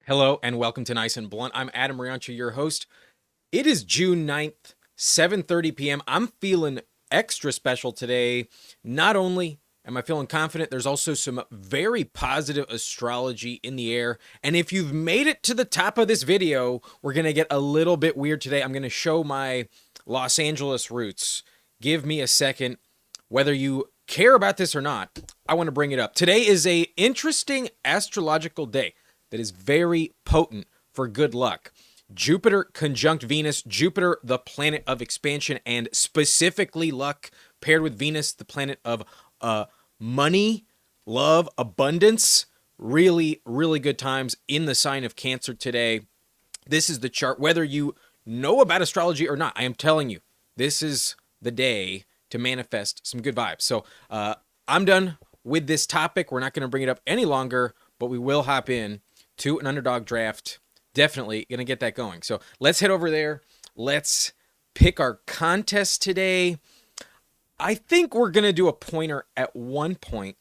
Hello and welcome to Nice and Blunt. I'm Adam Riancha, your host. It is June 9th, 7:30 p.m. I'm feeling extra special today. Not only am I feeling confident, there's also some very positive astrology in the air. And if you've made it to the top of this video, we're going to get a little bit weird today. I'm going to show my Los Angeles roots. Give me a second. Whether you care about this or not, I want to bring it up. Today is a interesting astrological day that is very potent for good luck. Jupiter conjunct Venus, Jupiter, the planet of expansion and specifically luck, paired with Venus, the planet of money, love, abundance. Really, really good times in the sign of Cancer today. This is the chart. Whether you know about astrology or not, I am telling you, this is the day to manifest some good vibes. So I'm done with this topic. We're not going to bring it up any longer, but we will hop in to an underdog draft. Definitely going to get that going. So let's head over there. Let's pick our contest today. I think we're going to do a pointer at one point,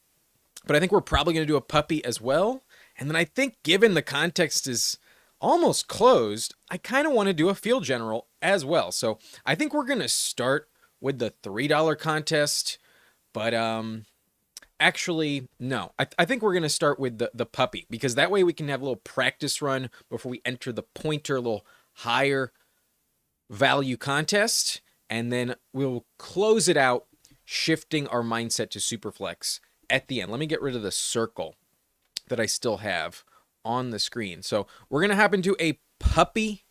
but I think we're probably going to do a puppy as well. And then I think given the context is almost closed, I kind of want to do a field general as well. So I think we're going to start with the $3 contest, but actually, no. I think we're going to start with the puppy, because that way we can have a little practice run before we enter the pointer, a little higher value contest, and then we'll close it out, shifting our mindset to Superflex at the end. Let me get rid of the circle that I still have on the screen. So we're going to hop into a puppy.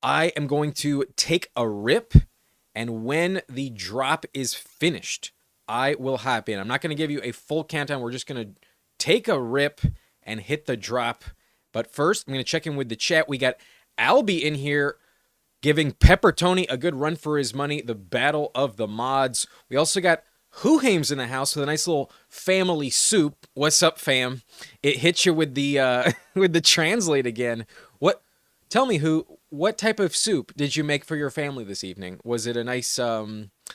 I am going to take a rip, and when the drop is finished, I will hop in. I'm not going to give you a full countdown. We're just going to take a rip and hit the drop. But first, I'm going to check in with the chat. We got Albie in here giving Pepper Tony a good run for his money. The battle of the mods. We also got Hoohames in the house with a nice little family soup. What's up, fam? It hits you with the with the translate again. What? Tell me, what type of soup did you make for your family this evening? Was it a nice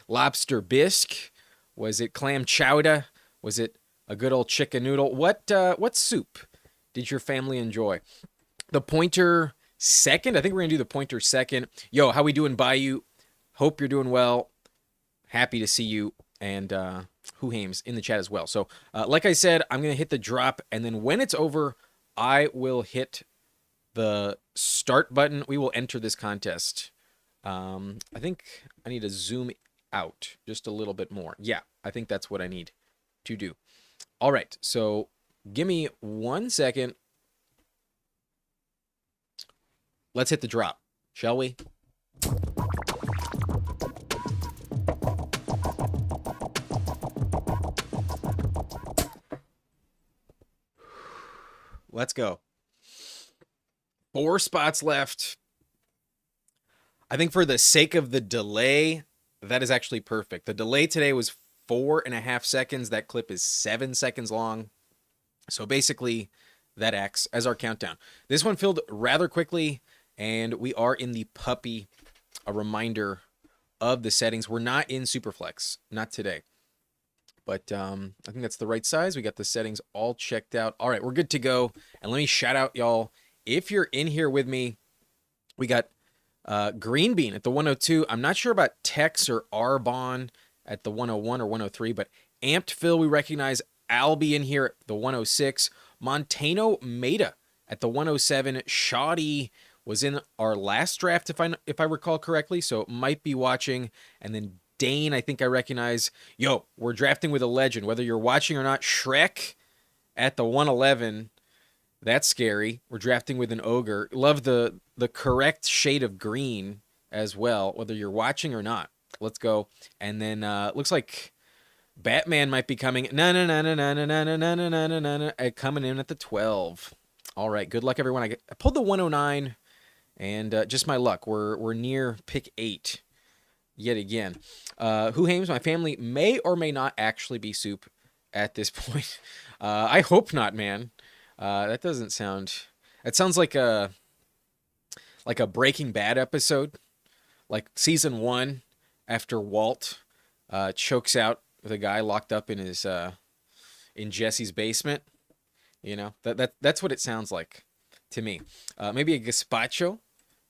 lobster bisque? Was it clam chowder? Was it a good old chicken noodle? What soup did your family enjoy? The pointer second. I think we're going to do the pointer second. Yo, how we doing, Bayou? Hope you're doing well. Happy to see you. And Hoohames in the chat as well. So like I said, I'm going to hit the drop. And then when it's over, I will hit the start button. We will enter this contest. I think I need to zoom out just a little bit more. Yeah, I think that's what I need to do. All right, so give me 1 second. Let's hit the drop, shall we? Let's go. 4 spots left. I think for the sake of the delay, that is actually perfect. The delay today was 4.5 seconds. That clip is 7 seconds long. So basically, that acts as our countdown. This one filled rather quickly, and we are in the puppy. A reminder of the settings. We're not in Superflex, not today. But I think that's the right size. We got the settings all checked out. All right, we're good to go. And let me shout out, y'all. If you're in here with me, we got Green Bean at the 102. I'm not sure about Tex or Arbon at the 101 or 103, but Amped Phil, we recognize. Albie in here at the 106. Montano Meta at the 107. Shoddy was in our last draft, if I recall correctly, so might be watching. And then Dane, I think I recognize. Yo, we're drafting with a legend, whether you're watching or not. Shrek at the 111. That's scary. We're drafting with an ogre. Love the correct shade of green as well, whether you're watching or not. Let's go. And then looks like Batman might be coming. Coming in at the 12. All right. Good luck, everyone. I pulled the 109, and just my luck. We're near pick 8 yet again. Hoohames, my family may or may not actually be soup at this point. I hope not, man. That doesn't sound. It sounds like a Breaking Bad episode, like season 1, after Walt chokes out the guy locked up in Jesse's basement. You know, that's what it sounds like. to me. Maybe a gazpacho,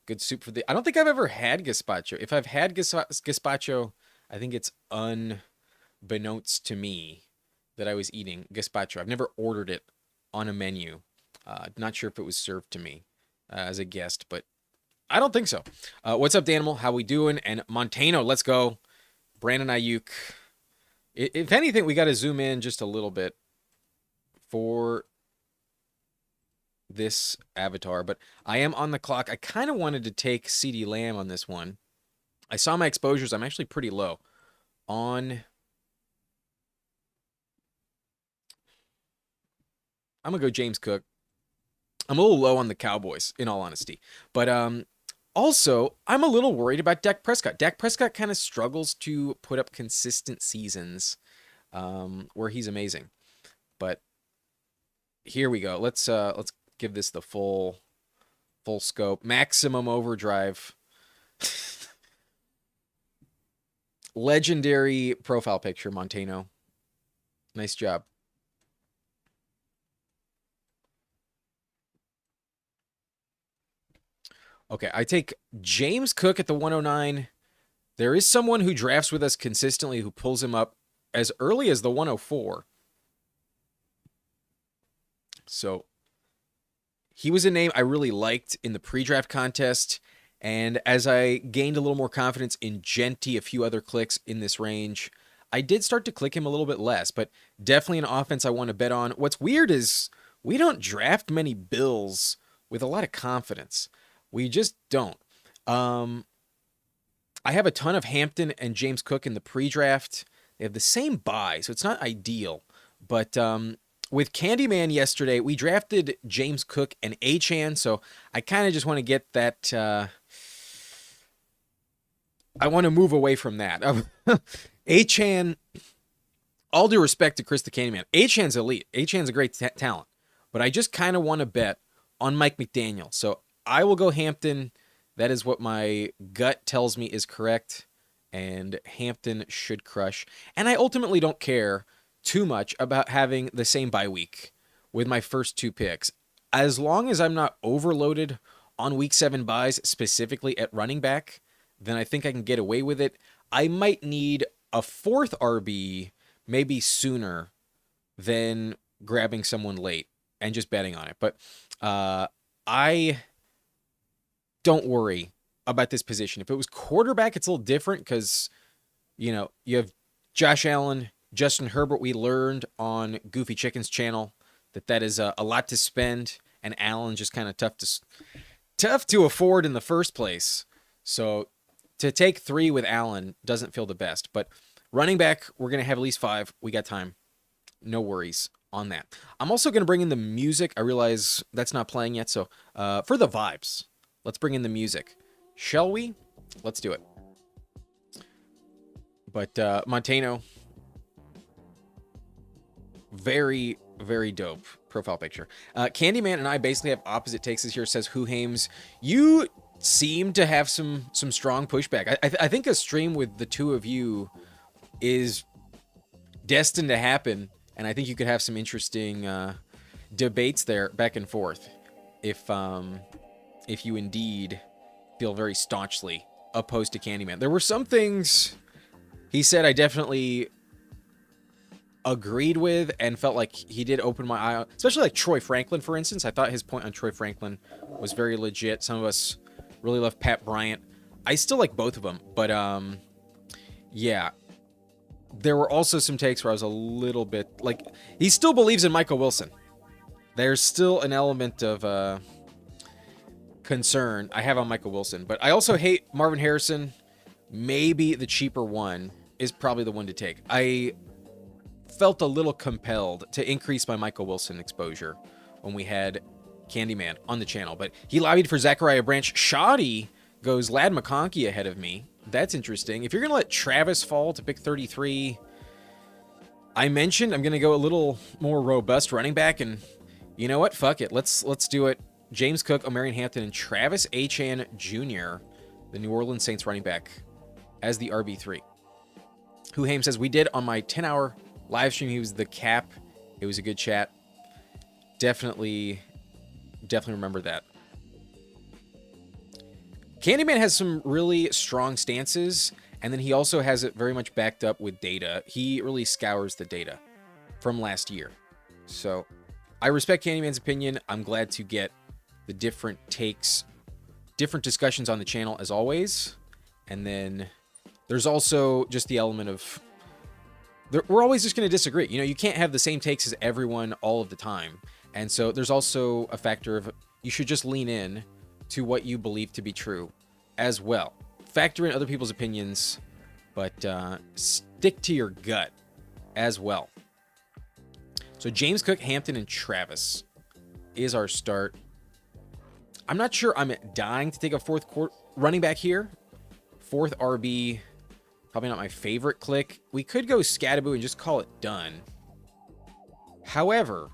good soup for the. I don't think I've ever had gazpacho. If I've had gazpacho, I think it's unbeknownst to me that I was eating gazpacho. I've never ordered it on a menu. Not sure if it was served to me as a guest, but I don't think so. What's up, Danimal? How we doing? And Montano, let's go. Brandon Ayuk. If anything, we got to zoom in just a little bit for this avatar, but I am on the clock. I kind of wanted to take CeeDee Lamb on this one. I saw my exposures. I'm actually pretty low on. I'm going to go James Cook. I'm a little low on the Cowboys, in all honesty. But also, I'm a little worried about Dak Prescott. Dak Prescott kind of struggles to put up consistent seasons where he's amazing. But here we go. Let's give this the full scope. Maximum overdrive. Legendary profile picture, Montano. Nice job. Okay, I take James Cook at the 109. There is someone who drafts with us consistently who pulls him up as early as the 104. So he was a name I really liked in the pre-draft contest. And as I gained a little more confidence in Genty, a few other clicks in this range, I did start to click him a little bit less, but definitely an offense I want to bet on. What's weird is we don't draft many Bills with a lot of confidence. We just don't. I have a ton of Hampton and James Cook in the pre-draft. They have the same buy, so it's not ideal. But with Candyman yesterday, we drafted James Cook and Achane, so I kind of just want to get that. I want to move away from that. Achane, all due respect to Chris the Candyman, Achane's elite. Achane's a great talent. But I just kind of want to bet on Mike McDaniel. So I will go Hampton. That is what my gut tells me is correct. And Hampton should crush. And I ultimately don't care too much about having the same bye week with my first two picks. As long as I'm not overloaded on week 7 buys, specifically at running back, then I think I can get away with it. I might need a 4th RB maybe sooner than grabbing someone late and just betting on it. But I don't worry about this position. If it was quarterback, it's a little different because, you have Josh Allen, Justin Herbert. We learned on Goofy Chicken's channel that is a lot to spend, and Allen just kind of tough to afford in the first place. So to take 3 with Allen doesn't feel the best. But running back, we're going to have at least 5. We got time. No worries on that. I'm also going to bring in the music. I realize that's not playing yet. So for the vibes, let's bring in the music. Shall we? Let's do it. But Montano, very, very dope profile picture. Candyman and I basically have opposite takes this year, says Who Hames. You seem to have some strong pushback. I think a stream with the two of you is destined to happen, and I think you could have some interesting debates there back and forth if you indeed feel very staunchly opposed to Candyman. There were some things he said I definitely agreed with and felt like he did open my eye, especially like Troy Franklin, for instance. I thought his point on Troy Franklin was very legit. Some of us really love Pat Bryant. I still like both of them, but yeah. There were also some takes where I was a little bit like, he still believes in Michael Wilson. There's still an element of concern I have on Michael Wilson, but I also hate Marvin Harrison. Maybe the cheaper one is probably the one to take. I felt a little compelled to increase my Michael Wilson exposure when we had Candyman on the channel, but he lobbied for Zachariah Branch. Shoddy goes Lad McConkey ahead of me. That's interesting. If you're going to let Travis fall to pick 33, I mentioned I'm going to go a little more robust running back, and you know what? Fuck it. Let's do it. James Cook, Omarion Hampton, and Travis Achane Jr., the New Orleans Saints running back, as the RB3. Who Haim says, we did on my 10-hour live stream. He was the cap. It was a good chat. Definitely Definitely remember that. Candyman has some really strong stances, and then he also has it very much backed up with data. He really scours the data from last year. So I respect Candyman's opinion. I'm glad to get the different takes, different discussions on the channel as always. And then there's also just the element of we're always just going to disagree. You know, you can't have the same takes as everyone all of the time. And so there's also a factor of you should just lean in to what you believe to be true as well. Factor in other people's opinions, but stick to your gut as well. So James Cook, Hampton, and Travis is our start. I'm not sure I'm dying to take a fourth running back here. Fourth RB, probably not my favorite click. We could go Scattaboo and just call it done. However,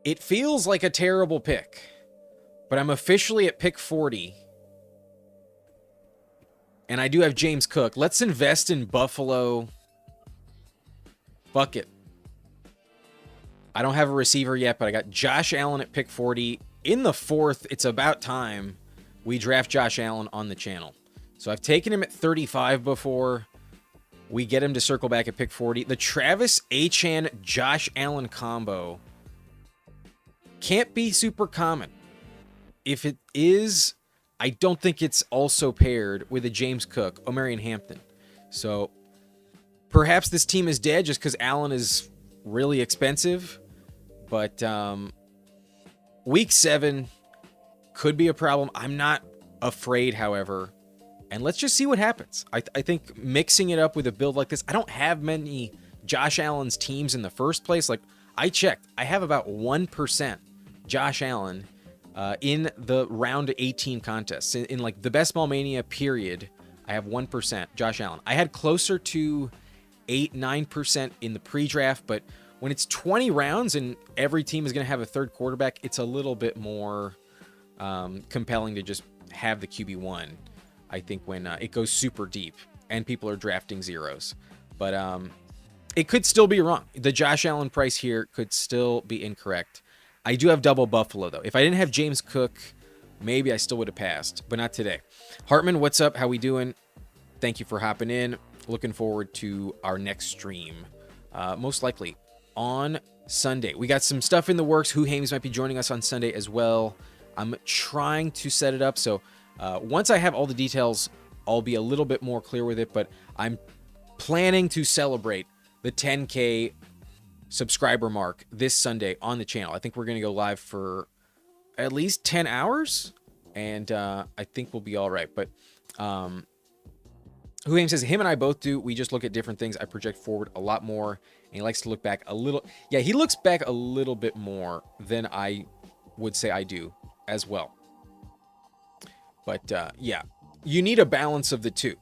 it feels like a terrible pick, but I'm officially at pick 40. And I do have James Cook. Let's invest in Buffalo. Fuck it. I don't have a receiver yet, but I got Josh Allen at pick 40. In the fourth, it's about time we draft Josh Allen on the channel. So I've taken him at 35 before. We get him to circle back at pick 40. The Travis Achane Josh Allen combo can't be super common. If it is, I don't think it's also paired with a James Cook, Omarion Hampton. So perhaps this team is dead just because Allen is really expensive. But week 7 could be a problem. I'm not afraid, however. And let's just see what happens. I think mixing it up with a build like this, I don't have many Josh Allen's teams in the first place. Like, I checked. I have about 1% Josh Allen in the round 18 contests. In like the Best Ball Mania period, I have 1% Josh Allen. I had closer to 8-9% in the pre-draft, but when it's 20 rounds and every team is going to have a third quarterback, it's a little bit more compelling to just have the QB1, I think, when it goes super deep and people are drafting zeros. But it could still be wrong. The Josh Allen price here could still be incorrect. I do have double Buffalo, though. If I didn't have James Cook, maybe I still would have passed, but not today. Hartman, what's up? How we doing? Thank you for hopping in. Looking forward to our next stream. Most likely on Sunday. We got some stuff in the works. Who Hames might be joining us on Sunday as well. I'm trying to set it up, so once I have all the details, I'll be a little bit more clear with it, but I'm planning to celebrate the 10K subscriber mark this Sunday on the channel. I think we're going to go live for at least 10 hours, and I think we'll be all right. But Who Aim says, him and I both do. We just look at different things. I project forward a lot more, and he likes to look back a little. Yeah, he looks back a little bit more than I would say I do as well. But yeah, you need a balance of the two.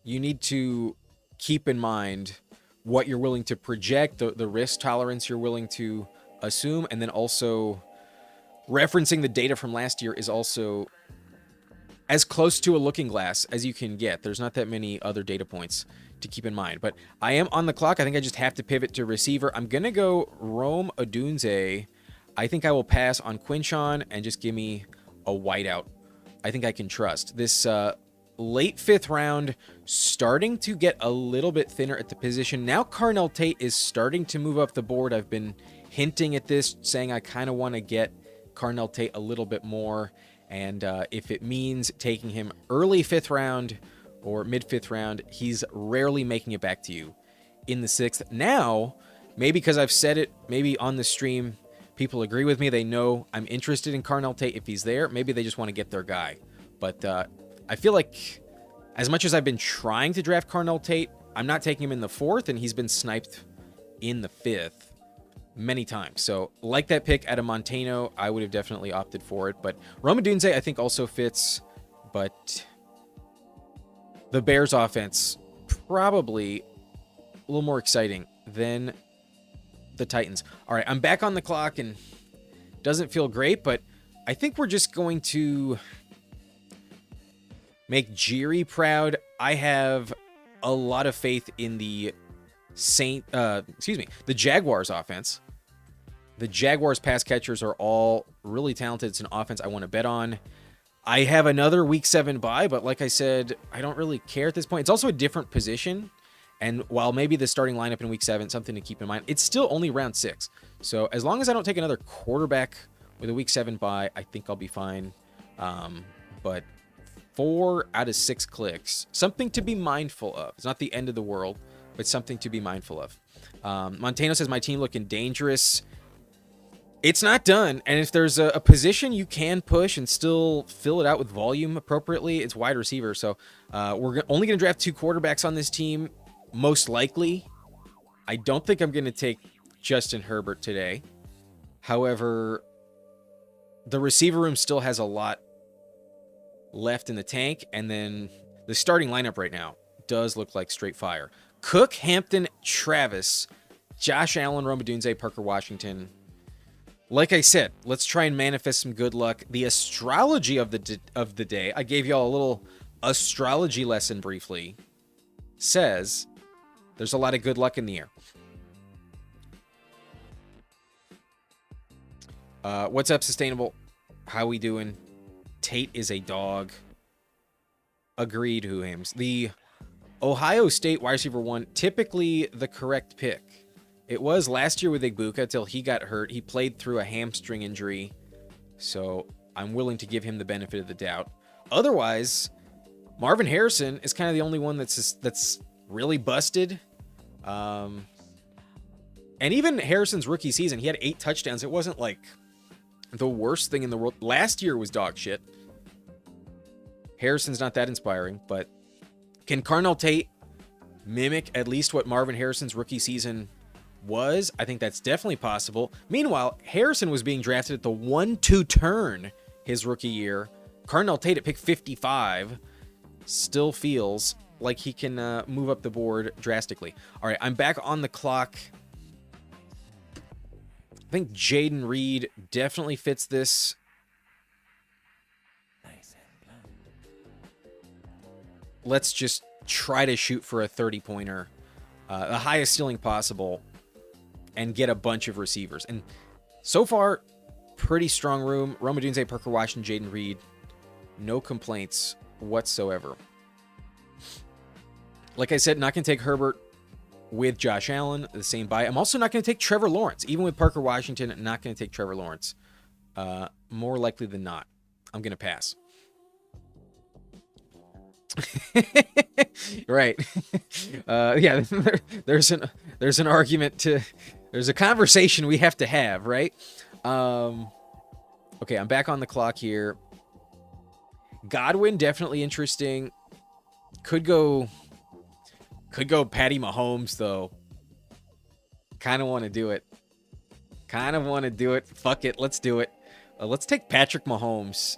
You need to keep in mind what you're willing to project, the risk tolerance you're willing to assume, and then also referencing the data from last year is also as close to a looking glass as you can get. There's not that many other data points to keep in mind. But I am on the clock. I think I just have to pivot to receiver. I'm going to go Rome Odunze. I think I will pass on Quinchon and just give me a whiteout. I think I can trust. This late 5th round, starting to get a little bit thinner at the position. Now Carnell Tate is starting to move up the board. I've been hinting at this, saying I kind of want to get Carnell Tate a little bit more. And if it means taking him early 5th round or mid 5th round, he's rarely making it back to you in the 6th. Now, maybe because I've said it, maybe on the stream, people agree with me. They know I'm interested in Carnell Tate if he's there. Maybe they just want to get their guy. But I feel like as much as I've been trying to draft Carnell Tate, I'm not taking him in the 4th, and he's been sniped in the 5th many times. So like that pick at a Montano, I would have definitely opted for it. But Rome Odunze I think also fits, but the Bears offense probably a little more exciting than the Titans. All right, I'm back on the clock and doesn't feel great, but I think we're just going to make Jiri proud. I have a lot of faith in the the Jaguars offense. The Jaguars pass catchers are all really talented. It's an offense I want to bet on. I have another week 7 bye, but like I said, I don't really care at this point. It's also a different position. And while maybe the starting lineup in week 7, something to keep in mind, it's still only round 6. So as long as I don't take another quarterback with a week 7 bye, I think I'll be fine. But 4 out of 6 clicks, something to be mindful of. It's not the end of the world, but something to be mindful of. Montano says, my team looking dangerous. It's not done. And if there's a position you can push and still fill it out with volume appropriately, it's wide receiver. So we're only going to draft 2 quarterbacks on this team, most likely. I don't think I'm going to take Justin Herbert today. However, the receiver room still has a lot left in the tank. And then the starting lineup right now does look like straight fire. Cook, Hampton, Travis, Josh Allen, Rome Odunze, Parker Washington. Like I said, let's try and manifest some good luck. The astrology of the day, I gave y'all a little astrology lesson briefly, says there's a lot of good luck in the air. What's up, Sustainable? How we doing? Tate is a dog. Agreed, Whohams. The Ohio State wide receiver 1, typically the correct pick. It was last year with Igbuka till he got hurt. He played through a hamstring injury, so I'm willing to give him the benefit of the doubt. Otherwise, Marvin Harrison is kind of the only one that's really busted. And even Harrison's rookie season, he had 8 touchdowns. It wasn't like the worst thing in the world. Last year was dog shit. Harrison's not that inspiring, but can Carnell Tate mimic at least what Marvin Harrison's rookie season was? I think that's definitely possible. Meanwhile, Harrison was being drafted at the 1-2 turn his rookie year. Carnell Tate at pick 55 still feels like he can move up the board drastically. All right, I'm back on the clock. I think Jaden Reed definitely fits this. Let's just try to shoot for a 30-pointer, the highest ceiling possible, and get a bunch of receivers. And so far, pretty strong room. Rome Odunze, Parker Washington, Jaden Reed. No complaints whatsoever. Like I said, not going to take Herbert with Josh Allen, the same buy. I'm also not going to take Trevor Lawrence. Even with Parker Washington, not going to take Trevor Lawrence. More likely than not, I'm going to pass. Right. Yeah, there's an argument there's a conversation we have to have, right? Okay, I'm back on the clock here. Godwin, definitely interesting. Could go Patty Mahomes, though. Kind of want to do it. Fuck it. Let's do it. Let's take Patrick Mahomes.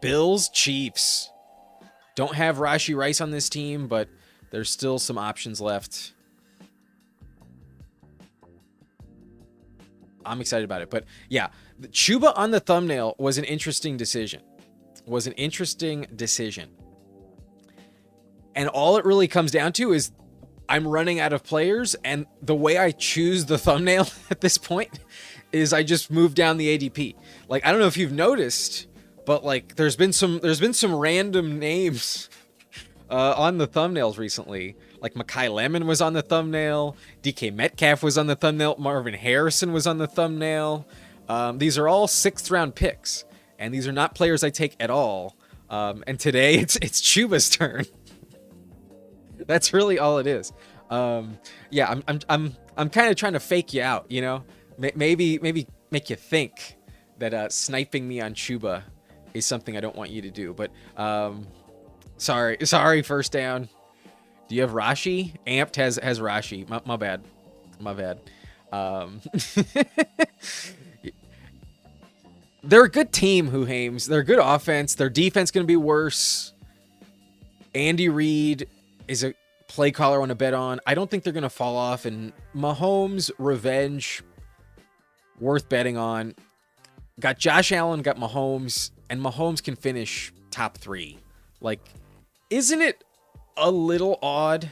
Bills, Chiefs. Don't have Rashee Rice on this team, but there's still some options left. I'm excited about it. But yeah, Chuba on the thumbnail was an interesting decision. And all it really comes down to is I'm running out of players, and the way I choose the thumbnail at this point is I just move down the ADP. Like, I don't know if you've noticed, but like there's been some random names on the thumbnails recently. Like Mekhi Lemon was on the thumbnail, DK Metcalf was on the thumbnail, Marvin Harrison was on the thumbnail. These are all 6th round picks, and these are not players I take at all. And today it's Chuba's turn. That's really all it is. Yeah, I'm kind of trying to fake you out, you know. Maybe make you think that sniping me on Chuba is something I don't want you to do. But sorry, first down. Do you have Rashee? Amped has Rashee. My bad. They're a good team, Whohams. They're a good offense. Their defense going to be worse. Andy Reid is a play caller I want to bet on. I don't think they're going to fall off. And Mahomes, revenge, worth betting on. Got Josh Allen, got Mahomes, and Mahomes can finish top 3. Like, isn't it a little odd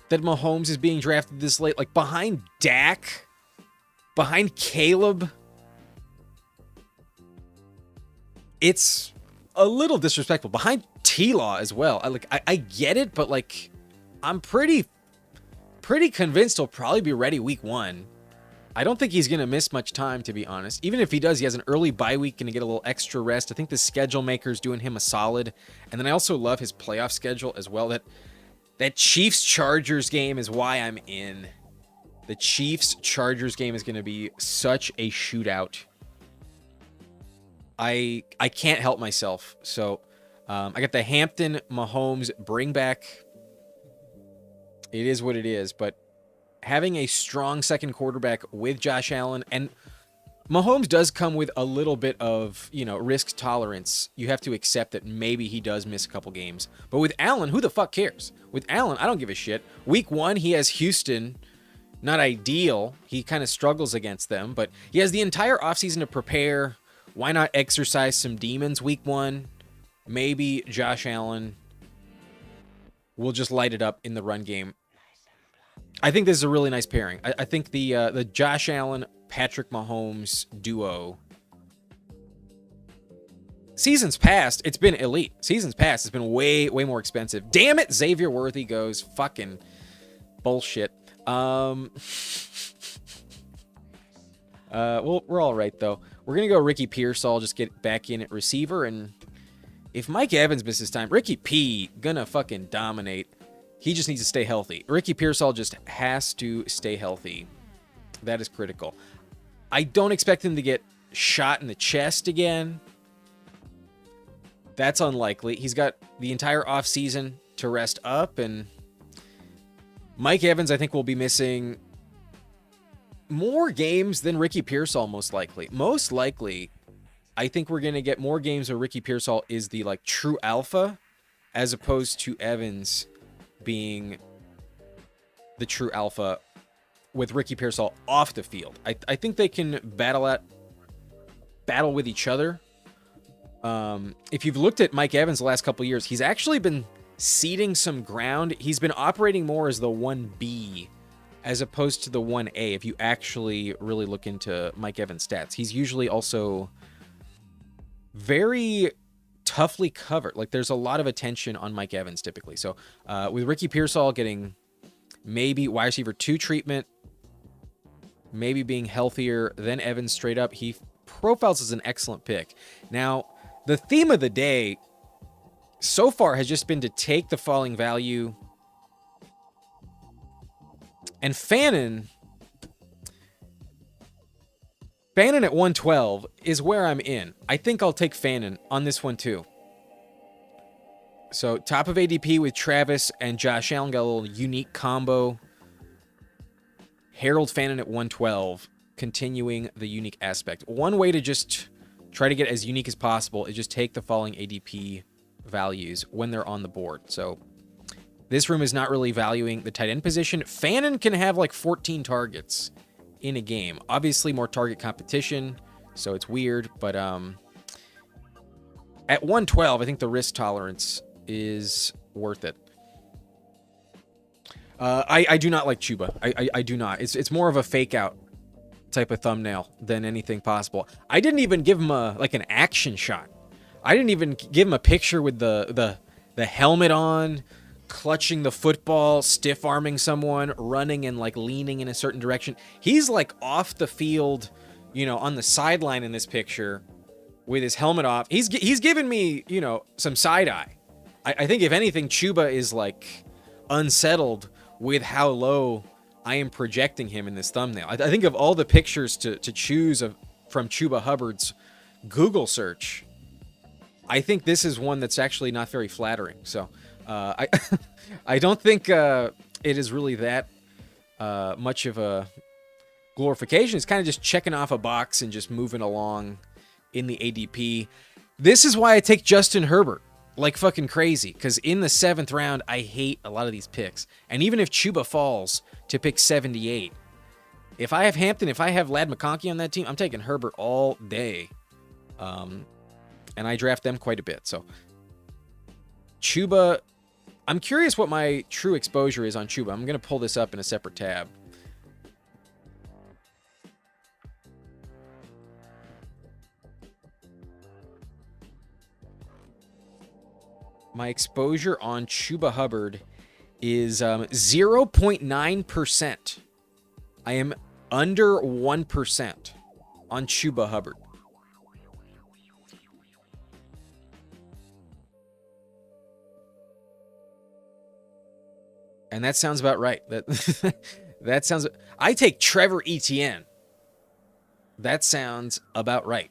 that Mahomes is being drafted this late. Like, behind Dak, behind Caleb. It's a little disrespectful. Behind T-Law as well. I get it, but like, I'm pretty convinced he'll probably be ready week 1. I don't think he's going to miss much time, to be honest. Even if he does, he has an early bye week, going to get a little extra rest. I think the schedule maker's doing him a solid. And then I also love his playoff schedule as well. That Chiefs-Chargers game is why I'm in. The Chiefs-Chargers game is going to be such a shootout. I can't help myself. So I got the Hampton Mahomes bring back. It is what it is, but having a strong second quarterback with Josh Allen, and Mahomes does come with a little bit of, risk tolerance. You have to accept that maybe he does miss a couple games. But with Allen, who the fuck cares? With Allen, I don't give a shit. Week 1, he has Houston. Not ideal. He kind of struggles against them, but he has the entire offseason to prepare. Why not exercise some demons week 1? Maybe Josh Allen will just light it up in the run game. I think this is a really nice pairing. I think the Josh Allen, Patrick Mahomes duo, seasons past, it's been elite. Seasons past, it's been way more expensive. Damn it, Xavier Worthy goes. Fucking bullshit. Well, we're all right, though. We're going to go Ricky Pearsall, just get back in at receiver, and if Mike Evans misses time, Ricky P gonna fucking dominate. He just needs to stay healthy. Ricky Pearsall just has to stay healthy. That is critical. I don't expect him to get shot in the chest again. That's unlikely. He's got the entire offseason to rest up, and Mike Evans, I think, will be missing more games than Ricky Pearsall, most likely. Most likely, I think we're going to get more games where Ricky Pearsall is the, true alpha, as opposed to Evans being the true alpha with Ricky Pearsall off the field. I think they can battle with each other. If you've looked at Mike Evans the last couple of years, he's actually been ceding some ground. He's been operating more as the 1B as opposed to the 1A. If you actually really look into Mike Evans' stats, he's usually also very toughly covered. There's a lot of attention on Mike Evans typically. So with Ricky Pearsall getting maybe wide receiver 2 treatment, maybe being healthier than Evans straight up, he profiles as an excellent pick. Now, the theme of the day so far has just been to take the falling value, and Fannin at 112 is where I'm in. I think I'll take Fannin on this one too. So top of ADP with Travis and Josh Allen, got a little unique combo. Harold Fannin at 112, continuing the unique aspect. One way to just try to get as unique as possible is just take the falling ADP values when they're on the board. So this room is not really valuing the tight end position. Fannin can have 14 targets in a game. Obviously more target competition, so it's weird, but at 112, I think the risk tolerance is worth it. I do not like Chuba. I do not. It's more of a fake out type of thumbnail than anything possible. I didn't even give him an action shot. I didn't even give him a picture with the helmet on, clutching the football, stiff arming someone, running and leaning in a certain direction. He's off the field, on the sideline in this picture with his helmet off. He's giving me, some side eye. I think if anything, Chuba is unsettled with how low I am projecting him in this thumbnail. I think of all the pictures to choose from Chuba Hubbard's Google search, I think this is one that's actually not very flattering. So I don't think it is really that much of a glorification. It's kind of just checking off a box and just moving along in the ADP. This is why I take Justin Herbert like fucking crazy, because in the 7th round, I hate a lot of these picks. And even if Chuba falls to pick 78, if I have Hampton, if I have Ladd McConkey on that team, I'm taking Herbert all day. And I draft them quite a bit. So Chuba I'm curious what my true exposure is on Chuba. I'm going to pull this up in a separate tab. My exposure on Chuba Hubbard is 0.9%. I am under 1% on Chuba Hubbard. And that sounds about right. That sounds. I take Trevor Etienne. That sounds about right.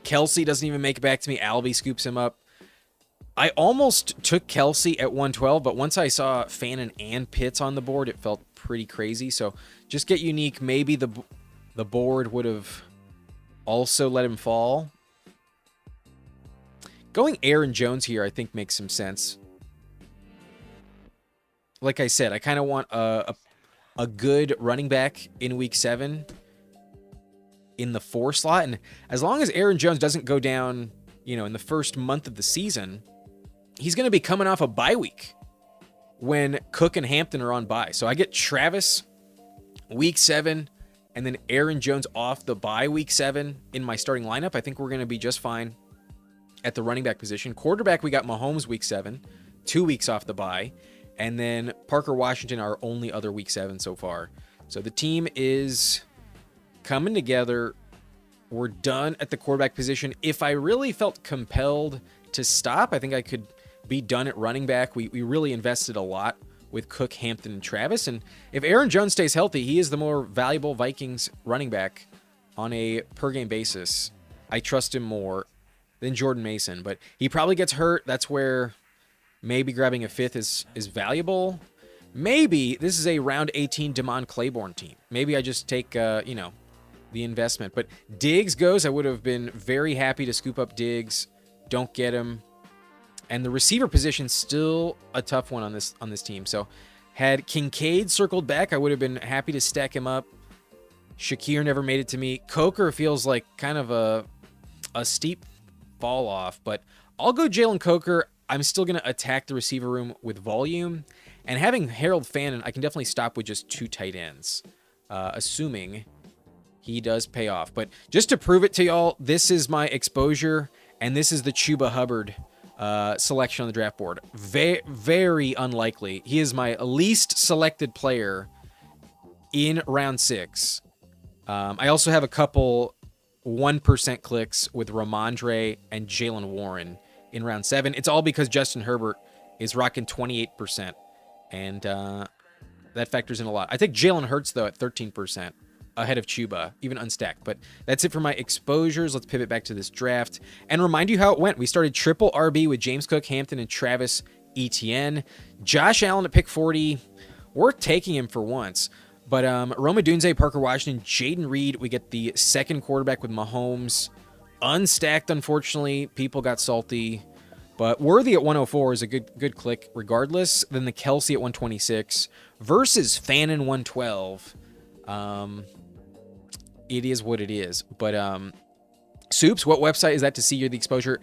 Kelsey doesn't even make it back to me. Albie scoops him up. I almost took Kelsey at 112, but once I saw Fannin and Pitts on the board, it felt pretty crazy. So just get unique. Maybe the board would have also let him fall. Going Aaron Jones here, I think, makes some sense. Like I said, I kind of want a good running back in week 7 in the 4 slot. And as long as Aaron Jones doesn't go down, in the first month of the season, he's going to be coming off a bye week when Cook and Hampton are on bye. So I get Travis week 7 and then Aaron Jones off the bye week 7 in my starting lineup. I think we're going to be just fine at the running back position. Quarterback, we got Mahomes week 7, 2 weeks off the bye. And then Parker Washington, our only other week 7 so far. So the team is coming together. We're done at the quarterback position. If I really felt compelled to stop, I think I could be done at running back. We really invested a lot with Cook, Hampton, and Travis. And if Aaron Jones stays healthy, he is the more valuable Vikings running back on a per-game basis. I trust him more than Jordan Mason. But he probably gets hurt. That's where maybe grabbing a 5th is valuable. Maybe this is a round 18 Damon Claiborne team. Maybe I just take, the investment. But Diggs goes. I would have been very happy to scoop up Diggs. Don't get him. And the receiver position still a tough one on this team. So had Kincaid circled back, I would have been happy to stack him up. Shakir never made it to me. Coker feels like kind of a steep fall off, but I'll go Jalen Coker. I'm still going to attack the receiver room with volume. And having Harold Fannin, I can definitely stop with just 2 tight ends, assuming he does pay off. But just to prove it to y'all, this is my exposure, and this is the Chuba Hubbard selection on the draft board. Very unlikely. He is my least selected player in round 6. I also have a couple 1% clicks with Ramondre and Jalen Warren in round 7. It's all because Justin Herbert is rocking 28%, and that factors in a lot. I think Jalen Hurts, though, at 13%, ahead of Chuba, even unstacked. But that's it for my exposures. Let's pivot back to this draft and remind you how it went. We started triple RB with James Cook, Hampton, and Travis Etienne. Josh Allen at pick 40. Worth taking him for once. But Roma Dunze, Parker Washington, Jaden Reed. We get the second quarterback with Mahomes. Unstacked, unfortunately. People got salty. But Worthy at 104 is a good click regardless. Then the Kelsey at 126 versus Fannin 112. It is what it is. But Soups, what website is that to see the exposure?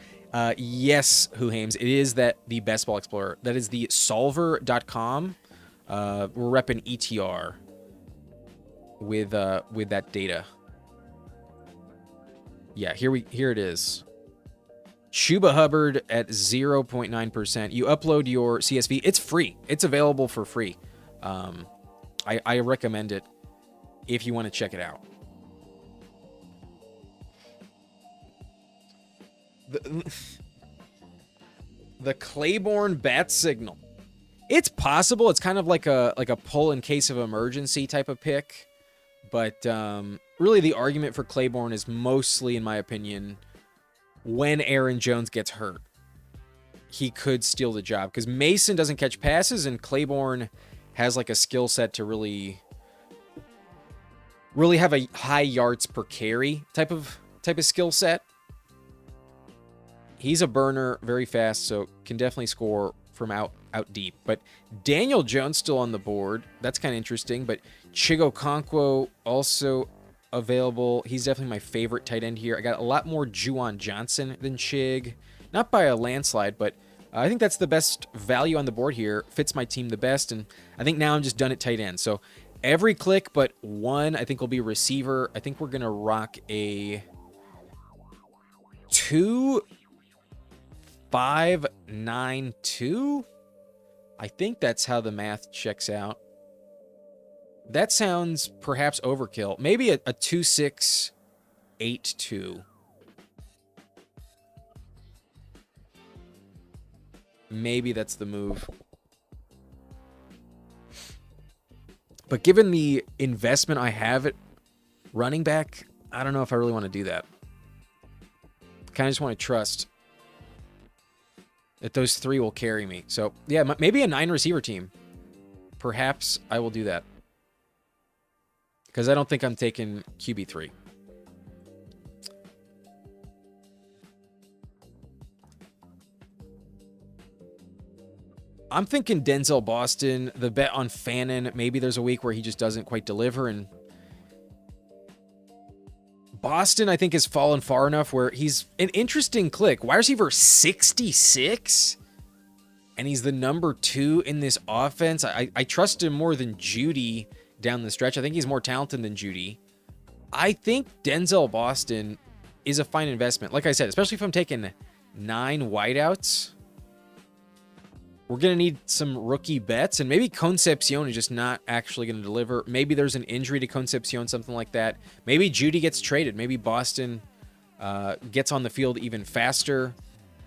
Yes, Huhames. It is the Best Ball Explorer. That is the solver.com. We're repping ETR with that data. Yeah, here it is. Chuba Hubbard at 0.9%. You upload your CSV. It's free. It's available for free. I recommend it if you want to check it out. The Claiborne bat signal. It's possible. It's kind of like a pull in case of emergency type of pick. But really the argument for Claiborne is mostly, in my opinion, when Aaron Jones gets hurt. He could steal the job because Mason doesn't catch passes and Claiborne has like a skill set to really have a high yards per carry type of skill set. He's a burner, very fast, so can definitely score from out deep. But Daniel Jones still on the board. That's kind of interesting. But Chigo Okonkwo also available. He's definitely my favorite tight end here. I got a lot more Juwan Johnson than Chig. Not by a landslide, but I think that's the best value on the board here. Fits my team the best, and I think now I'm just done at tight end. So every click but one, I think, will be receiver. I think we're going to rock a 2-5-9-2. I think that's how the math checks out. That sounds perhaps overkill. Maybe a 2-6-8-2. Maybe that's the move. But given the investment I have at running back, I don't know if I really want to do that. Kind of just want to trust that those three will carry me. So, yeah, maybe a 9 receiver team. Perhaps I will do that. Because I don't think I'm taking QB3. I'm thinking Denzel Boston, the bet on Fannin. Maybe there's a week where he just doesn't quite deliver. And Boston, I think, has fallen far enough where he's an interesting click. Wide receiver 66? And he's the number 2 in this offense. I trust him more than Judy down the stretch. I think he's more talented than Judy. I think Denzel Boston is a fine investment. Like I said, especially if I'm taking 9 wideouts. We're going to need some rookie bets, and maybe Concepcion is just not actually going to deliver. Maybe there's an injury to Concepcion, something like that. Maybe Judy gets traded. Maybe Boston gets on the field even faster.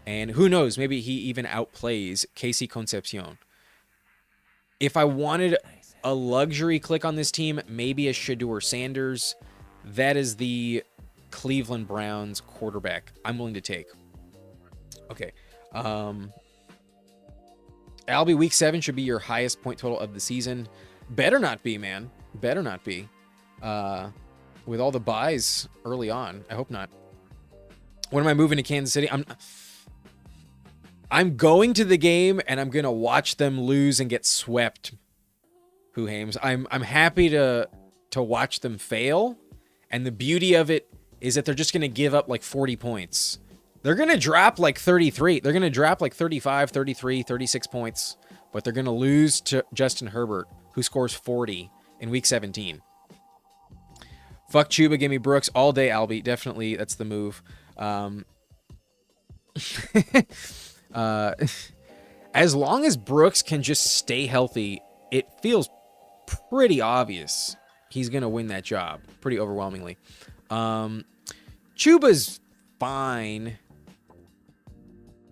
And who knows, maybe he even outplays Casey Concepcion. If I wanted a luxury click on this team, maybe a Shedeur Sanders. That is the Cleveland Browns quarterback I'm willing to take. Okay. Albie, week 7 should be your highest point total of the season. Better not be, man. Better not be. With all the buys early on. I hope not. When am I moving to Kansas City? I'm going to the game, and I'm going to watch them lose and get swept. Who Hames? I'm happy to watch them fail. And the beauty of it is that they're just going to give up like 40 points. They're going to drop like 33. They're going to drop like 35, 33, 36 points. But they're going to lose to Justin Herbert, who scores 40 in week 17. Fuck Chuba, give me Brooks all day, Albie. Definitely, that's the move. As long as Brooks can just stay healthy, it feels pretty obvious he's going to win that job pretty overwhelmingly. Chuba's fine.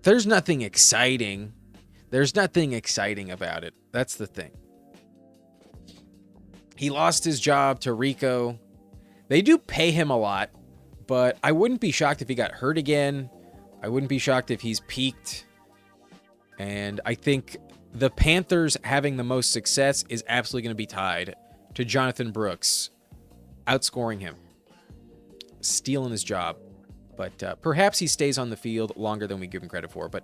There's nothing exciting. There's nothing exciting about it. That's the thing. He lost his job to Rico. They do pay him a lot, but I wouldn't be shocked if he got hurt again. I wouldn't be shocked if he's peaked. And I think the Panthers having the most success is absolutely going to be tied to Jonathan Brooks outscoring him, stealing his job. But perhaps he stays on the field longer than we give him credit for. But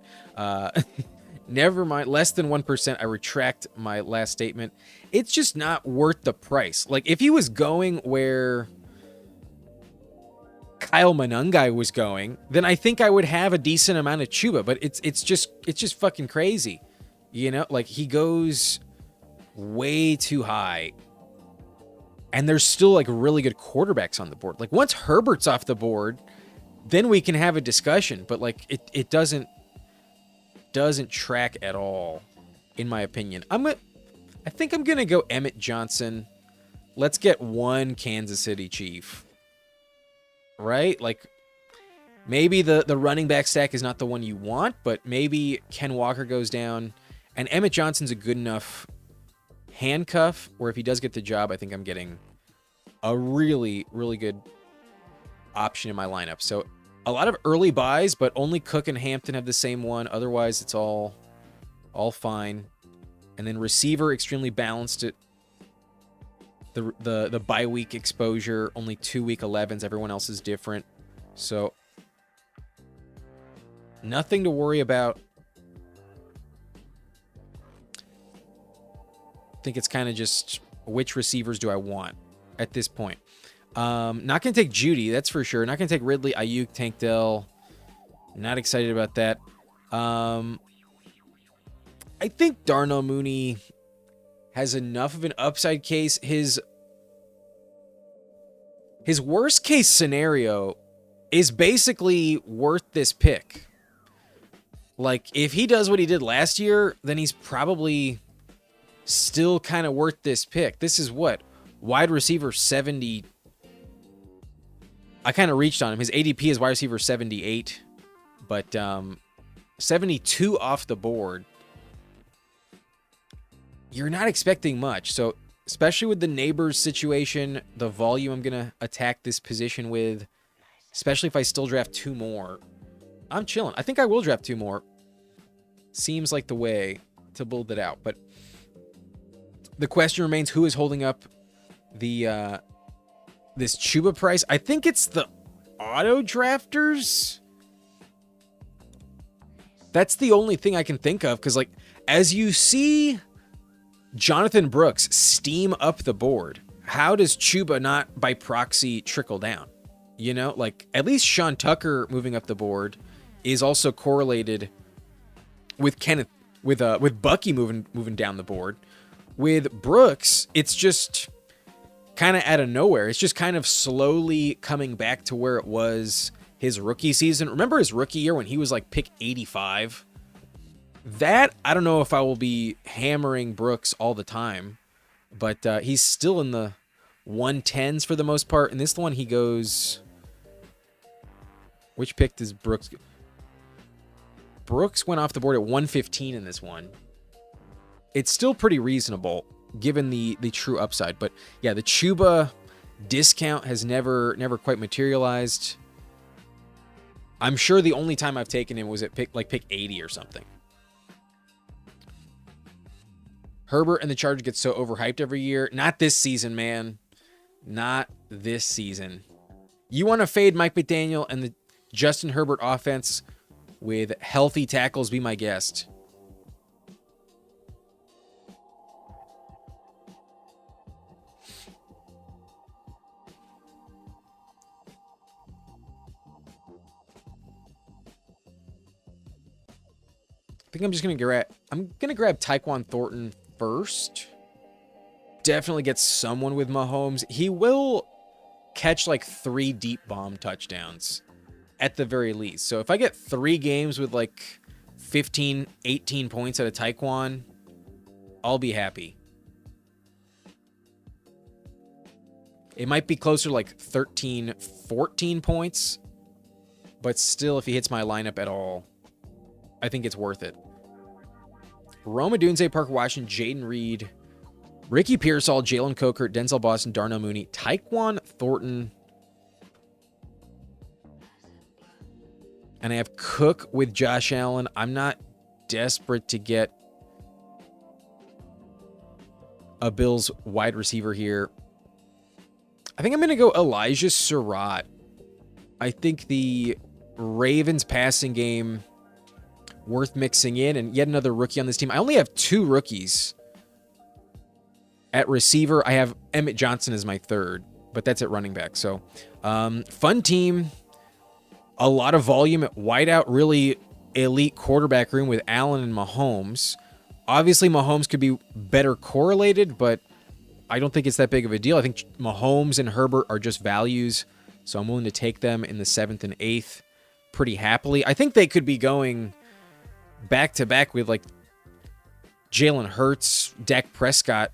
never mind. Less than 1%. I retract my last statement. It's just not worth the price. Like, if he was going where Kyle Monangai was going, then I think I would have a decent amount of Chuba. But it's just fucking crazy. You know, like, he goes way too high. And there's still, like, really good quarterbacks on the board. Like, once Herbert's off the board, then we can have a discussion. But, like, it doesn't track at all, in my opinion. I think I'm going to go Emmett Johnson. Let's get one Kansas City Chief. Right? Like, maybe the running back stack is not the one you want, but maybe Ken Walker goes down. And Emmett Johnson's a good enough handcuff where if he does get the job, I think I'm getting a really, really good option in my lineup. So a lot of early buys, but only Cook and Hampton have the same one. Otherwise, it's all fine. And then receiver, extremely balanced at the bye week exposure. Only 2 week 11s. Everyone else is different. So nothing to worry about. I think it's kind of just which receivers do I want at this point. Not going to take Judy, that's for sure. Not going to take Ridley, Ayuk, Tank Dell. Not excited about that. I think Darnell Mooney has enough of an upside case. His worst case scenario is basically worth this pick. Like, if he does what he did last year, then he's probably still kind of worth this pick. This is what? Wide receiver 70. I kind of reached on him. His ADP is wide receiver 78, but 72 off the board. You're not expecting much. So, especially with the Neighbors situation, the volume I'm going to attack this position with, especially if I still draft 2 more, I'm chilling. I think I will draft 2 more. Seems like the way to build it out. But the question remains, who is holding up the this Chuba price? I think it's the auto drafters. That's the only thing I can think of, because like as you see Jonathan Brooks steam up the board, how does Chuba not by proxy trickle down? You know, like at least Sean Tucker moving up the board is also correlated with Kenneth, with Bucky moving down the board. With Brooks, it's just kind of out of nowhere. It's just kind of slowly coming back to where it was his rookie season. Remember his rookie year when he was like pick 85? That, I don't know if I will be hammering Brooks all the time, but he's still in the 110s for the most part. And this one he goes... Which pick does Brooks... Brooks went off the board at 115 in this one. It's still pretty reasonable given the true upside. But yeah, the Chuba discount has never quite materialized. I'm sure the only time I've taken him was at pick 80 or something. Herbert and the Chargers get so overhyped every year. Not this season, man. Not this season. You want to fade Mike McDaniel and the Justin Herbert offense with healthy tackles, be my guest. I think I'm just gonna grab Tyquan Thornton first. Definitely get someone with Mahomes. He will catch like 3 deep bomb touchdowns at the very least. So if I get 3 games with like 15, 18 points out of Tyquan, I'll be happy. It might be closer like 13, 14 points, but still, if he hits my lineup at all, I think it's worth it. Rome Odunze, Parker Washington, Jaden Reed, Ricky Pearsall, Jalen Coker, Denzel Boston, Darnell Mooney, Tyquan Thornton, and I have Cook with Josh Allen. I'm not desperate to get a Bills wide receiver here. I think I'm going to go Elijah Surratt. I think the Ravens passing game worth mixing in, and yet another rookie on this team. I only have 2 rookies at receiver. I have Emmett Johnson as my third, but that's at running back. So fun team, a lot of volume at wideout, really elite quarterback room with Allen and Mahomes. Obviously Mahomes could be better correlated, but I don't think it's that big of a deal. I think Mahomes and Herbert are just values, so I'm willing to take them in the 7th and 8th pretty happily. I think they could be going back-to-back with like Jalen Hurts, Dak Prescott,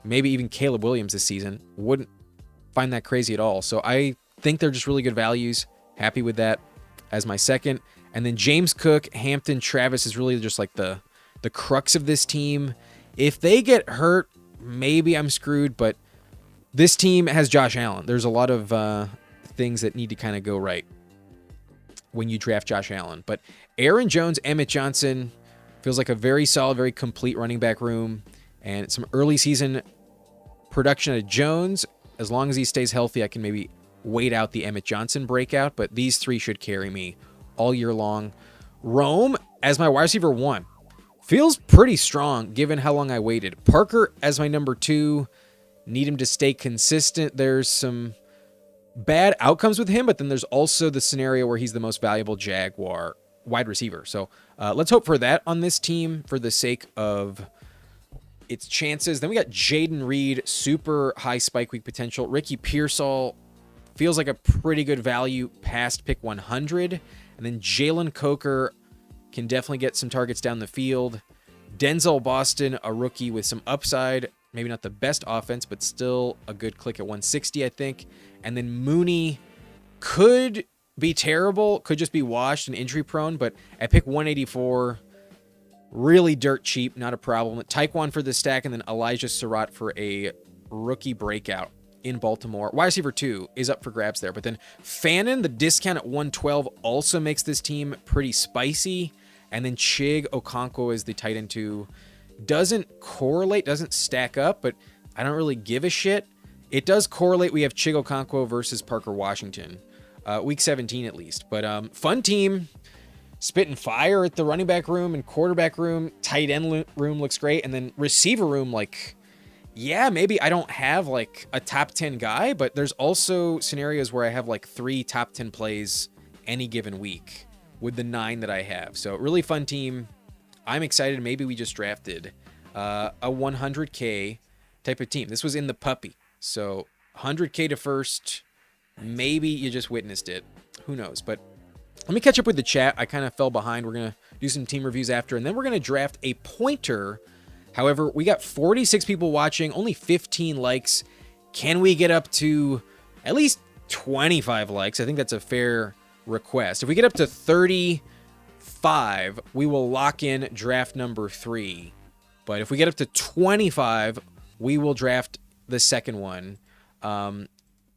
maybe even Caleb Williams this season. Wouldn't find that crazy at all. So I think they're just really good values. Happy with that as my second. And then James Cook, Hampton, Travis is really just like the crux of this team. If they get hurt, maybe I'm screwed, but this team has Josh Allen. There's a lot of things that need to kind of go right when you draft Josh Allen. But Aaron Jones, Emmett Johnson feels like a very solid, very complete running back room, and some early season production of Jones. As long as he stays healthy, I can maybe wait out the Emmett Johnson breakout, but these 3 should carry me all year long. Rome as my wide receiver 1 feels pretty strong given how long I waited. Parker as my number 2, need him to stay consistent. There's some bad outcomes with him, but then there's also the scenario where he's the most valuable Jaguar wide receiver. So let's hope for that on this team for the sake of its chances. Then we got Jaden Reed, super high spike week potential. Ricky Pearsall feels like a pretty good value past pick 100. And then Jalen Coker can definitely get some targets down the field. Denzel Boston, a rookie with some upside. Maybe not the best offense, but still a good click at 160, I think. And then Mooney could be terrible, could just be washed and injury prone, but at pick 184, really dirt cheap, not a problem. Taekwon for the stack, and then Elijah Surratt for a rookie breakout in Baltimore. Wide receiver 2 is up for grabs there. But then Fannin, the discount at 112, also makes this team pretty spicy. And then Chig Okonkwo is the tight end 2. Doesn't correlate, doesn't stack up, but I don't really give a shit. It does correlate. We have Chig Okonkwo versus Parker Washington. Week 17 at least. But fun team. Spitting fire at the running back room and quarterback room. Tight end room looks great. And then receiver room, like, yeah, maybe I don't have like a top 10 guy, but there's also scenarios where I have like 3 top 10 plays any given week with the 9 that I have. So really fun team. I'm excited. Maybe we just drafted a 100K type of team. This was in the puppy. So 100K to first. Maybe you just witnessed it. Who knows? But let me catch up with the chat. I kind of fell behind. We're going to do some team reviews after, and then we're going to draft a pointer. However, we got 46 people watching, only 15 likes. Can we get up to at least 25 likes? I think that's a fair request. If we get up to 35, we will lock in draft number 3. But if we get up to 25, we will draft the second one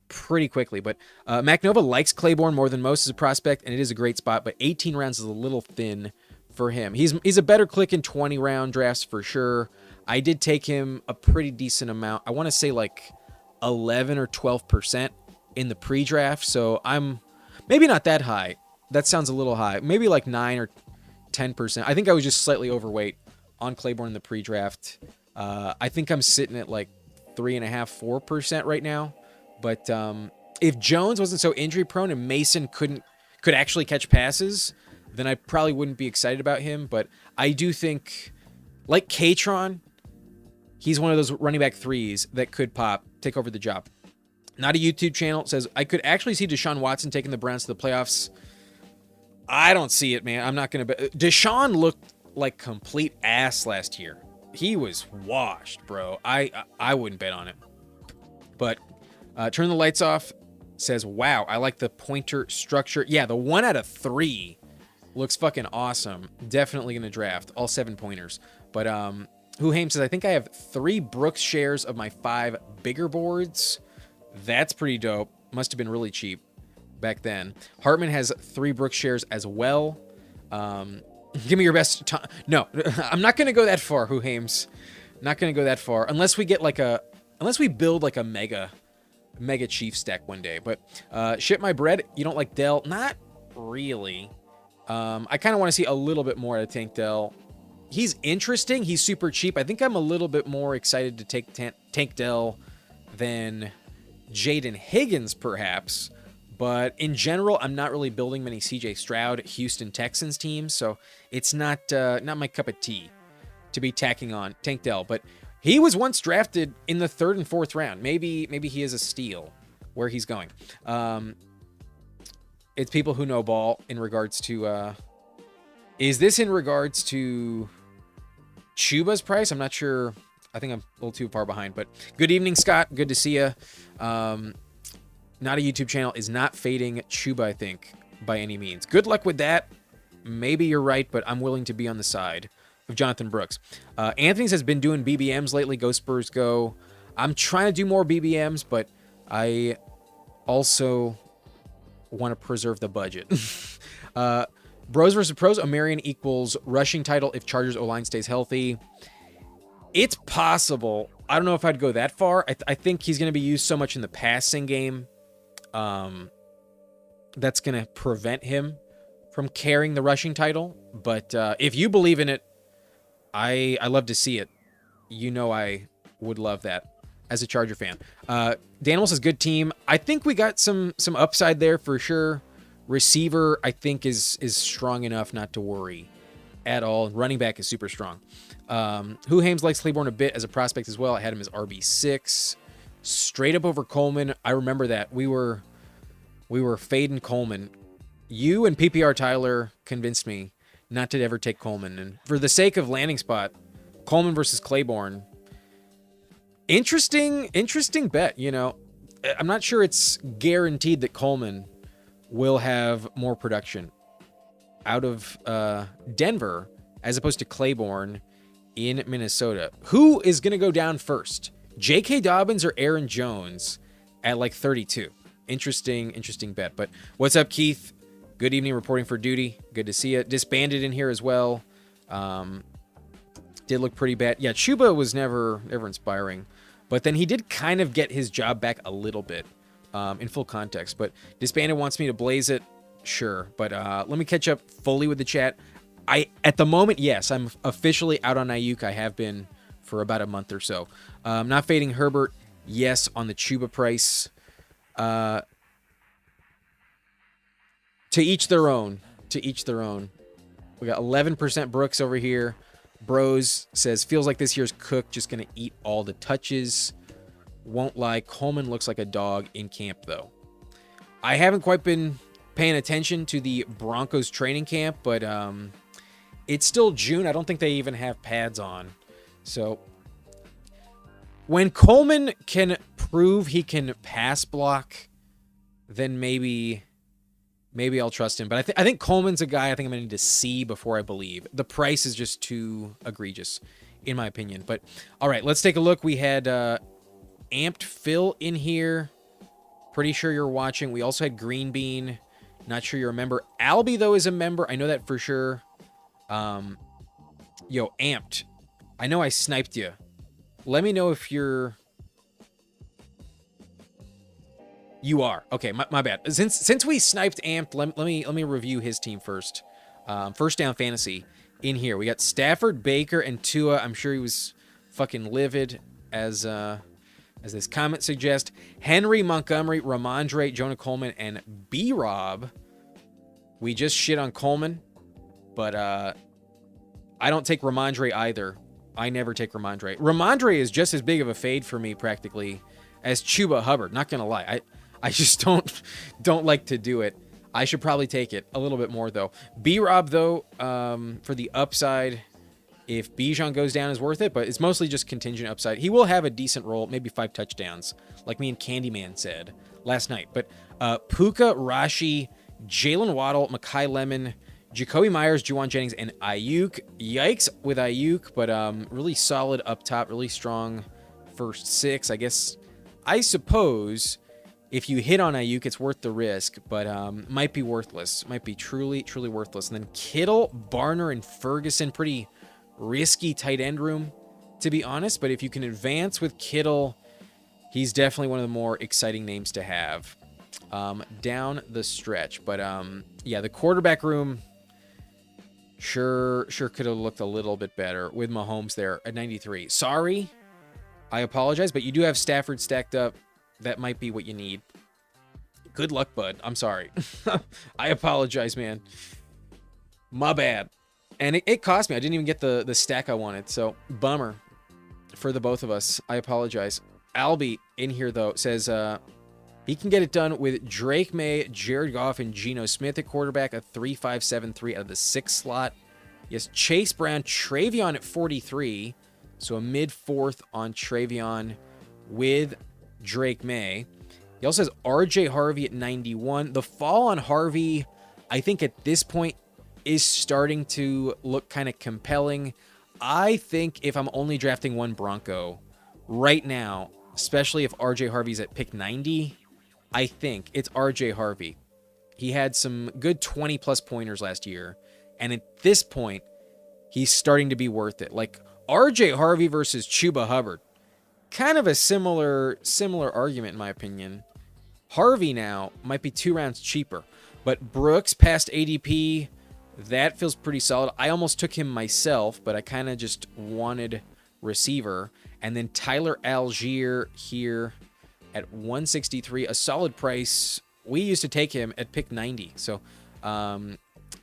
pretty quickly. But MacNova likes Claiborne more than most as a prospect, and it is a great spot, but 18 rounds is a little thin for him. He's a better click in 20-round drafts for sure. I did take him a pretty decent amount. I want to say like 11 or 12% in the pre-draft, so I'm maybe not that high. That sounds a little high. Maybe like 9 or 10%. I think I was just slightly overweight on Claiborne in the pre-draft. I think I'm sitting at like 3.5%, 4% right now. But if Jones wasn't so injury prone and Mason could actually catch passes, then I probably wouldn't be excited about him. But I do think, like Katron, he's one of those running back 3s that could pop, take over the job. Not a YouTube channel. Says, I could actually see Deshaun Watson taking the Browns to the playoffs. I don't see it, man. I'm not going to bet. Deshaun looked like complete ass last year. He was washed, bro. I wouldn't bet on it. But turn the lights off. Says, wow, I like the pointer structure. Yeah, the 1 out of 3 looks fucking awesome. Definitely going to draft all 7 pointers. But Huhaim says, I think I have 3 Brooks shares of my 5 bigger boards. That's pretty dope. Must have been really cheap back then. Hartman has 3 Brooks shares as well. Give me your best time. No, I'm not going to go that far, Huhaims. Not going to go that far. Unless we get like unless we build like a mega chief stack one day. But ship my bread. You don't like Dell? Not really. I kind of want to see a little bit more out of Tank Dell. He's interesting. He's super cheap. I think I'm a little bit more excited to take Tank Dell than Jaden Higgins, perhaps. But in general, I'm not really building many CJ Stroud Houston Texans teams, so it's not my cup of tea to be tacking on Tank Dell. But he was once drafted in the 3rd and 4th round. Maybe he is a steal where he's going. It's people who know ball in regards to... is this in regards to Chuba's price? I'm not sure. I think I'm a little too far behind. But good evening, Scott. Good to see you. Not a YouTube channel is not fading Chuba, I think, by any means. Good luck with that. Maybe you're right, but I'm willing to be on the side of Jonathan Brooks. Anthony's has been doing BBMs lately. Go Spurs go. I'm trying to do more BBMs, but I also want to preserve the budget. Bros versus pros. Amarian equals rushing title if Chargers O-line stays healthy. It's possible. I don't know if I'd go that far. I think he's going to be used so much in the passing game. That's going to prevent him from carrying the rushing title. But if you believe in it, I love to see it. You know I would love that as a Charger fan. Daniel says, good team. I think we got some upside there for sure. Receiver, I think, is strong enough not to worry at all. Running back is super strong. Hames likes Claiborne a bit as a prospect as well. I had him as RB6. Straight up over Coleman. I remember that. We were fading Coleman. You and PPR Tyler convinced me not to ever take Coleman. And for the sake of landing spot, Coleman versus Claiborne. Interesting bet, you know. I'm not sure it's guaranteed that Coleman will have more production out of Denver as opposed to Claiborne in Minnesota. Who is going to go down first? J.K. Dobbins or Aaron Jones at like 32? Interesting bet. But what's up, Keith? Good evening, reporting for duty. Good to see you. Disbanded in here as well. Did look pretty bad. Yeah, Chuba was never inspiring. But then he did kind of get his job back a little bit in full context. But Disbanded wants me to blaze it. Sure. But let me catch up fully with the chat. At the moment, yes, I'm officially out on Ayuk. I have been for about a month or so. Not fading Herbert. Yes, on the Chuba price. To each their own. To each their own. We got 11% Brooks over here. Bros says, feels like this year's Cook just going to eat all the touches. Won't lie, Coleman looks like a dog in camp, though. I haven't quite been paying attention to the Broncos training camp, but it's still June. I don't think they even have pads on. So when Coleman can prove he can pass block, then maybe I'll trust him. But I think Coleman's a guy I think I'm going to need to see before I believe. The price is just too egregious, in my opinion. But, all right, let's take a look. We had Amped Phil in here. Pretty sure you're watching. We also had Green Bean. Not sure you're a member. Albie, though, is a member. I know that for sure. Yo, Amped. I know I sniped you. Let me know if you're... You are. Okay, my bad. Since we sniped Amped, let me review his team first. First down fantasy in here. We got Stafford, Baker, and Tua. I'm sure he was fucking livid as this comment suggests. Henry, Montgomery, Ramondre, Jonah Coleman, and B-Rob. We just shit on Coleman, but I don't take Ramondre either. I never take Ramondre. Ramondre is just as big of a fade for me practically as Chuba Hubbard. Not gonna lie. I just don't like to do it. I should probably take it a little bit more, though. B-Rob, though, for the upside, if Bijan goes down, is worth it, but it's mostly just contingent upside. He will have a decent role, maybe 5 touchdowns, like me and Candyman said last night. But Puka, Rashi, Jalen Waddle, Mekhi Lemon, Jacoby Myers, Juwan Jennings, and Ayuk. Yikes with Ayuk, but really solid up top, really strong first 6. I suppose if you hit on Ayuk, it's worth the risk, but might be worthless. Might be truly worthless. And then Kittle, Barner, and Ferguson. Pretty risky tight end room, to be honest. But if you can advance with Kittle, he's definitely one of the more exciting names to have down the stretch. But yeah, the quarterback room sure could have looked a little bit better with Mahomes there at 93. Sorry, I apologize, but you do have Stafford stacked up. That might be what you need. Good luck, bud. I'm sorry. I apologize, man. My bad. And it cost me. I didn't even get the stack I wanted. So, bummer for the both of us. I apologize. Albie in here, though, says he can get it done with Drake May, Jared Goff, and Geno Smith at quarterback, a 3-5-7-3 out of the 6 slot. Yes, Chase Brown, Travion at 43. So a mid-4th on Travion with Drake May. He also has RJ Harvey at 91. The fall on Harvey, I think at this point, is starting to look kind of compelling. I think if I'm only drafting one Bronco right now, especially if RJ Harvey's at pick 90, I think it's RJ Harvey. He had some good 20-plus pointers last year, and at this point, he's starting to be worth it. Like RJ Harvey versus Chuba Hubbard. Kind of a similar argument, in my opinion. Harvey now might be 2 rounds cheaper, but Brooks past ADP, that feels pretty solid. I almost took him myself, but I kind of just wanted receiver. And then Tyler Algier here at 163, a solid price we used to take him at pick 90. So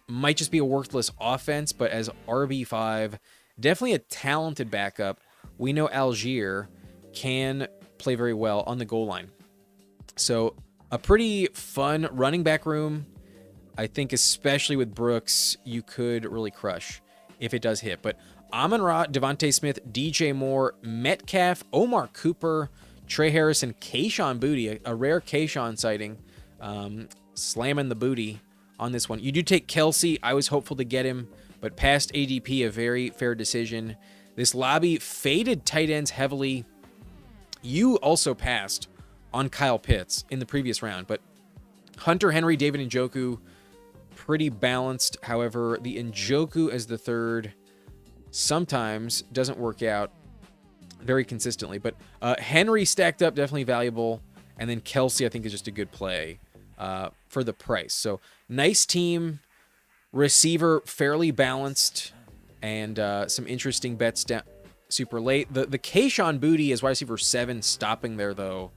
might just be a worthless offense, but as RB5, definitely a talented backup. We know Algier can play very well on the goal line. So a pretty fun running back room. I think especially with Brooks, you could really crush if it does hit. But Amon-Ra, Devontae Smith, DJ Moore, Metcalf, Omar Cooper, Trey Harrison, Kayshon Boutte, a rare Kayshon sighting, slamming the booty on this one. You do take Kelsey. I was hopeful to get him, but past ADP, a very fair decision. This lobby faded tight ends heavily. You also passed on Kyle Pitts in the previous round, but Hunter Henry, David Njoku, pretty balanced. However, the Njoku as the third sometimes doesn't work out very consistently, but Henry stacked up, definitely valuable, and then Kelsey I think is just a good play for the price. So nice team, receiver fairly balanced, and some interesting bets down super late. The Kayshon Boutte is wide receiver 7, stopping there though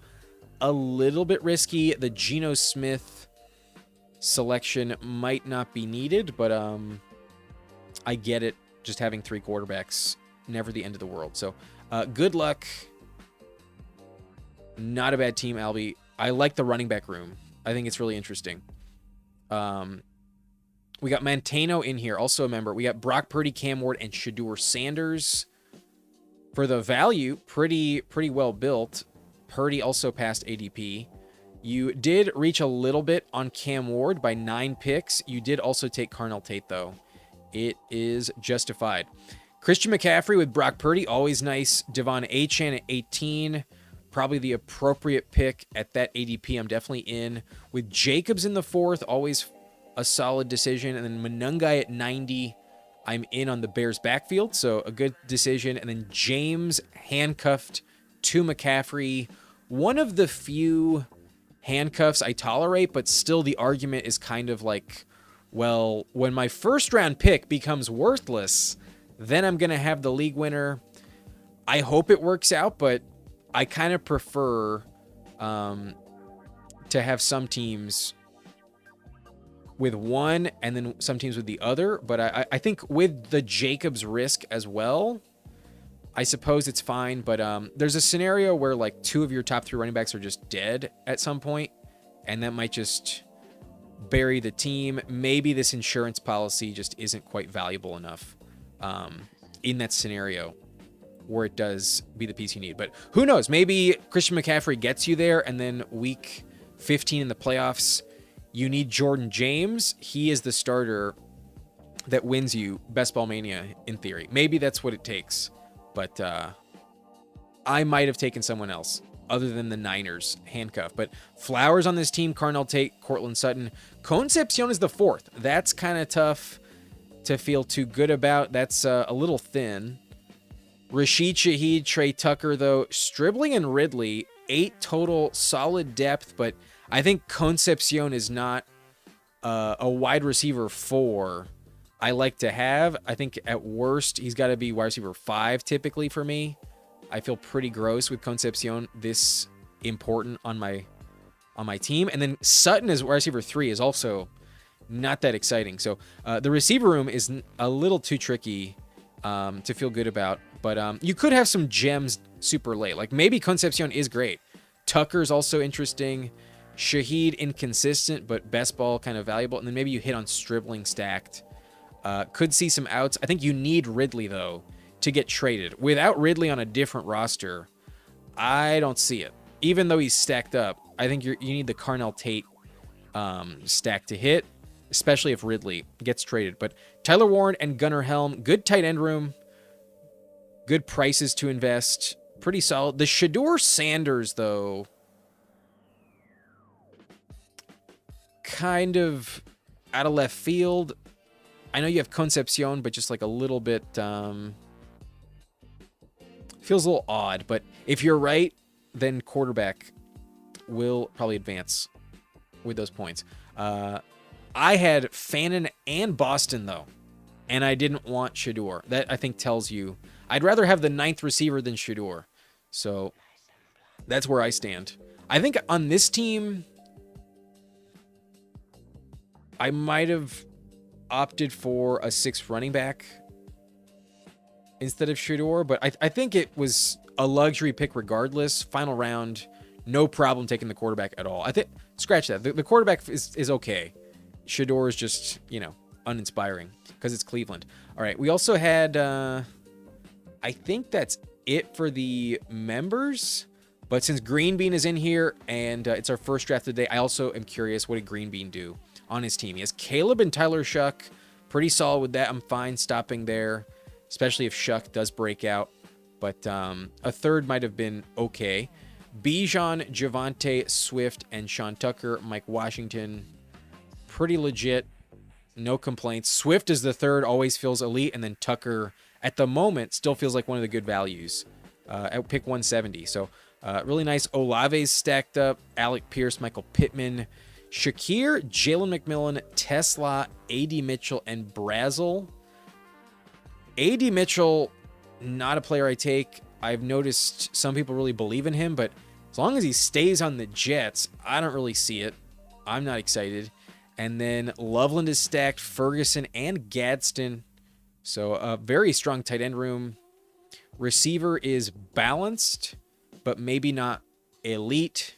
a little bit risky. The Geno Smith selection might not be needed, but I get it. Just having 3 quarterbacks, never the end of the world. So good luck. Not a bad team, Albie. I like the running back room. I think it's really interesting. We got Montano in here, also a member. We got Brock Purdy, Cam Ward, and Shedeur Sanders. For the value, pretty well built. Purdy also passed ADP. You did reach a little bit on Cam Ward by 9 picks. You did also take Carnell Tate, though. It is justified. Christian McCaffrey with Brock Purdy, always nice. Devon Achane at 18. Probably the appropriate pick at that ADP. I'm definitely in. With Jacobs in the 4th, always a solid decision. And then Monungai at 90. I'm in on the Bears backfield, so a good decision. And then James handcuffed to McCaffrey. One of the few handcuffs I tolerate, but still the argument is kind of like, well, when my first round pick becomes worthless, then I'm going to have the league winner. I hope it works out, but I kind of prefer to have some teams with one and then some teams with the other. But I think with the Jacobs risk as well, I suppose it's fine. But there's a scenario where like 2 of your top 3 running backs are just dead at some point, and that might just bury the team. Maybe this insurance policy just isn't quite valuable enough in that scenario where it does be the piece you need. But who knows? Maybe Christian McCaffrey gets you there, and then week 15 in the playoffs, you need Jordan James. He is the starter that wins you Best Ball Mania in theory. Maybe that's what it takes. But I might have taken someone else other than the Niners handcuff. But Flowers on this team, Carnell Tate, Cortland Sutton. Concepcion is the 4th. That's kind of tough to feel too good about. That's a little thin. Rashid Shaheed, Trey Tucker, though. Stribling and Ridley, 8 total, solid depth. But I think Concepcion is not a wide receiver 4 I like to have. I think at worst, he's got to be wide receiver 5 typically for me. I feel pretty gross with Concepcion this important on my team. And then Sutton as wide receiver 3 is also not that exciting. So the receiver room is a little too tricky to feel good about. But you could have some gems super late. Like maybe Concepcion is great. Tucker's also interesting. Shaheed inconsistent, but best ball kind of valuable. And then maybe you hit on Stribling stacked. Could see some outs. I think you need Ridley, though, to get traded. Without Ridley on a different roster, I don't see it. Even though he's stacked up, I think you need the Carnell Tate stack to hit, especially if Ridley gets traded. But Tyler Warren and Gunnar Helm, good tight end room, good prices to invest, pretty solid. The Shedeur Sanders, though, kind of out of left field. I know you have Concepcion, but just like a little bit feels a little odd. But if you're right, then quarterback will probably advance with those points. I had Fannin and Boston, though, and I didn't want Shedeur. That, I think, tells you I'd rather have the 9th receiver than Shedeur. So that's where I stand. I think on this team, I might have opted for a 6th running back instead of Shador, but I think it was a luxury pick regardless. Final round, no problem taking the quarterback at all. I think, scratch that. The quarterback is okay. Shador is just, uninspiring because it's Cleveland. All right, we also had, I think that's it for the members. But since Green Bean is in here and it's our first draft of the day, I also am curious, what did Green Bean do on his team? He has Caleb and Tyler Shuck. Pretty solid with that. I'm fine stopping there, especially if Shuck does break out. But a third might have been okay. Bijan, Javonte, Swift, and Sean Tucker, Mike Washington. Pretty legit. No complaints. Swift is the third, always feels elite. And then Tucker, at the moment, still feels like one of the good values at pick 170. So really nice. Olave's stacked up. Alec Pierce, Michael Pittman, Shakir, Jalen McMillan, Tesla, A.D. Mitchell, and Brazel. A.D. Mitchell, not a player I take. I've noticed some people really believe in him, but as long as he stays on the Jets, I don't really see it. I'm not excited. And then Loveland is stacked, Ferguson and Gadsden. So a very strong tight end room. Receiver is balanced, but maybe not elite.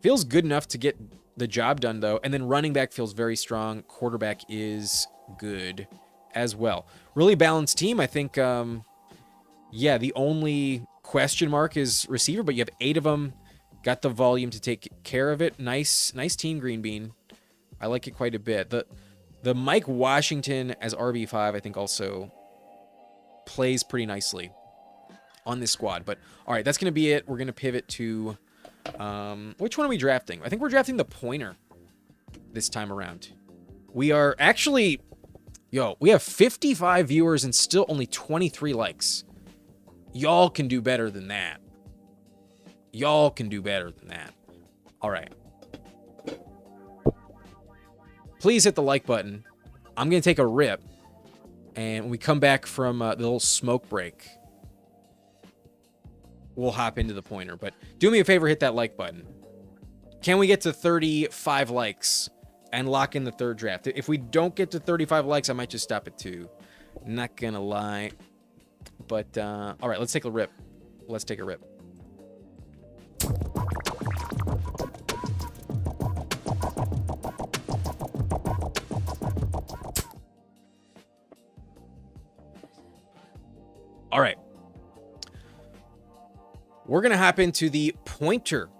Feels good enough to get the job done, though. And then running back feels very strong. Quarterback is good as well. Really balanced team. I think, the only question mark is receiver, but you have 8 of them. Got the volume to take care of it. Nice team, Green Bean. I like it quite a bit. The Mike Washington as RB5, I think, also plays pretty nicely on this squad. But all right, that's going to be it. We're going to pivot to which one are we drafting? I think we're drafting the pointer this time around. We are actually, we have 55 viewers and still only 23 likes. Y'all can do better than that. Y'all can do better than that. All right. Please hit the like button. I'm going to take a rip. And when we come back from the little smoke break, we'll hop into the pointer. But do me a favor, hit that like button. Can we get to 35 likes and lock in the third draft? If we don't get to 35 likes, I might just stop at 2. Not going to lie. But, all right, let's take a rip. Let's take a rip. All right. We're going to hop into the pointer.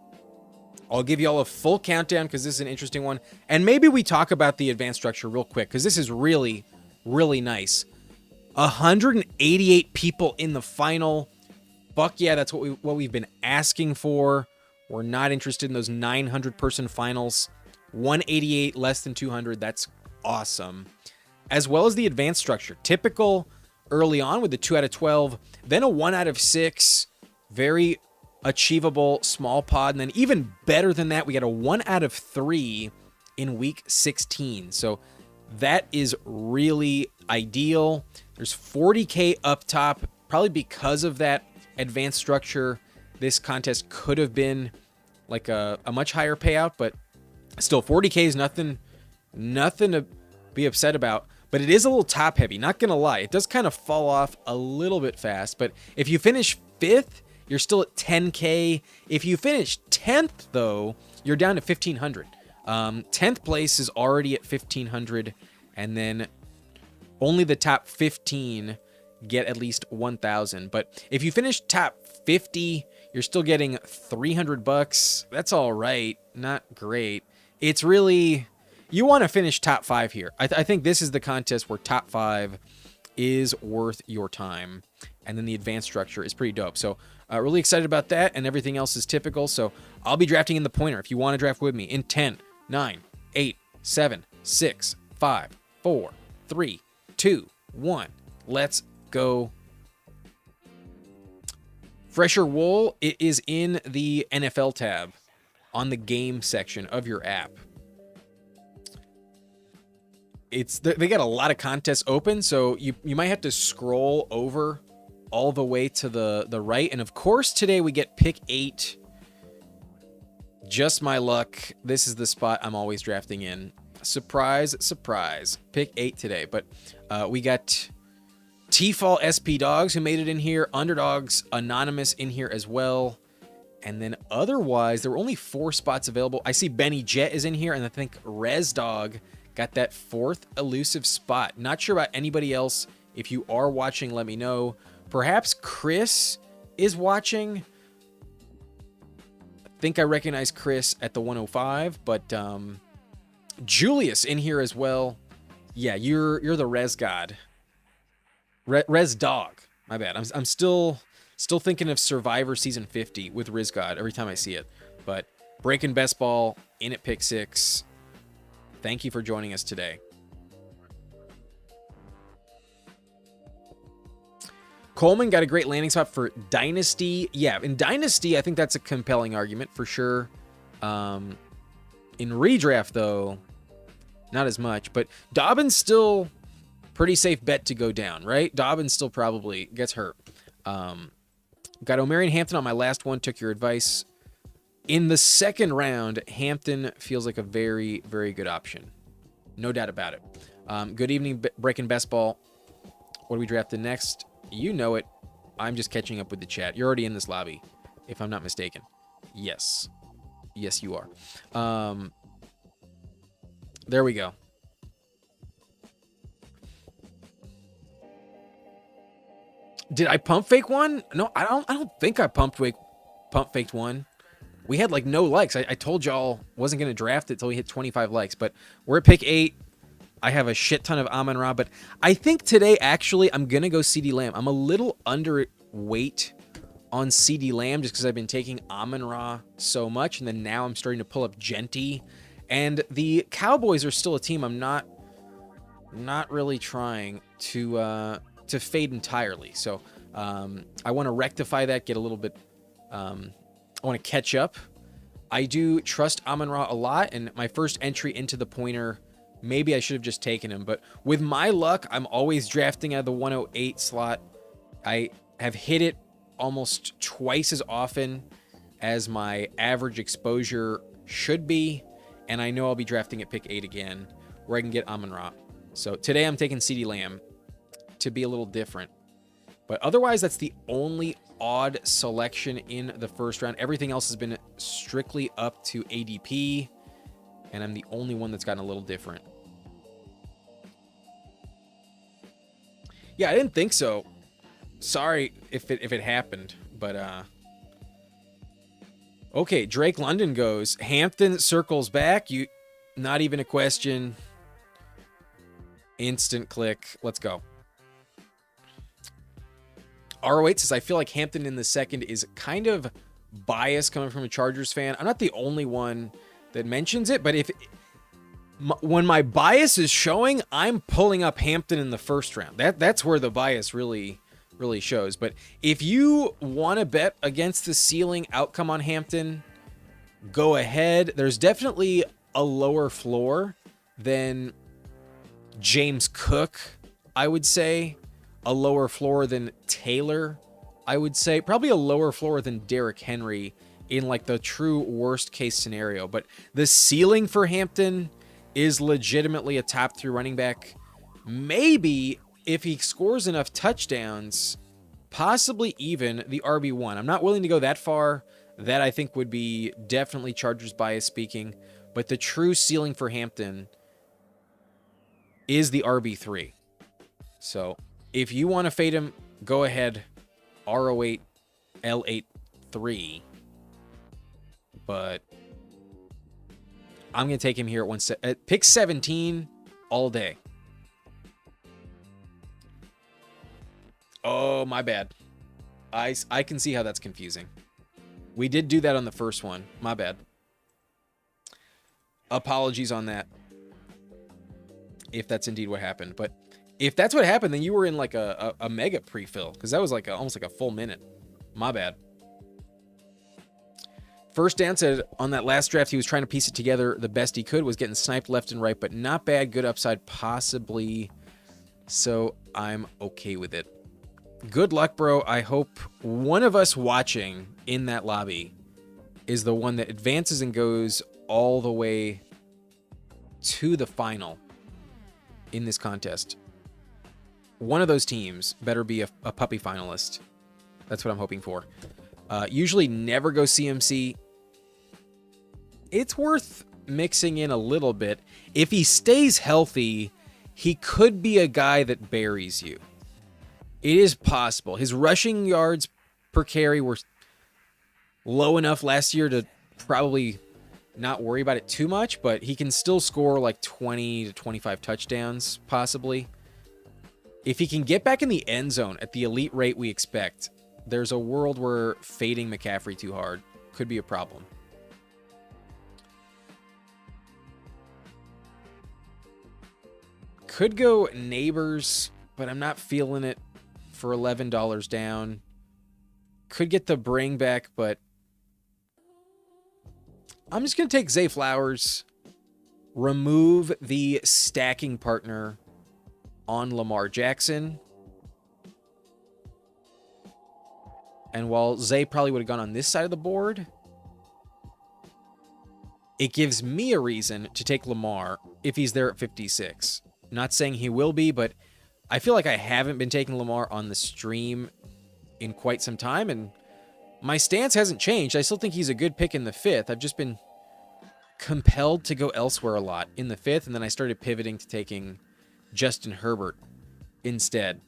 I'll give you all a full countdown because this is an interesting one. And maybe we talk about the advanced structure real quick because this is really, really nice. 188 people in the final. Fuck yeah, that's what we've been asking for. We're not interested in those 900-person finals. 188, less than 200. That's awesome. As well as the advanced structure. Typical early on with the 2 out of 12. Then a 1 out of 6. Very achievable small pod. And then even better than that, we got a 1 out of 3 in week 16. So that is really ideal. There's 40K up top. Probably because of that advanced structure, this contest could have been like a much higher payout, but still 40K is nothing to be upset about. But it is a little top heavy, not gonna lie. It does kind of fall off a little bit fast, but if you finish 5th, you're still at 10K. If you finish 10th, though, you're down to 1,500. 10th place is already at 1,500, and then only the top 15 get at least 1,000. But if you finish top 50, you're still getting $300. That's all right, not great. It's really, you want to finish top 5 here. I think this is the contest where top 5 is worth your time. And then the advanced structure is pretty dope. So really excited about that, and everything else is typical. So I'll be drafting in the pointer if you want to draft with me in 10, 9, 8, 7, 6, 5, 4, 3, 2, 1. Let's go. Fresher Wool, it is in the NFL tab on the game section of your app. They got a lot of contests open, so you might have to scroll over all the way to the right. And of course, today we get pick 8. Just my luck. This is the spot I'm always drafting in. Surprise, surprise. Pick 8 today. But we got T-Fall SP Dogs who made it in here. Underdogs Anonymous in here as well. And then otherwise, there were only 4 spots available. I see Benny Jet is in here, and I think Res Dog got that 4th elusive spot. Not sure about anybody else. If you are watching, let me know. Perhaps Chris is watching. I think I recognize Chris at the 105, but Julius in here as well. Yeah, you're the Res God. Res Dog. My bad. I'm still thinking of Survivor Season 50 with Riz God every time I see it. But breaking best ball in at pick 6. Thank you for joining us today. Coleman got a great landing spot for Dynasty. Yeah, in Dynasty, I think that's a compelling argument for sure. In redraft, though, not as much. But Dobbins still pretty safe bet to go down, right? Dobbins still probably gets hurt. Got Omarion Hampton on my last one. Took your advice. In the second round, Hampton feels like a very, very good option. No doubt about it. Good evening, Breaking Best Ball. What do we drafted next? You know it. I'm just catching up with the chat. You're already in this lobby, if I'm not mistaken. Yes. Yes, you are. There we go. Did I pump fake one? No, I don't think I pump faked one. We had like no likes. I told y'all wasn't going to draft it till we hit 25 likes, but we're at pick 8. I have a shit ton of Amon-Ra, but I think today, actually, I'm going to go CD Lamb. I'm a little underweight on CD Lamb just because I've been taking Amon-Ra so much, and then now I'm starting to pull up Genty. And the Cowboys are still a team I'm not really trying to fade entirely. So I want to rectify that, get a little bit... I want to catch up. I do trust Amon-Ra a lot, and my first entry into the pointer... Maybe I should have just taken him, but with my luck, I'm always drafting out of the 108 slot. I have hit it almost twice as often as my average exposure should be, and I know I'll be drafting at pick 8 again, where I can get Amon-Ra. So today I'm taking CD Lamb to be a little different. But otherwise, that's the only odd selection in the first round. Everything else has been strictly up to ADP. And I'm the only one that's gotten a little different. Yeah, I didn't think so. Sorry if it happened, but okay, Drake London goes. Hampton circles back. Not even a question. Instant click. Let's go. RO8 says, I feel like Hampton in the second is kind of biased coming from a Chargers fan. I'm not the only one that mentions it, but when my bias is showing, I'm pulling up Hampton in the first round. That's where the bias really shows. But if you want to bet against the ceiling outcome on Hampton, go ahead. There's definitely a lower floor than James Cook, I would say. A lower floor than Taylor, I would say. Probably a lower floor than Derrick Henry in like the true worst case scenario. But the ceiling for Hampton is legitimately a top 3 running back. Maybe if he scores enough touchdowns, possibly even the RB1. I'm not willing to go that far. That I think would be definitely Chargers bias speaking. But the true ceiling for Hampton is the RB3. So if you want to fade him, go ahead. RO8, L8, 3. But I'm going to take him here at pick 17 all day. Oh, my bad. I can see how that's confusing. We did do that on the first one. My bad. Apologies on that. If that's indeed what happened. But if that's what happened, then you were in like a mega pre-fill. Because that was like almost like a full minute. My bad. First down said on that last draft, he was trying to piece it together the best he could, was getting sniped left and right, but not bad, good upside, possibly. So I'm okay with it. Good luck, bro. I hope one of us watching in that lobby is the one that advances and goes all the way to the final in this contest, one of those teams better be a puppy finalist. That's what I'm hoping for. Usually never go CMC. It's worth mixing in a little bit. If he stays healthy, he could be a guy that buries you. It is possible. His rushing yards per carry were low enough last year to probably not worry about it too much, but he can still score like 20 to 25 touchdowns, possibly. If he can get back in the end zone at the elite rate we expect, there's a world where fading McCaffrey too hard could be a problem. Could go Neighbors, but I'm not feeling it for $11 down. Could get the bring back, but I'm just going to take Zay Flowers, remove the stacking partner on Lamar Jackson. And while Zay probably would have gone on this side of the board, it gives me a reason to take Lamar if he's there at 56. Not saying he will be, but I feel like I haven't been taking Lamar on the stream in quite some time, and my stance hasn't changed. I still think he's a good pick in the 5th. I've just been compelled to go elsewhere a lot in the 5th, and then I started pivoting to taking Justin Herbert instead.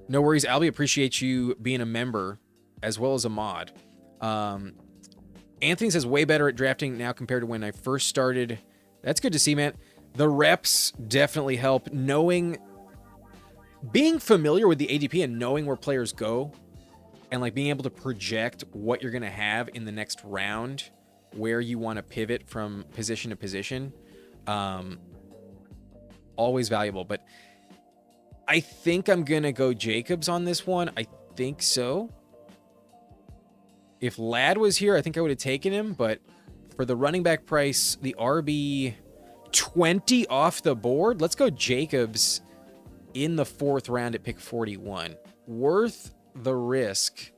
No worries, Albie. Appreciate you being a member as well as a mod. Anthony says way better at drafting now compared to when I first started. That's good to see, man. The reps definitely help. Being familiar with the ADP and knowing where players go, and like being able to project what you're going to have in the next round, where you want to pivot from position to position, always valuable. But I think I'm going to go Jacobs on this one. I think so. If Ladd was here, I think I would have taken him. But for the running back price, the RB 20 off the board, let's go Jacobs in the 4th round at pick 41. Worth the risk.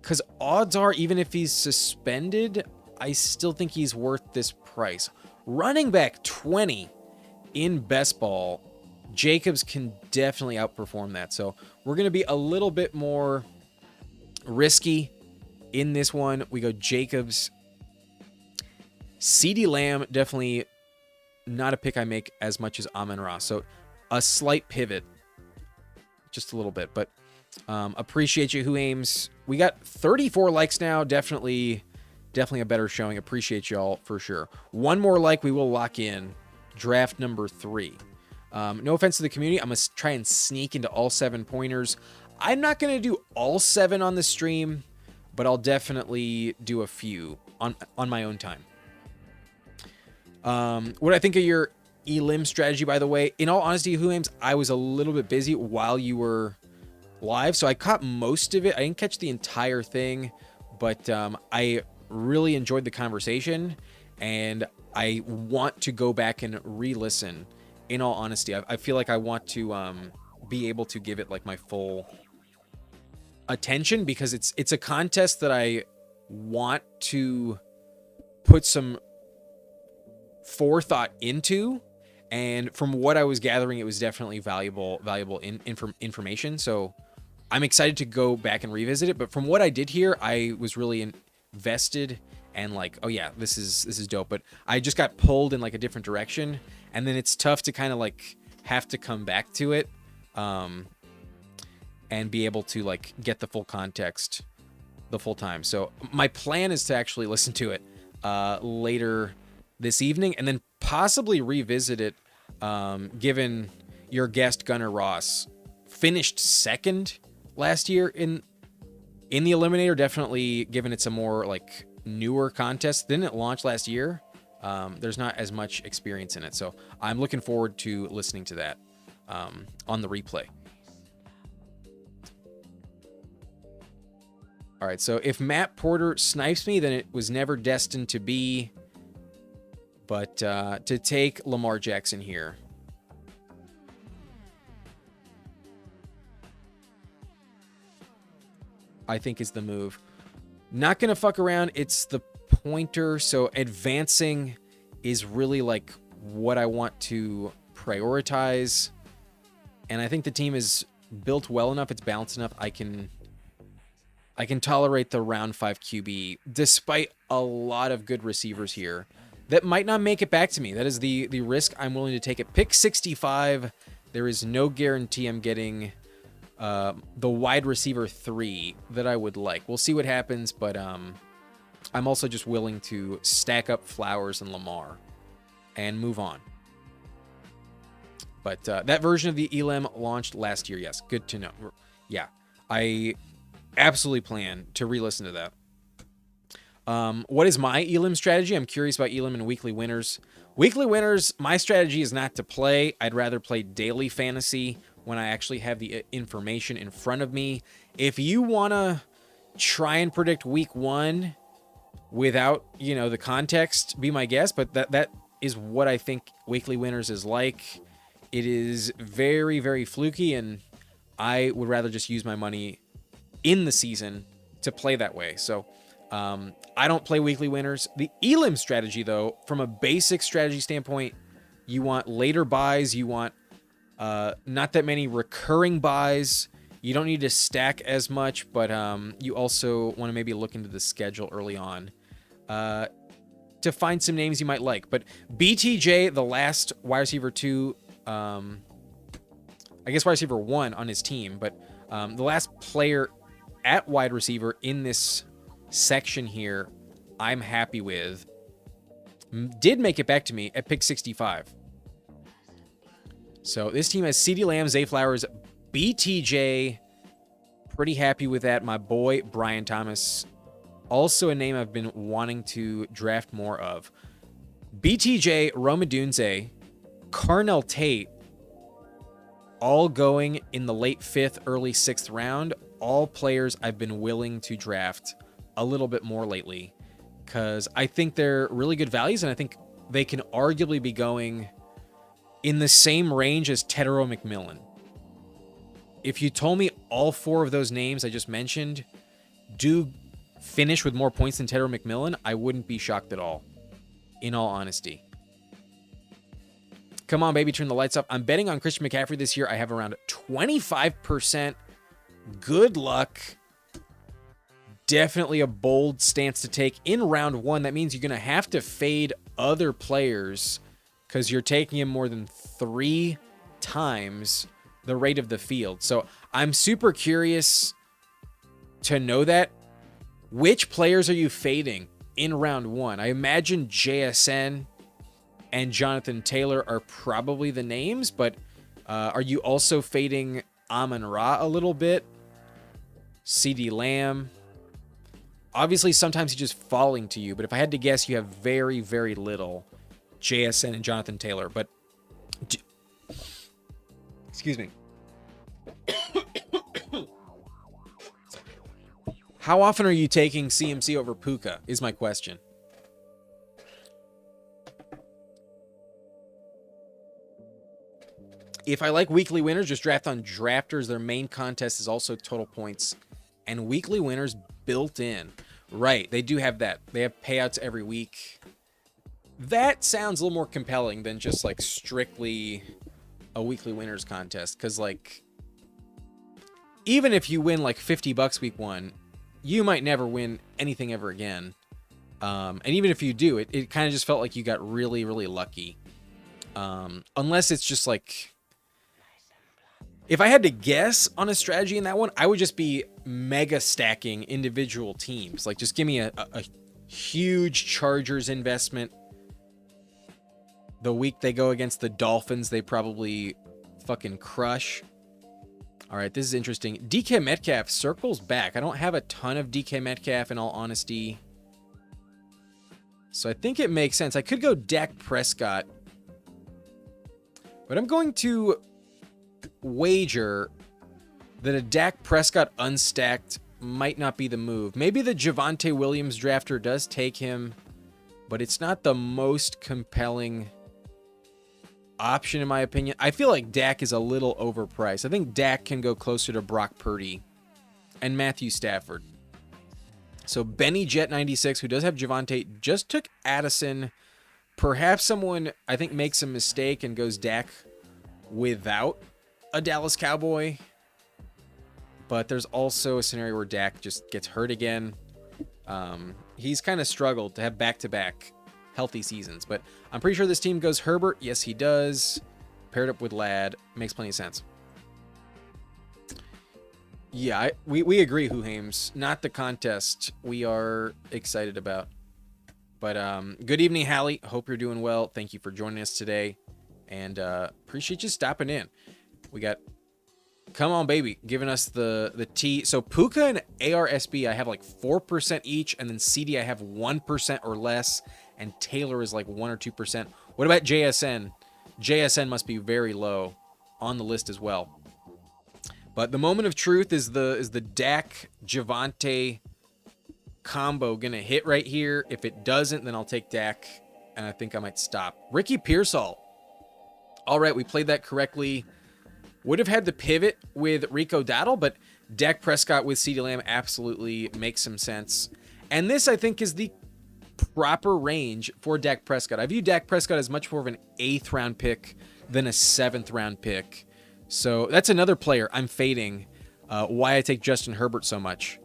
Because odds are, even if he's suspended, I still think he's worth this price. Running back 20 in best ball, Jacobs can definitely outperform that. So we're going to be a little bit more risky in this one. We go Jacobs. CeeDee Lamb, definitely not a pick I make as much as Amon-Ra. So a slight pivot, just a little bit. But appreciate you, Who Aims. We got 34 likes now. Definitely a better showing. Appreciate y'all for sure. One more like, we will lock in draft number 3. No offense to the community. I'm going to try and sneak into all 7 pointers. I'm not going to do all 7 on the stream, but I'll definitely do a few on my own time. What I think of your Elim strategy, by the way, in all honesty, Who Aims, I was a little bit busy while you were live, so I caught most of it. I didn't catch the entire thing, but I really enjoyed the conversation, and I want to go back and re-listen. In all honesty, I feel like I want to be able to give it like my full attention, because it's a contest that I want to put some forethought into, and from what I was gathering, it was definitely valuable information. So I'm excited to go back and revisit it. But from what I did here, I was really invested and like, oh yeah, this is dope. But I just got pulled in like a different direction, and then it's tough to kind of like have to come back to it, and be able to like get the full context the full time. So my plan is to actually listen to it later this evening, and then possibly revisit it, given your guest Gunnar Ross finished 2nd last year in the Eliminator. Definitely, given it's a more like newer contest, didn't it launch last year? There's not as much experience in it, so I'm looking forward to listening to that on the replay. All right, so if Matt Porter snipes me, then it was never destined to be. But to take Lamar Jackson here, I think is the move. Not going to fuck around. It's the pointer, so advancing is really like what I want to prioritize. And I think the team is built well enough, it's balanced enough. I can tolerate the round 5 QB despite a lot of good receivers here that might not make it back to me. That is the risk I'm willing to take at pick 65. There is no guarantee I'm getting the wide receiver 3 that I would like. We'll see what happens, but I'm also just willing to stack up Flowers and Lamar and move on. But that version of the Elam launched last year. Yes, good to know. Yeah, I absolutely plan to re-listen to that. What is my Elam strategy? I'm curious about Elam and weekly winners. Weekly winners, my strategy is not to play. I'd rather play daily fantasy when I actually have the information in front of me. If you want to try and predict week 1 without, the context, be my guest. But that is what I think weekly winners is like. It is very, very fluky, and I would rather just use my money in the season to play that way. So I don't play weekly winners. The Elam strategy, though, from a basic strategy standpoint, you want later buys. You want not that many recurring buys. You don't need to stack as much, but you also want to maybe look into the schedule early on to find some names you might like. But BTJ, the last wide receiver 2, I guess wide receiver 1 on his team, but the last player at wide receiver in this section here, I'm happy with, did make it back to me at pick 65. So this team has CeeDee Lamb, Zay Flowers, BTJ. Pretty happy with that. My boy, Brian Thomas. Also a name I've been wanting to draft more of. BTJ, Rome Odunze, Carnell Tate, all going in the late 5th, early 6th round. All players I've been willing to draft a little bit more lately because I think they're really good values, and I think they can arguably be going in the same range as Tedero McMillan. If you told me all 4 of those names I just mentioned do finish with more points than Tedero McMillan, I wouldn't be shocked at all, in all honesty. Come on, baby, turn the lights up. I'm betting on Christian McCaffrey this year. I have around 25%. Good luck. Definitely a bold stance to take in round 1. That means you're going to have to fade other players because you're taking him more than 3 times the rate of the field. So I'm super curious to know that. Which players are you fading in round 1? I imagine JSN and Jonathan Taylor are probably the names, but are you also fading Amon-Ra a little bit? CeeDee Lamb? Obviously, sometimes he's just falling to you, but if I had to guess, you have very, very little JSN and Jonathan Taylor. But excuse me. How often are you taking CMC over Puka is my question. If I like weekly winners, just draft on Drafters. Their main contest is also total points. And weekly winners built in. Right, they do have that. They have payouts every week. That sounds a little more compelling than just like strictly a weekly winners contest. Because like, even if you win like $50 week 1, you might never win anything ever again. And even if you do, it kind of just felt like you got really, really lucky. Unless it's just like, if I had to guess on a strategy in that one, I would just be mega stacking individual teams. Like, just give me a huge Chargers investment. The week they go against the Dolphins, they probably fucking crush. All right, this is interesting. DK Metcalf circles back. I don't have a ton of DK Metcalf, in all honesty. So I think it makes sense. I could go Dak Prescott. But I'm going to wager that a Dak Prescott unstacked might not be the move. Maybe the Javonte Williams drafter does take him, but it's not the most compelling option in my opinion. I feel like Dak is a little overpriced. I think Dak can go closer to Brock Purdy and Matthew Stafford. So Benny Jet 96, who does have Javonte, just took Addison Perhaps someone, I think, makes a mistake and goes Dak without a Dallas Cowboy. But there's also a scenario where Dak just gets hurt again. He's kind of struggled to have back-to-back healthy seasons. But I'm pretty sure this team goes Herbert. Yes, he does. Paired up with Ladd. Makes plenty of sense. Yeah, we agree, Huhames. Not the contest we are excited about. But good evening, Hallie. Hope you're doing well. Thank you for joining us today. And appreciate you stopping in. We got Come On Baby giving us the T. So Puka and ARSB, I have like 4% each. And then CD, I have 1% or less. And Taylor is like 1 or 2%. What about JSN? JSN must be very low on the list as well. But the moment of truth is the Dak Javonte combo gonna hit right here. If it doesn't, then I'll take Dak, and I think I might stop. Ricky Pearsall. All right, we played that correctly. Would have had the pivot with Rico Dowdle, but Dak Prescott with CeeDee Lamb absolutely makes some sense. And this, I think, is the proper range for Dak Prescott. I view Dak Prescott as much more of an 8th round pick than a 7th round pick. So that's another player I'm fading. Why I take Justin Herbert so much.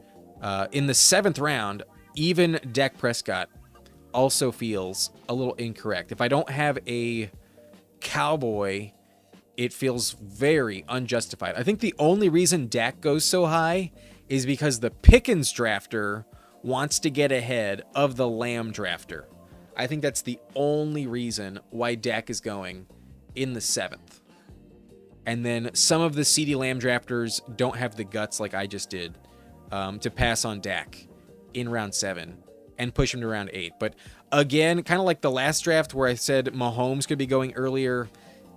In the 7th round, even Dak Prescott also feels a little incorrect. If I don't have a Cowboy, it feels very unjustified. I think the only reason Dak goes so high is because the Pickens drafter wants to get ahead of the Lamb drafter. I think that's the only reason why Dak is going in the 7th. And then some of the CeeDee Lamb drafters don't have the guts like I just did to pass on Dak in round 7 and push him to round 8. But again, kind of like the last draft where I said Mahomes could be going earlier,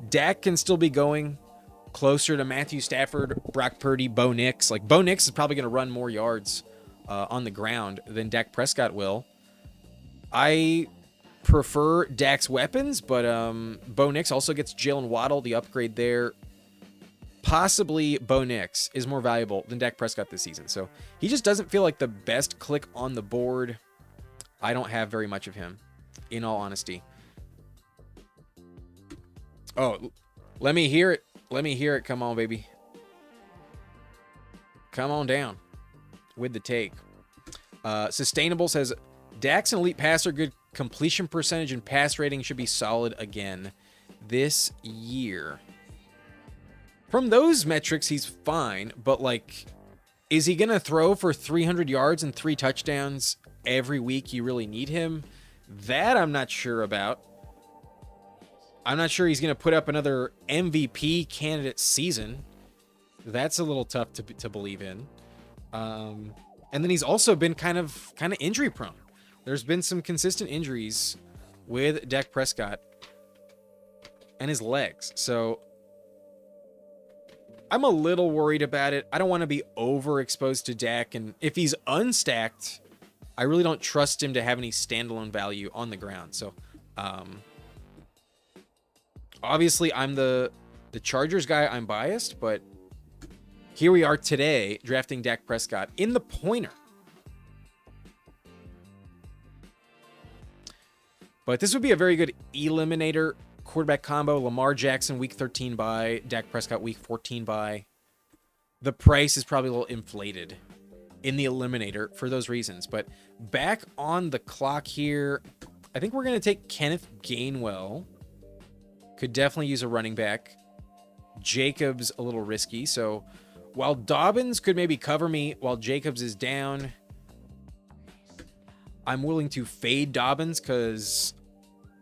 Dak can still be going closer to Matthew Stafford, Brock Purdy, Bo Nix. Like Bo Nix is probably going to run more yards on the ground than Dak Prescott will. I prefer Dak's weapons, but Bo Nix also gets Jalen Waddle, the upgrade there. Possibly Bo Nix is more valuable than Dak Prescott this season. So he just doesn't feel like the best click on the board. I don't have very much of him, in all honesty. Oh, let me hear it. Let me hear it. Come on, baby. Come on down with the take. Sustainable says, Dak's an elite passer, good completion percentage, and pass rating should be solid again this year. From those metrics, he's fine, but like, is he going to throw for 300 yards and 3 touchdowns every week you really need him? That I'm not sure about. I'm not sure he's going to put up another MVP candidate season. That's a little tough to believe in. And then he's also been kind of injury prone. There's been some consistent injuries with Dak Prescott and his legs. So I'm a little worried about it. I don't want to be overexposed to Dak. And if he's unstacked, I really don't trust him to have any standalone value on the ground. So, obviously, I'm the Chargers guy. I'm biased, but here we are today drafting Dak Prescott in the pointer. But this would be a very good eliminator quarterback combo. Lamar Jackson, week 13 bye. Dak Prescott, week 14 bye. The price is probably a little inflated in the eliminator for those reasons. But back on the clock here, I think we're going to take Kenneth Gainwell. Could definitely use a running back. Jacobs a little risky. So while Dobbins could maybe cover me while Jacobs is down, I'm willing to fade Dobbins because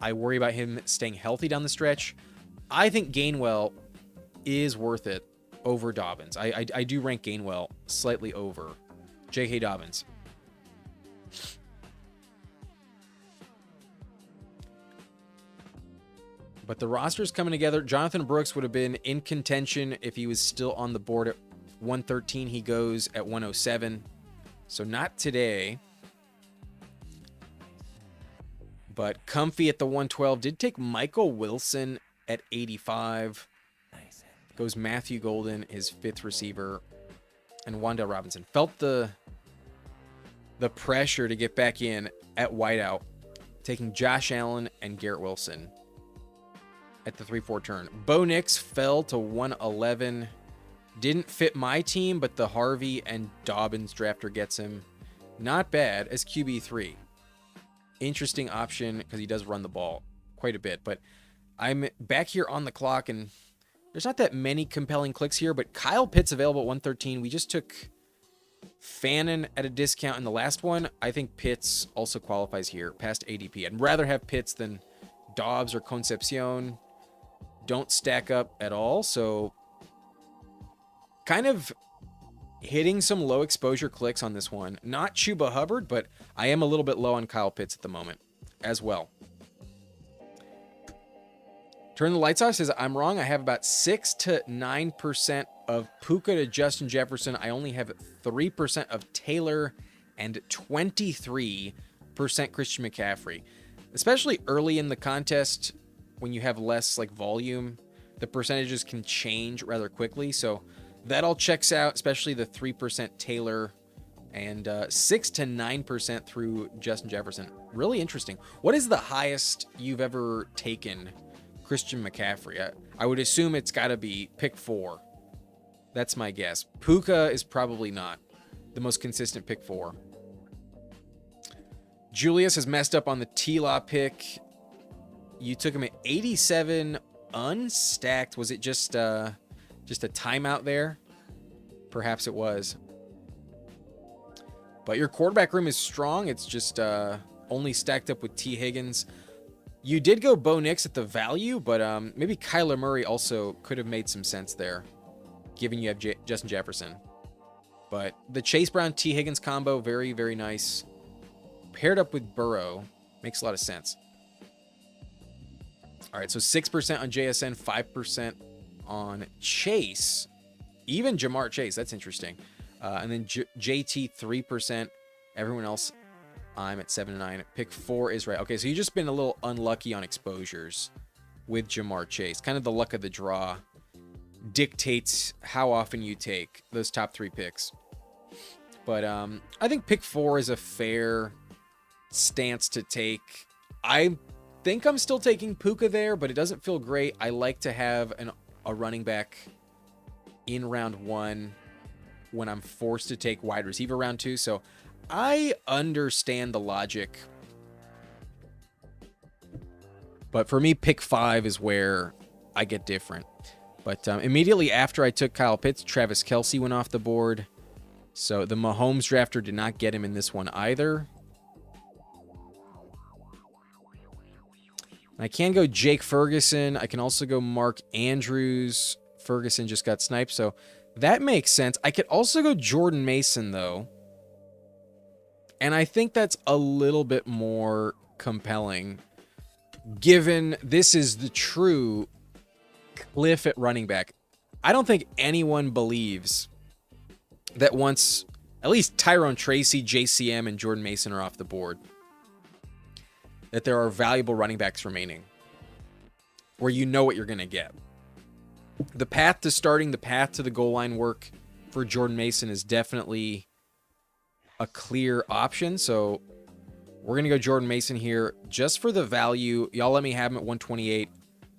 I worry about him staying healthy down the stretch. I think Gainwell is worth it over Dobbins. I do rank Gainwell slightly over J.K. Dobbins. But the roster's coming together. Jonathan Brooks would have been in contention if he was still on the board at 113. He goes at 107. So not today. But comfy at the 112. Did take Michael Wilson at 85. Nice. Goes Matthew Golden, his 5th receiver. And Wan'Dale Robinson. Felt the pressure to get back in at wideout taking Josh Allen and Garrett Wilson at the 3-4 turn. Bo Nix fell to 111. Didn't fit my team, but the Harvey and Dobbins drafter gets him. Not bad as QB3. Interesting option because he does run the ball quite a bit. But I'm back here on the clock, and there's not that many compelling clicks here, but Kyle Pitts available at 113. We just took Fannin at a discount in the last one. I think Pitts also qualifies here past ADP. I'd rather have Pitts than Dobbs or Concepcion. Don't stack up at all, so kind of hitting some low exposure clicks on this one. Not Chuba Hubbard, but I am a little bit low on Kyle Pitts at the moment as well. Turn the lights off says I'm wrong. I have about 6 to 9% of Puka to Justin Jefferson. I only have 3% of Taylor and 23% Christian McCaffrey. Especially early in the contest when you have less like volume, the percentages can change rather quickly. So that all checks out, especially the 3% Taylor and 6 to 9% through Justin Jefferson. Really interesting. What is the highest you've ever taken Christian McCaffrey? I would assume it's got to be pick 4. That's my guess. Puka is probably not the most consistent pick 4. Julius has messed up on the T-Law pick. You took him at 87 unstacked. Was it just a timeout there? Perhaps it was. But your quarterback room is strong. It's just only stacked up with T. Higgins. You did go Bo Nix at the value, but maybe Kyler Murray also could have made some sense there, given you have Justin Jefferson. But the Chase Brown T. Higgins combo, very, very nice. Paired up with Burrow, makes a lot of sense. All right, so 6% on JSN, 5% on Chase. Even Jamar Chase, that's interesting. And then JT, 3%. Everyone else, I'm at 7 to 9. Pick 4 is right. Okay, so you've just been a little unlucky on exposures with Jamar Chase. Kind of the luck of the draw dictates how often you take those top 3 picks. But I think pick 4 is a fair stance to take. I think I'm still taking Puka there, but it doesn't feel great. I like to have a running back in round 1 when I'm forced to take wide receiver round 2. So I understand the logic. But for me, pick 5 is where I get different. But immediately after I took Kyle Pitts, Travis Kelce went off the board. So the Mahomes drafter did not get him in this one either. I can go Jake Ferguson. I can also go Mark Andrews. Ferguson just got sniped, so that makes sense. I could also go Jordan Mason, though. And I think that's a little bit more compelling, given this is the true cliff at running back. I don't think anyone believes that once at least Tyrone Tracy, JCM, and Jordan Mason are off the board, that there are valuable running backs remaining where you know what you're going to get. The path to starting, the path to the goal line work for Jordan Mason is definitely a clear option. So we're going to go Jordan Mason here just for the value. Y'all let me have him at 128.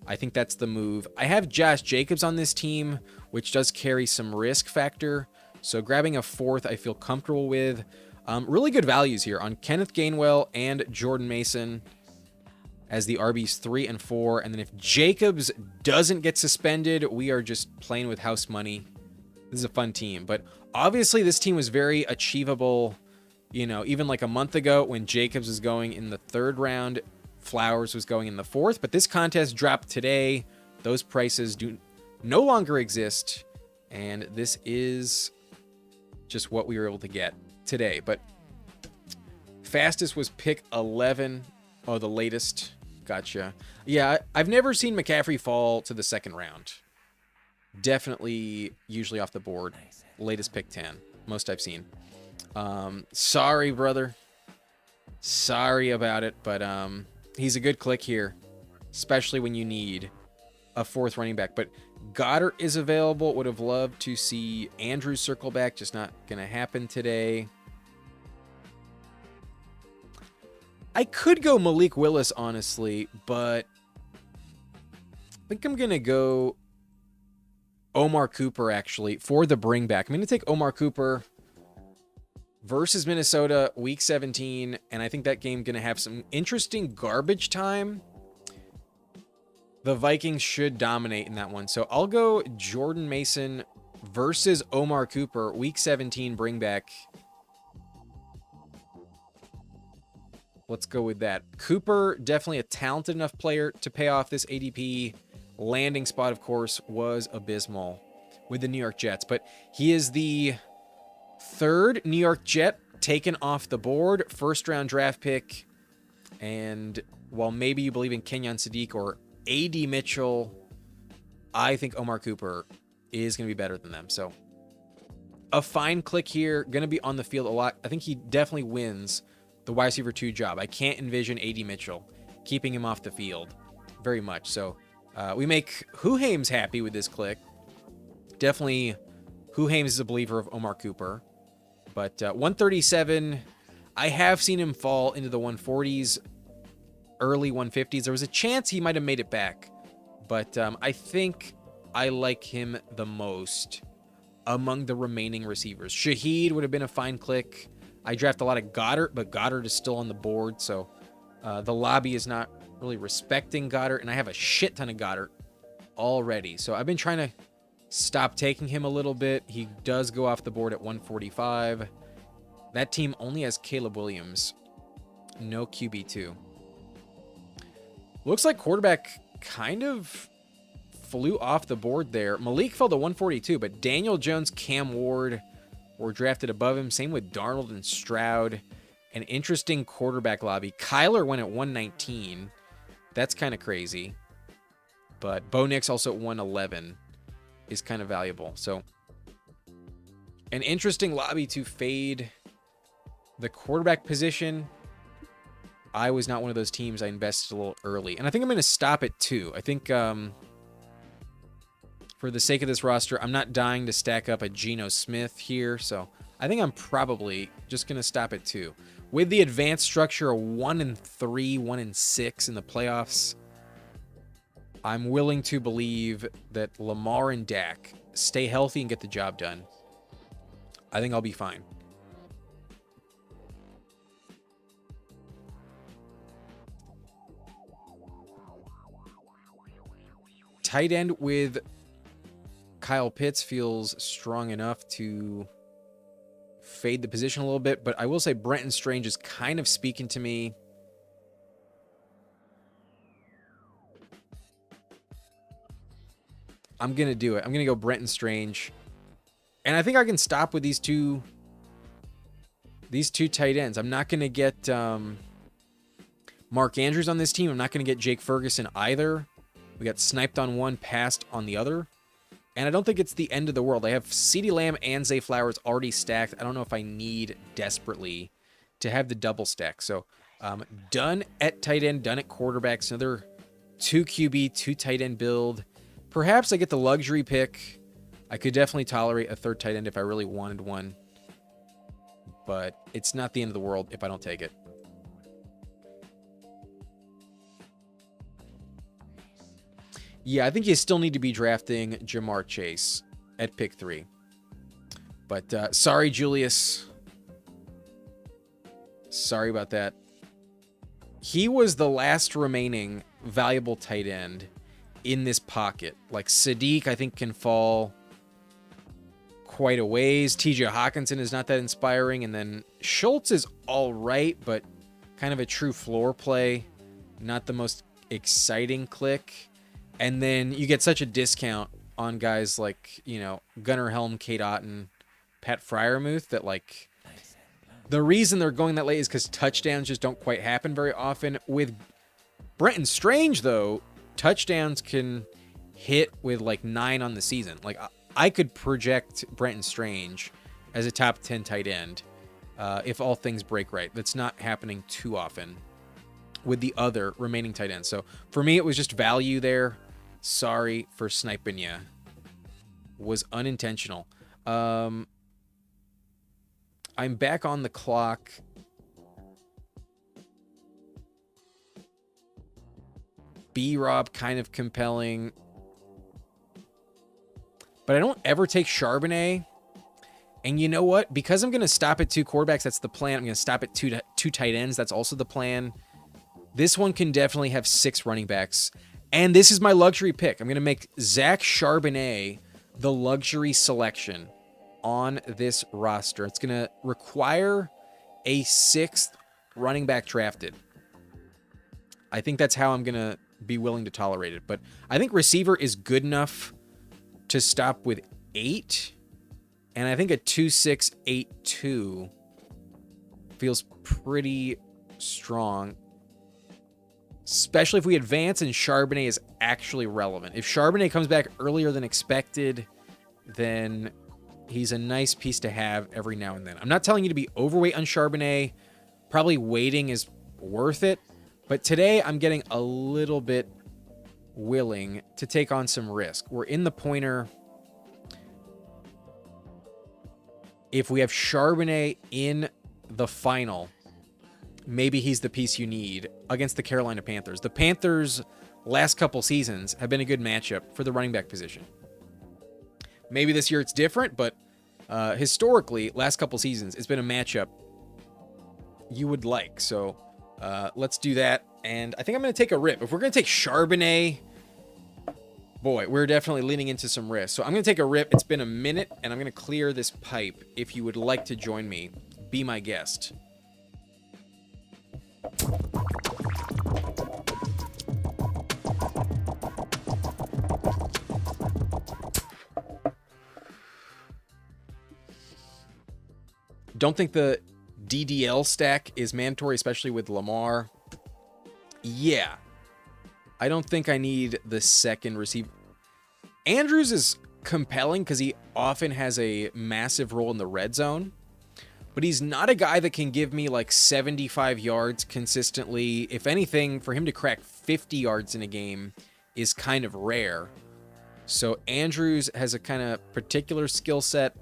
I think that's the move. I have Josh Jacobs on this team, which does carry some risk factor. So grabbing a 4th, I feel comfortable with. Really good values here on Kenneth Gainwell and Jordan Mason as the RBs 3 and 4. And then if Jacobs doesn't get suspended, we are just playing with house money. This is a fun team. But obviously this team was very achievable, you know, even like a month ago when Jacobs was going in the 3rd round, Flowers was going in the 4th. But this contest dropped today. Those prices do no longer exist. And this is just what we were able to get today. But fastest was pick 11. Oh, the latest. Gotcha. Yeah, I've never seen McCaffrey fall to the 2nd round. Definitely usually off the board. Latest pick 10. Most I've seen. Sorry, brother. Sorry about it, but he's a good click here, especially when you need a 4th running back. But Goddard is available. Would have loved to see Andrews circle back. Just not going to happen today. I could go Malik Willis, honestly, but I think I'm going to go Omar Cooper, actually, for the bring back. I'm going to take Omar Cooper versus Minnesota, week 17, and I think that game going to have some interesting garbage time. The Vikings should dominate in that one. So I'll go Jordan Mason versus Omar Cooper, week 17 bring back. Let's go with that. Cooper, definitely a talented enough player to pay off this ADP. Landing spot, of course, was abysmal with the New York Jets, but he is the third New York Jet taken off the board, first round draft pick. And while maybe you believe in Kenyon Sadiq or AD Mitchell, I think Omar Cooper is going to be better than them. So a fine click here, going to be on the field a lot. I think he definitely wins the wide receiver 2 job. I can't envision AD Mitchell keeping him off the field very much. So we make Huhames happy with this click. Definitely Huhames is a believer of Omar Cooper. But 137, I have seen him fall into the 140s, early 150s. There was a chance he might have made it back. But I think I like him the most among the remaining receivers. Shaheed would have been a fine click. I draft a lot of Goddard, but Goddard is still on the board. So the lobby is not really respecting Goddard. And I have a shit ton of Goddard already. So I've been trying to stop taking him a little bit. He does go off the board at 145. That team only has Caleb Williams. No QB2. Looks like quarterback kind of flew off the board there. Malik fell to 142, but Daniel Jones, Cam Ward were drafted above him. Same with Darnold and Stroud. An interesting quarterback lobby. Kyler went at 119. That's kind of crazy. But Bo Nix also at 111 is kind of valuable. So an interesting lobby to fade the quarterback position. I was not one of those teams. I invested a little early. And I think I'm going to stop at 2. I think for the sake of this roster, I'm not dying to stack up a Geno Smith here. So I think I'm probably just going to stop at 2. With the advanced structure of 1-3, 1-6 in the playoffs, I'm willing to believe that Lamar and Dak stay healthy and get the job done. I think I'll be fine. Tight end with Kyle Pitts feels strong enough to fade the position a little bit, but I will say Brenton Strange is kind of speaking to me. I'm going to do it. I'm going to go Brenton Strange. And I think I can stop with these two tight ends. I'm not going to get Mark Andrews on this team. I'm not going to get Jake Ferguson either. We got sniped on one, passed on the other. And I don't think it's the end of the world. I have CeeDee Lamb and Zay Flowers already stacked. I don't know if I need desperately to have the double stack. So done at tight end, done at quarterbacks. Another 2 QB, 2 tight end build. Perhaps I get the luxury pick. I could definitely tolerate a third tight end if I really wanted one. But it's not the end of the world if I don't take it. Yeah, I think you still need to be drafting Jamar Chase at pick 3. But sorry, Julius. Sorry about that. He was the last remaining valuable tight end in this pocket. Like Sadiq, I think, can fall quite a ways. TJ Hawkinson is not that inspiring. And then Schultz is all right, but kind of a true floor play. Not the most exciting click. And then you get such a discount on guys like, you know, Gunnar Helm, Kate Otten, Pat Freiermuth that, like, the reason they're going that late is because touchdowns just don't quite happen very often. With Brenton Strange, though, touchdowns can hit with like 9 on the season. Like, I could project Brenton Strange as a top 10 tight end if all things break right. That's not happening too often with the other remaining tight ends. So for me, it was just value there. Sorry for sniping ya. Was unintentional. I'm back on the clock. B-Rob kind of compelling. But I don't ever take Charbonnet. And you know what? Because I'm going to stop at 2 quarterbacks, that's the plan. I'm going to stop at two tight ends. That's also the plan. This one can definitely have 6 running backs. And this is my luxury pick. I'm going to make Zach Charbonnet the luxury selection on this roster. It's going to require a 6th running back drafted. I think that's how I'm going to be willing to tolerate it. But I think receiver is good enough to stop with 8. And I think a 2-6-8-2 feels pretty strong. Especially if we advance and Charbonnet is actually relevant. If Charbonnet comes back earlier than expected, then he's a nice piece to have every now and then. I'm not telling you to be overweight on Charbonnet. Probably waiting is worth it. But today I'm getting a little bit willing to take on some risk. We're in the pointer. If we have Charbonnet in the final, maybe he's the piece you need against the Carolina Panthers. The Panthers' last couple seasons have been a good matchup for the running back position. Maybe this year it's different, but historically, last couple seasons, it's been a matchup you would like. So let's do that. And I think I'm going to take a rip. If we're going to take Charbonnet, boy, we're definitely leaning into some risk. So I'm going to take a rip. It's been a minute, and I'm going to clear this pipe. If you would like to join me, be my guest. Don't think the DDL stack is mandatory, especially with Lamar. Yeah. I don't think I need the second receiver. Andrews is compelling because he often has a massive role in the red zone. But he's not a guy that can give me like 75 yards consistently. If anything, for him to crack 50 yards in a game is kind of rare. So Andrews has a kind of particular skill set.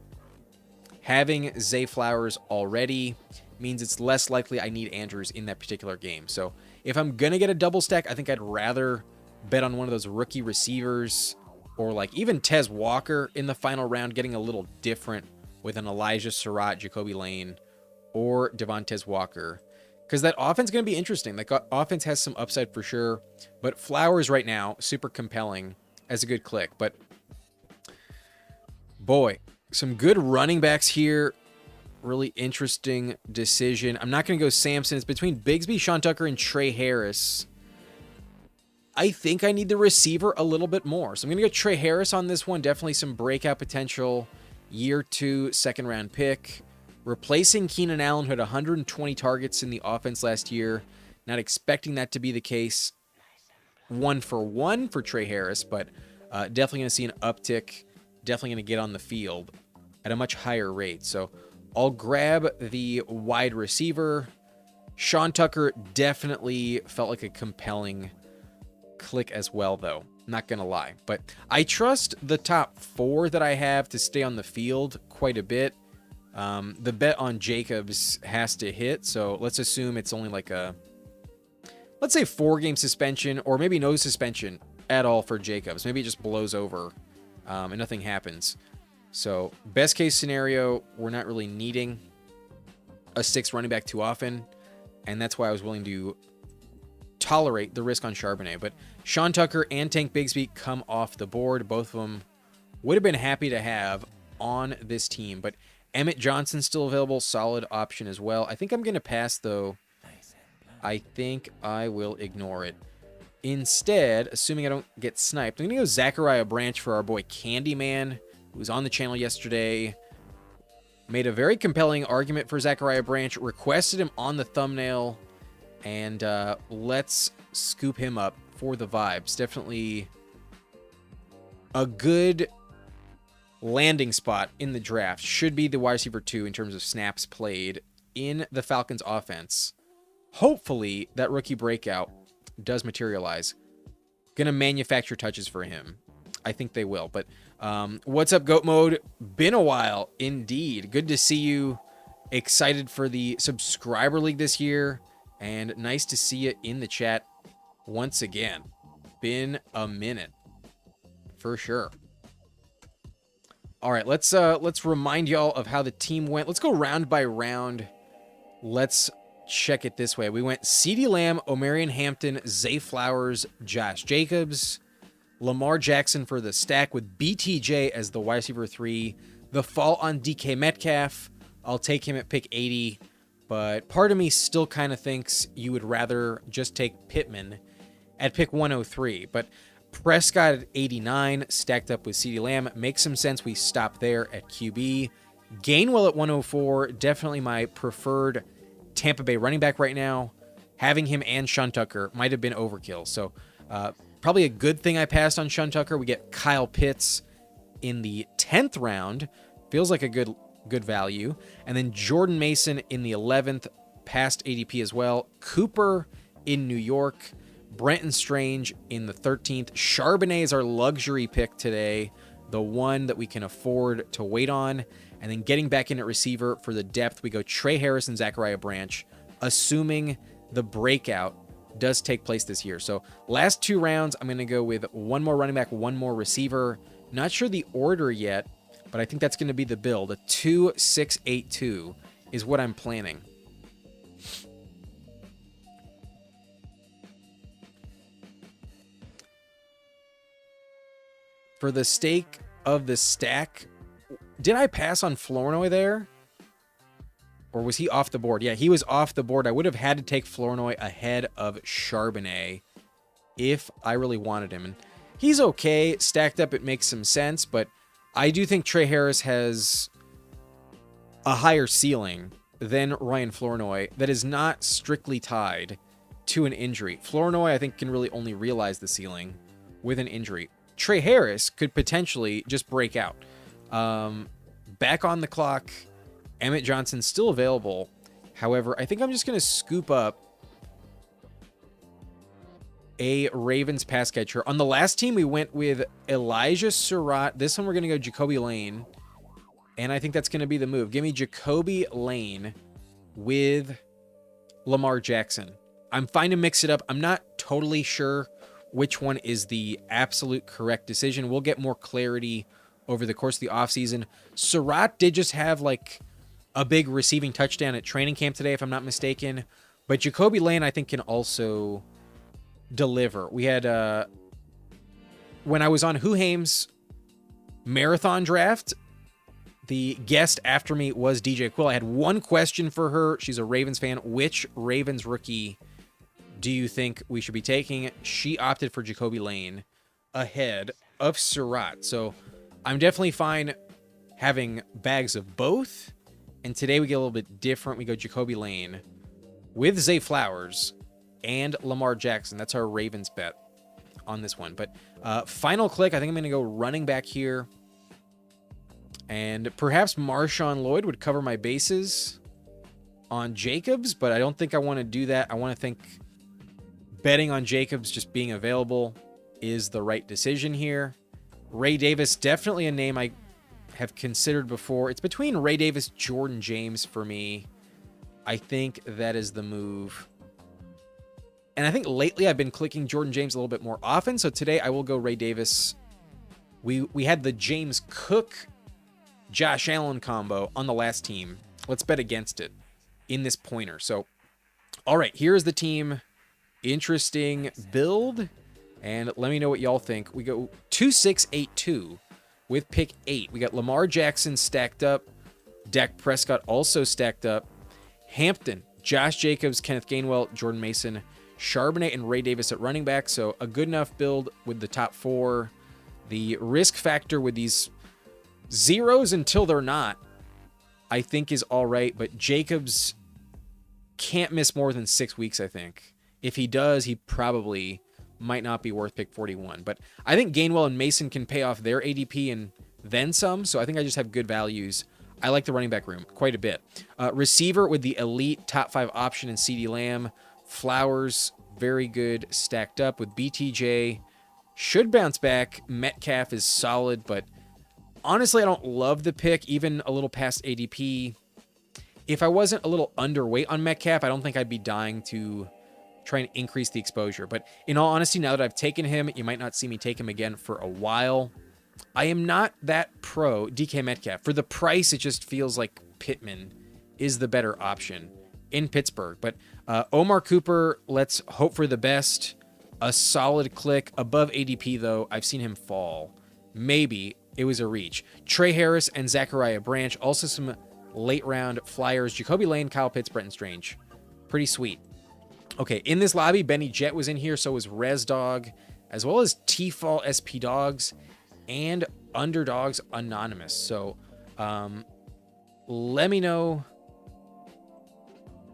Having Zay Flowers already means it's less likely I need Andrews in that particular game. So if I'm going to get a double stack, I think I'd rather bet on one of those rookie receivers or like even Tez Walker in the final round, getting a little different with an Elijah Surratt, Jacoby Lane, or Devontae Walker. Because that offense is going to be interesting. That offense has some upside for sure. But Flowers right now, super compelling as a good click. But boy, some good running backs here. Really interesting decision. I'm not going to go Samson. It's between Bigsby, Sean Tucker, and Trey Harris. I think I need the receiver a little bit more. So I'm going to go Trey Harris on this one. Definitely some breakout potential. Year 2, second round pick. Replacing Keenan Allen, who had 120 targets in the offense last year. Not expecting that to be the case 1-for-1 for Trey Harris, but definitely going to see an uptick. Definitely going to get on the field at a much higher rate. So I'll grab the wide receiver. Sean Tucker definitely felt like a compelling click as well, though. Not going to lie. But I trust the top 4 that I have to stay on the field quite a bit. The bet on Jacobs has to hit, so let's assume it's only like a, let's say 4-game suspension, or maybe no suspension at all for Jacobs. Maybe it just blows over and nothing happens. So best case scenario, we're not really needing a 6th running back too often, and that's why I was willing to tolerate the risk on Charbonnet. But Sean Tucker and Tank Bigsby come off the board. Both of them would have been happy to have on this team. But Emmett Johnson's still available. Solid option as well. I think I'm going to pass, though. I think I will ignore it. Instead, assuming I don't get sniped, I'm going to go Zachariah Branch for our boy Candyman, who was on the channel yesterday. Made a very compelling argument for Zachariah Branch. Requested him on the thumbnail. And let's scoop him up for the vibes. Definitely a good landing spot in the draft. Should be the wide receiver 2 in terms of snaps played in the Falcons offense. Hopefully that rookie breakout does materialize. Gonna manufacture touches for him. I think they will. But what's up, Goat Mode? Been a while indeed. Good to see you. Excited for the subscriber league this year. And nice to see you in the chat once again. been a minute for sure. All right, let's remind y'all of how the team went. Let's go round by round. Let's check it this way. We went CeeDee Lamb, Omarion Hampton, Zay Flowers, Josh Jacobs, Lamar Jackson for the stack with BTJ as the wide receiver 3. The fall on DK Metcalf. I'll take him at pick 80, but part of me still kind of thinks you would rather just take Pittman at pick 103. But Prescott at 89, stacked up with CeeDee Lamb. Makes some sense we stop there at QB. Gainwell at 104, definitely my preferred Tampa Bay running back right now. Having him and Sean Tucker might have been overkill. So probably a good thing I passed on Sean Tucker. We get Kyle Pitts in the 10th round. Feels like a good value. And then Jordan Mason in the 11th, past ADP as well. Cooper in New York. Brenton Strange in the 13th. Charbonnet is our luxury pick today, the one that we can afford to wait on. And then getting back in at receiver for the depth, we go Trey Harris and Zachariah Branch, assuming the breakout does take place this year. So last 2 rounds, I'm going to go with 1 more running back, 1 more receiver. Not sure the order yet, but I think that's going to be the build. A 2-6-8-2 is what I'm planning. For the stake of the stack, did I pass on Flournoy there? Or was he off the board? Yeah, he was off the board. I would have had to take Flournoy ahead of Charbonnet if I really wanted him. And he's okay. Stacked up, it makes some sense. But I do think Trey Harris has a higher ceiling than Ryan Flournoy that is not strictly tied to an injury. Flournoy, I think, can really only realize the ceiling with an injury. Trey Harris could potentially just break out. Back on the clock, Emmett Johnson's still available. However, I think I'm just going to scoop up a Ravens pass catcher. On the last team, we went with Elijah Surratt. This one, we're going to go Jacoby Lane. And I think that's going to be the move. Give me Jacoby Lane with Lamar Jackson. I'm fine to mix it up. I'm not totally sure which one is the absolute correct decision. We'll get more clarity over the course of the offseason. Surratt did just have like a big receiving touchdown at training camp today, if I'm not mistaken. But Jacoby Lane, I think, can also deliver. We had, when I was on Huhaim's marathon draft, the guest after me was DJ Quill. I had one question for her. She's a Ravens fan. Which Ravens rookie do you think we should be taking? She opted for Jacoby Lane ahead of Surratt. So I'm definitely fine having bags of both. And today we get a little bit different. We go Jacoby Lane with Zay Flowers and Lamar Jackson. That's our Ravens bet on this one. But final click, I think I'm going to go running back here. And perhaps Marshawn Lloyd would cover my bases on Jacobs, but I don't think I want to do that. I want to think betting on Jacobs just being available is the right decision here. Ray Davis, definitely a name I have considered before. It's between Ray Davis, Jordan James for me. I think that is the move. And I think lately I've been clicking Jordan James a little bit more often. So today I will go Ray Davis. We had the James Cook, Josh Allen combo on the last team. Let's bet against it in this pointer. So, all right, here's the team. Interesting build. And let me know what y'all think. We go 2-6-8-2 with pick 8. We got Lamar Jackson stacked up. Dak Prescott also stacked up. Hampton, Josh Jacobs, Kenneth Gainwell, Jordan Mason, Charbonnet, and Ray Davis at running back. So a good enough build with the top 4. The risk factor with these zeros until they're not, I think, is all right. But Jacobs can't miss more than 6 weeks, I think. If he does, he probably might not be worth pick 41. But I think Gainwell and Mason can pay off their ADP and then some. So I think I just have good values. I like the running back room quite a bit. Receiver with the elite top 5 option in CeeDee Lamb. Flowers, very good, stacked up with BTJ. Should bounce back. Metcalf is solid, but honestly, I don't love the pick, even a little past ADP. If I wasn't a little underweight on Metcalf, I don't think I'd be dying to try and increase the exposure. But in all honesty, now that I've taken him, you might not see me take him again for a while. I am not that pro DK Metcalf. For the price, it just feels like Pittman is the better option in Pittsburgh. But Omar Cooper, let's hope for the best. A solid click. Above ADP, though, I've seen him fall. Maybe it was a reach. Trey Harris and Zachariah Branch. Also some late round flyers. Jacoby Lane, Kyle Pitts, Brenton Strange. Pretty sweet. Okay, in this lobby, Benny Jett was in here. So was ResDog, as well as T-Fall SP Dogs and Underdogs Anonymous. So let me know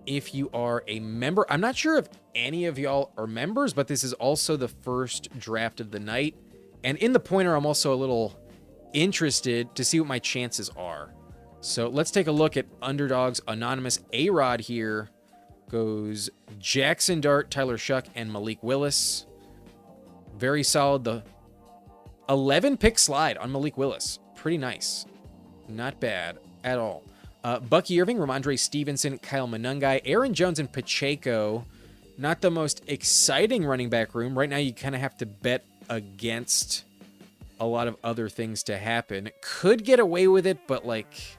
if you are a member. I'm not sure if any of y'all are members, but this is also the first draft of the night. And in the pointer, I'm also a little interested to see what my chances are. So let's take a look at Underdogs Anonymous. A-Rod here goes Jackson Dart, Tyler Shuck, and Malik Willis. Very solid. The 11 pick slide on Malik Willis. Pretty nice. Not bad at all. Bucky Irving, Ramondre Stevenson, Kyle Monangai, Aaron Jones, and Pacheco. Not the most exciting running back room. Right now, you kind of have to bet against a lot of other things to happen. Could get away with it, but like,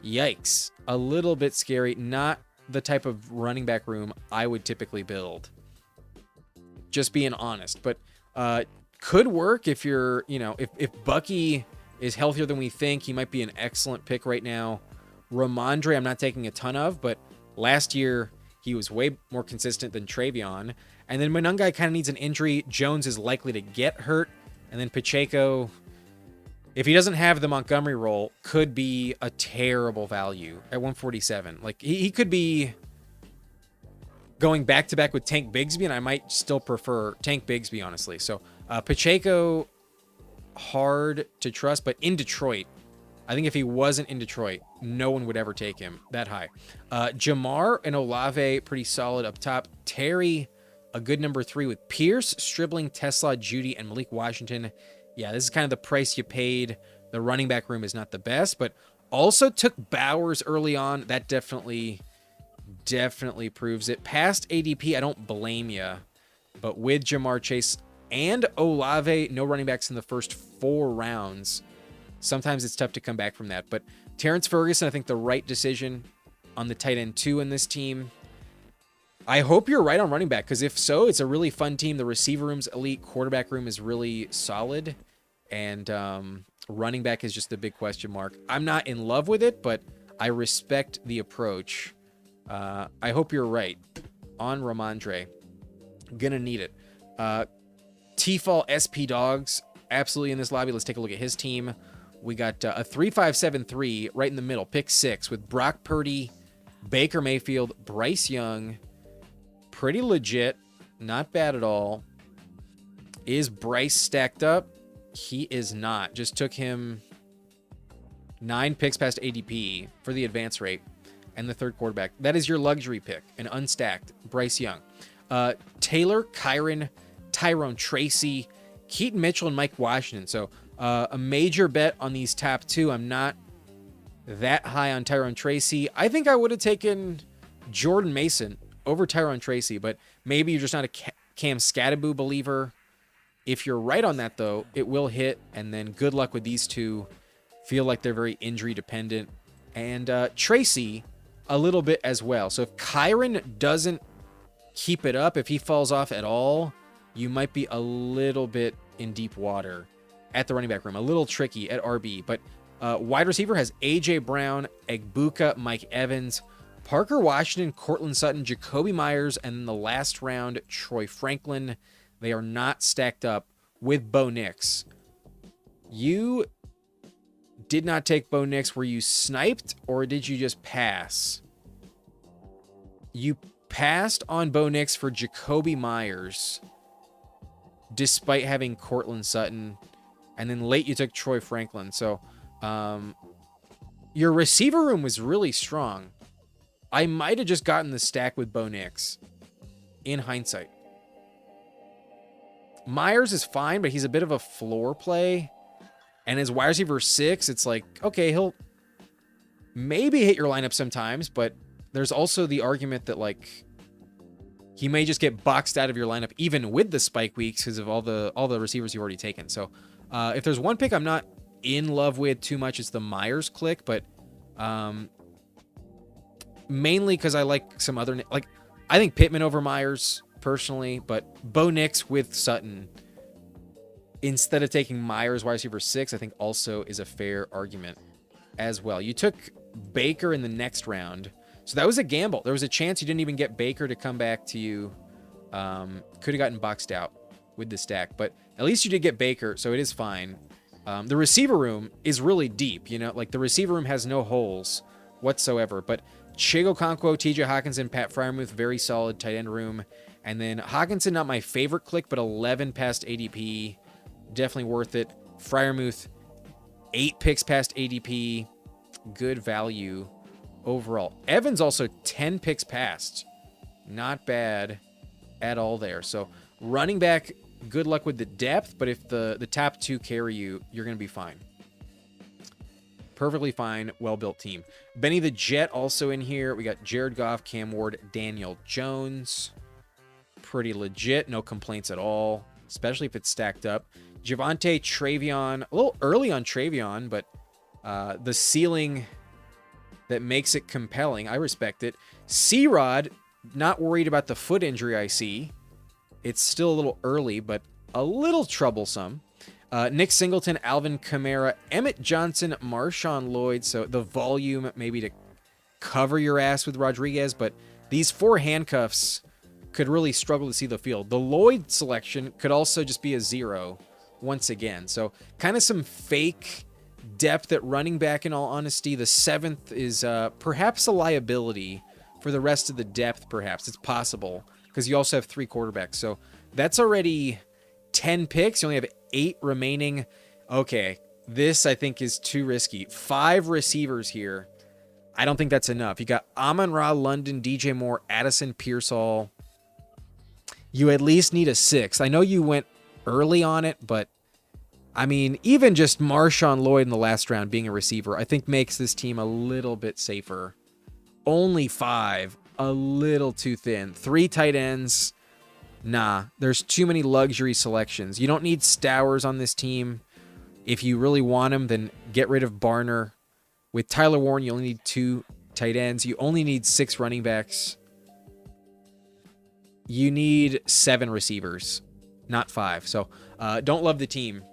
yikes. A little bit scary. Not the type of running back room I would typically build. Just being honest. But could work if you're, if Bucky is healthier than we think. He might be an excellent pick right now. Ramondre, I'm not taking a ton of, but last year he was way more consistent than Travion. And then Monangai kind of needs an injury. Jones is likely to get hurt. And then Pacheco, if he doesn't have the Montgomery role, could be a terrible value at 147. Like, he could be going back-to-back with Tank Bigsby, and I might still prefer Tank Bigsby, honestly. So, Pacheco, hard to trust, but in Detroit, I think if he wasn't in Detroit, no one would ever take him that high. Jamar and Olave, pretty solid up top. Terry, a good number 3 with Pierce, Stribling, Tesla, Judy, and Malik Washington. Yeah, this is kind of the price you paid. The running back room is not the best, but also took Bowers early on. That definitely proves it. Past ADP, I don't blame you, but with Jamar Chase and Olave, no running backs in the first 4 rounds. Sometimes it's tough to come back from that. But Terrence Ferguson, I think the right decision on the tight end 2 in this team. I hope you're right on running back, because if so, it's a really fun team. The receiver room's elite. Quarterback room is really solid. And running back is just a big question mark. I'm not in love with it, but I respect the approach. I hope you're right on Ramondre. Gonna need it. T-Fall SP Dogs, absolutely in this lobby. Let's take a look at his team. We got a 3-5-7-3 right in the middle, pick 6 with Brock Purdy, Baker Mayfield, Bryce Young. Pretty legit, not bad at all. Is Bryce stacked up? He is not. Just took him 9 picks past ADP for the advance rate and the third quarterback. That is your luxury pick, an unstacked Bryce Young. Taylor, Kyron, Tyrone Tracy, Keaton Mitchell, and Mike Washington. So a major bet on these top 2. I'm not that high on Tyrone Tracy. I think I would have taken Jordan Mason over Tyrone Tracy, but maybe you're just not a Cam Scattaboo believer. If you're right on that, though, it will hit, and then good luck with these 2. Feel like they're very injury dependent. And Tracy, a little bit as well. So if Kyron doesn't keep it up, if he falls off at all, you might be a little bit in deep water at the running back room. A little tricky at RB. But wide receiver has A.J. Brown, Egbuka, Mike Evans, Parker Washington, Cortland Sutton, Jacoby Myers, and in the last round, Troy Franklin. They are not stacked up with Bo Nix. You did not take Bo Nix. Were you sniped, or did you just pass? You passed on Bo Nix for Jacoby Myers, despite having Cortland Sutton. And then late, you took Troy Franklin. So your receiver room was really strong. I might have just gotten the stack with Bo Nix in hindsight. Myers is fine, but he's a bit of a floor play. And as wide receiver 6, it's like, okay, he'll maybe hit your lineup sometimes, but there's also the argument that, like, he may just get boxed out of your lineup even with the spike weeks because of all the receivers you've already taken. So if there's one pick I'm not in love with too much, it's the Myers click, but mainly because I like some other, like I think Pittman over Myers personally, but Bo Nix with Sutton instead of taking Myers wide receiver 6, I think also is a fair argument as well. You took Baker in the next round, so that was a gamble. There was a chance you didn't even get Baker to come back to you. Could have gotten boxed out with the stack, but at least you did get Baker, so it is fine. The receiver room is really deep, you know, like the receiver room has no holes whatsoever, but Chigo Okonkwo, TJ Hawkinson, Pat Freiermuth, very solid tight end room. And then Hawkinson, not my favorite click, but 11 past ADP. Definitely worth it. Freiermuth, 8 picks past ADP. Good value overall. Evans also 10 picks past. Not bad at all there. So running back, good luck with the depth, but if the top 2 carry you, you're going to be fine. Perfectly fine, well-built team. Benny the Jet also in here. We got Jared Goff, Cam Ward, Daniel Jones. Pretty legit, no complaints at all, especially if it's stacked up. Javonte, Travion, a little early on Travion, but the ceiling that makes it compelling, I respect it. C-Rod, not worried about the foot injury I see. It's still a little early, but a little troublesome. Nick Singleton, Alvin Kamara, Emmett Johnson, Marshawn Lloyd. So the volume maybe to cover your ass with Rodriguez, but these 4 handcuffs could really struggle to see the field. The Lloyd selection could also just be a 0 once again. So kind of some fake depth at running back in all honesty. The 7th is perhaps a liability for the rest of the depth, perhaps. It's possible because you also have 3 quarterbacks. So that's already 10 picks. You only have 8 remaining. Okay, this I think is too risky. 5 receivers here. I don't think that's enough. You got Amon-Ra, London, DJ Moore, Addison, Pearsall. You at least need a 6th. I know you went early on it, but I mean, even just Marshawn Lloyd in the last round being a receiver, I think makes this team a little bit safer. Only 5, a little too thin. 3 tight ends. Nah, there's too many luxury selections. You don't need Stowers on this team. If you really want him, then get rid of Barner. With Tyler Warren, you only need 2 tight ends. You only need 6 running backs. You need 7 receivers, not 5. So don't love the team.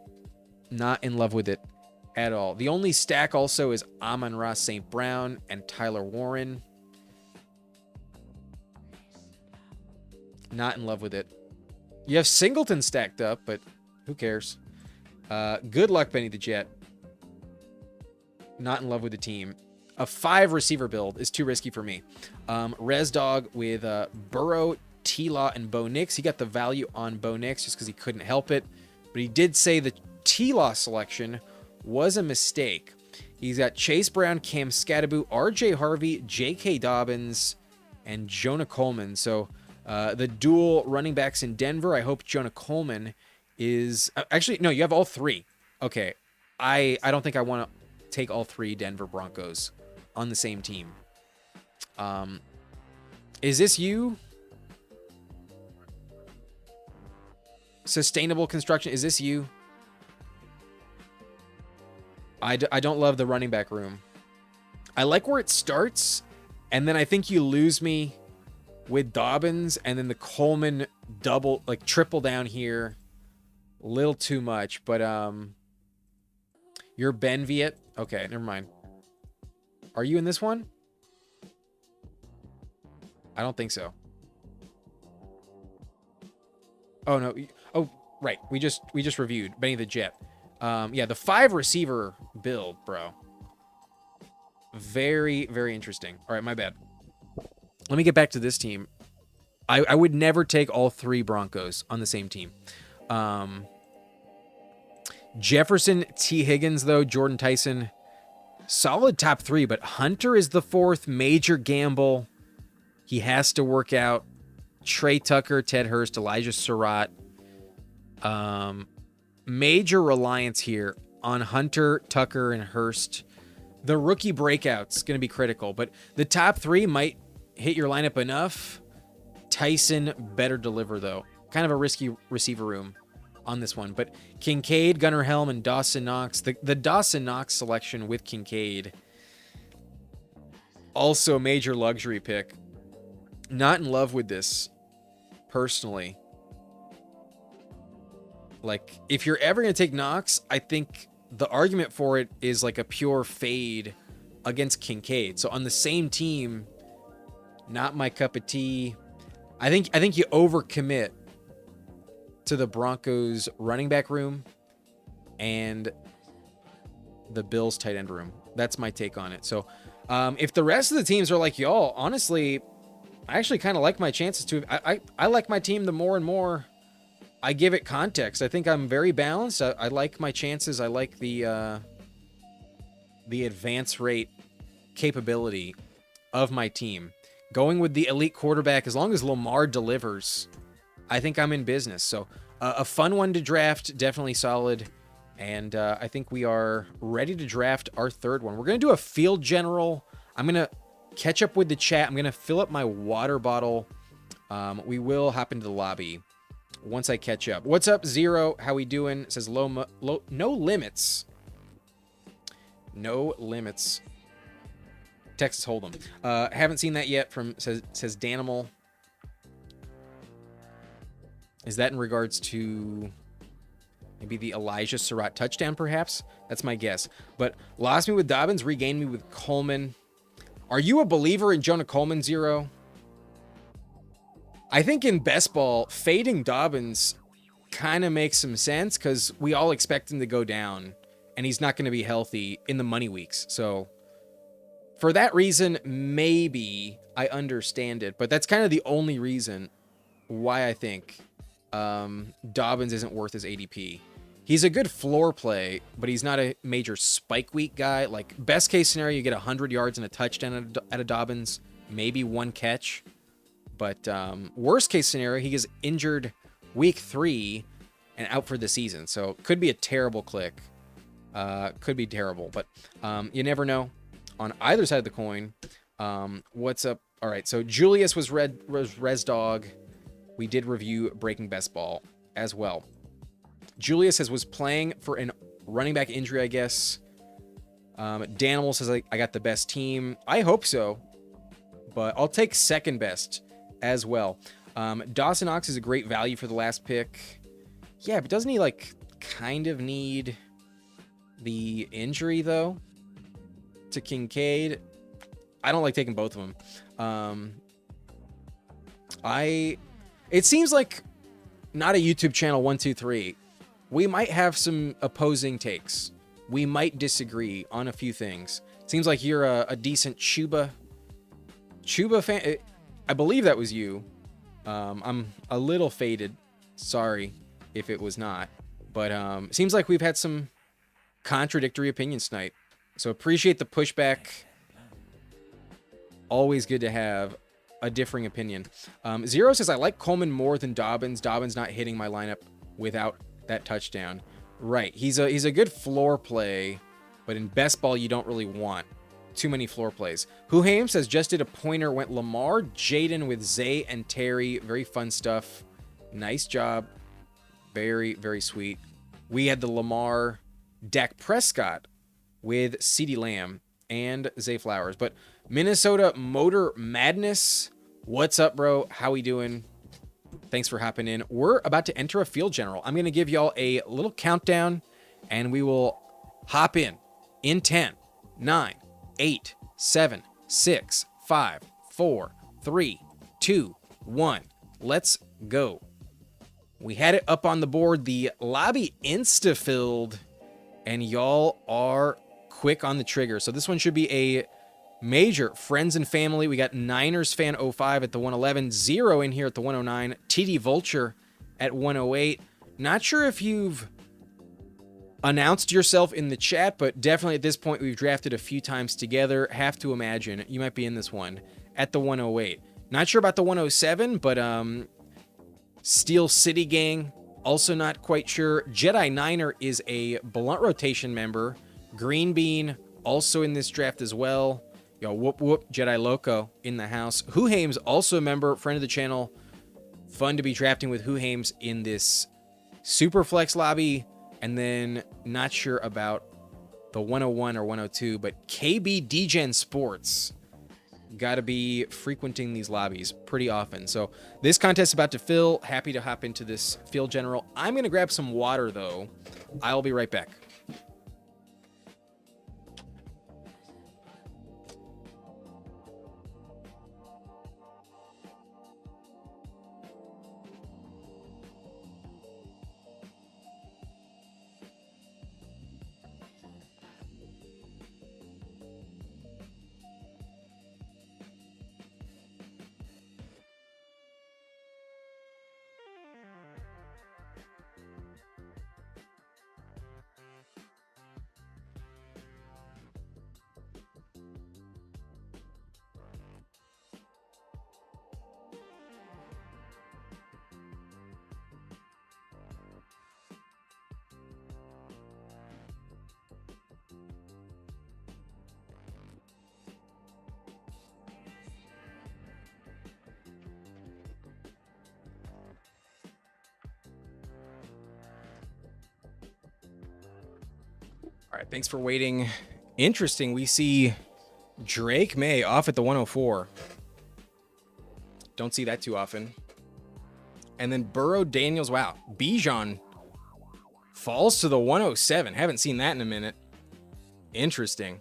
Not in love with it at all. The only stack also is Amon-Ra St. Brown and Tyler Warren. Not in love with it. You have Singleton stacked up, but who cares? Good luck, Benny the Jet. Not in love with the team. A 5 receiver build is too risky for me. Resdog with Burrow, T-Law, and Bo Nix. He got the value on Bo Nix just because he couldn't help it. But he did say the T-Law selection was a mistake. He's got Chase Brown, Cam Scattaboo, RJ Harvey, J.K. Dobbins, and Jonah Coleman. So the dual running backs in Denver. I hope Jonah Coleman is... Actually, no, you have all 3. Okay. I don't think I want to take all 3 Denver Broncos on the same team. Is this you? Sustainable construction. Is this you? I don't love the running back room. I like where it starts, and then I think you lose me with Dobbins, and then the Coleman triple down here. A little too much, but you're Ben Viet. Okay, never mind. Are you in this one? I don't think so. Oh no. Oh, right. We just reviewed Benny the Jet. Yeah, the 5 receiver build, bro. Very, very interesting. All right, my bad. Let me get back to this team. I would never take all 3 Broncos on the same team. Jefferson, T. Higgins, though, Jordan Tyson, solid top 3, but Hunter is the 4th. Major gamble. He has to work out. Trey Tucker, Ted Hurst, Elijah Surratt. Major reliance here on Hunter, Tucker, and Hurst. The rookie breakout's going to be critical, but the top 3 might hit your lineup enough Tyson better deliver, though. Kind of a risky receiver room on this one. But Kincaid, Gunnar Helm, and Dawson Knox. The Dawson Knox selection with Kincaid. Also a major luxury pick. Not in love with this, personally. Like, if you're ever going to take Knox, I think the argument for it is like a pure fade against Kincaid. So on the same team, not my cup of tea. I think you overcommit to the Broncos running back room and the Bills tight end room. That's my take on it. So if the rest of the teams are like y'all, honestly, I actually kind of like my chances too. I like my team the more and more I give it context. I think I'm very balanced. I like my chances. I like the advance rate capability of my team. Going with the elite quarterback, as long as Lamar delivers, I think I'm in business. So a fun one to draft, definitely solid. And I think we are ready to draft our third one. We're going to do a field general. I'm going to catch up with the chat. I'm going to fill up my water bottle. We will hop into the lobby once I catch up. What's up, Zero? How we doing? It says no limits. No limits. Texas Hold'em. Haven't seen that yet from says Danimal. Is that in regards to maybe the Elijah Surratt touchdown, perhaps? That's my guess. But lost me with Dobbins, regained me with Coleman. Are you a believer in Jonah Coleman, Zero? I think in best ball, fading Dobbins kind of makes some sense because we all expect him to go down and he's not going to be healthy in the money weeks. So for that reason, maybe I understand it, but that's kind of the only reason why I think Dobbins isn't worth his ADP. He's a good floor play, but he's not a major spike week guy. Like, best case scenario, you get 100 yards and a touchdown at a Dobbins, maybe one catch. But worst case scenario, he gets injured week 3 and out for the season. So could be a terrible click. Could be terrible, but you never know on either side of the coin. What's up? All right, so Julius was Res Dog. We did review Breaking Best Ball as well. Julius was playing for a running back injury, I guess. Danimal says I got the best team. I hope so, but I'll take second best as well. Dawson Knox is a great value for the last pick. Yeah, but doesn't he like kind of need the injury though to Kincaid? I don't like taking both of them. It seems like not a YouTube channel 1, 2, 3. We might have some opposing takes. We might disagree on a few things. Seems like you're a decent Chuba fan. I believe that was you. I'm a little faded. Sorry if it was not. But seems like we've had some contradictory opinions tonight. So appreciate the pushback. Always good to have a differing opinion. Zero says, I like Coleman more than Dobbins. Dobbins not hitting my lineup without that touchdown. Right. He's a good floor play, but in best ball, you don't really want too many floor plays. Huhaim says, just did a pointer, went Lamar, Jaden with Zay and Terry. Very fun stuff. Nice job. Very, very sweet. We had the Lamar Dak Prescott with CeeDee Lamb and Zay Flowers. But Minnesota Motor Madness, what's up, bro? How we doing? Thanks for hopping in. We're about to enter a field general. I'm going to give y'all a little countdown, and we will hop in 10, 9, 8, 7, 6, 5, 4, 3, 2, 1. Let's go. We had it up on the board. The lobby insta-filled, and y'all are quick on the trigger. So this one should be a major friends and family. We got Niners fan 05 at the 111, Zero in here at the 109, TD Vulture at 108. Not sure if you've announced yourself in the chat, but definitely at this point we've drafted a few times together. Have to imagine you might be in this one at the 108. Not sure about the 107, but Steel City Gang, also not quite sure. Jedi Niner is a blunt rotation member. Green Bean also in this draft as well. Yo, whoop whoop, Jedi Loco in the house. Huhaim's also a member, friend of the channel Fun to be drafting with Huhames in this super flex lobby, and then not sure about the 101 or 102, but KB Degen Sports. Got to be frequenting these lobbies pretty often. So this contest is about to fill. Happy to hop into this field general. I'm going to grab some water, though. I'll be right back. All right, thanks for waiting. Interesting, we see Drake May off at the 104. Don't see that too often. And then Burrow Daniels, wow. Bijan falls to the 107. Haven't seen that in a minute. Interesting.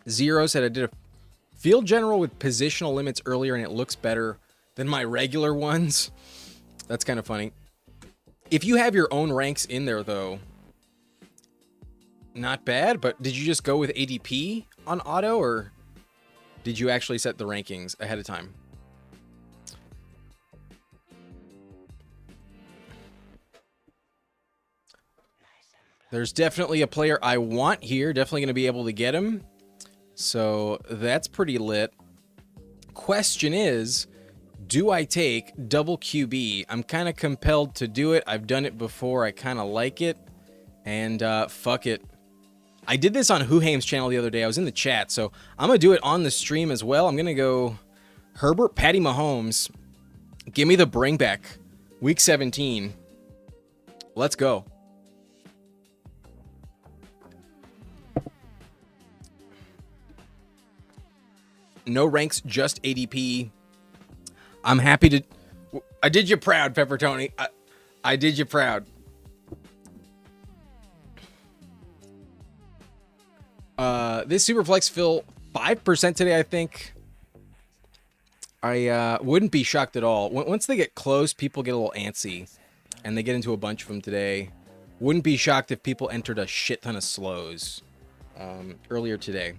Zero said I did a field general with positional limits earlier and it looks better than my regular ones. That's kind of funny. If you have your own ranks in there, though, not bad, but did you just go with ADP on auto, or did you actually set the rankings ahead of time? There's definitely a player I want here. Definitely going to be able to get him. So that's pretty lit. Question is, do I take double QB? I'm kind of compelled to do it. I've done it before. I kind of like it. And fuck it. I did this on Huhames' channel the other day. I was in the chat. So I'm going to do it on the stream as well. I'm going to go Herbert, Patty Mahomes. Give me the bring back. Week 17. Let's go. No ranks, just ADP. I'm happy to... I did you proud, Pepper Tony. I did you proud. This Superflex fill 5% today, I think. I wouldn't be shocked at all. Once they get close, people get a little antsy. And they get into a bunch of them today. Wouldn't be shocked if people entered a shit ton of slows earlier today.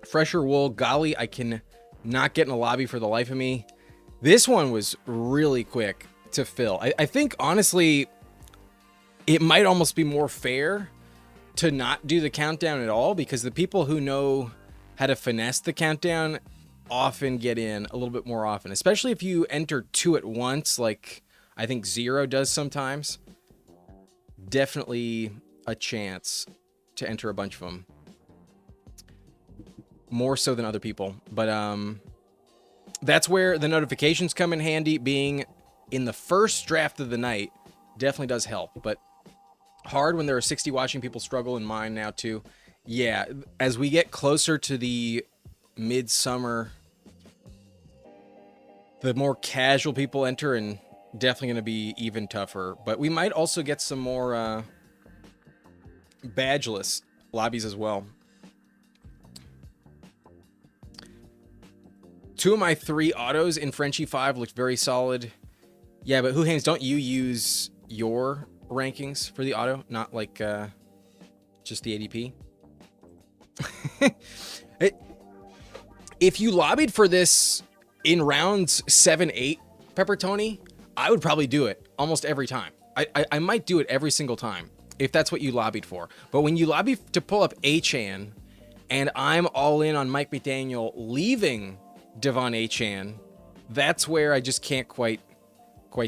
Fresher wool, golly, I can not get in a lobby for the life of me. This one was really quick to fill. I think, honestly, it might almost be more fair to not do the countdown at all, because the people who know how to finesse the countdown often get in a little bit more often, especially if you enter two at once, like I think Zero does sometimes. Definitely a chance to enter a bunch of them. More so than other people, but that's where the notifications come in handy. Being in the first draft of the night definitely does help, but hard when there are 60 watching. People struggle in mine now too. Yeah, as we get closer to the midsummer, the more casual people enter, and definitely going to be even tougher. But we might also get some more badgeless lobbies as well. Two of my three autos in Frenchie 5 looked very solid. Yeah, but Huhames, don't you use your rankings for the auto? Not like just the ADP? If you lobbied for this in rounds 7, 8, Pepper Tony, I would probably do it almost every time. I might do it every single time if that's what you lobbied for. But when you lobby to pull up Achane, and I'm all in on Mike McDaniel leaving Devon Achane, that's where I just can't quite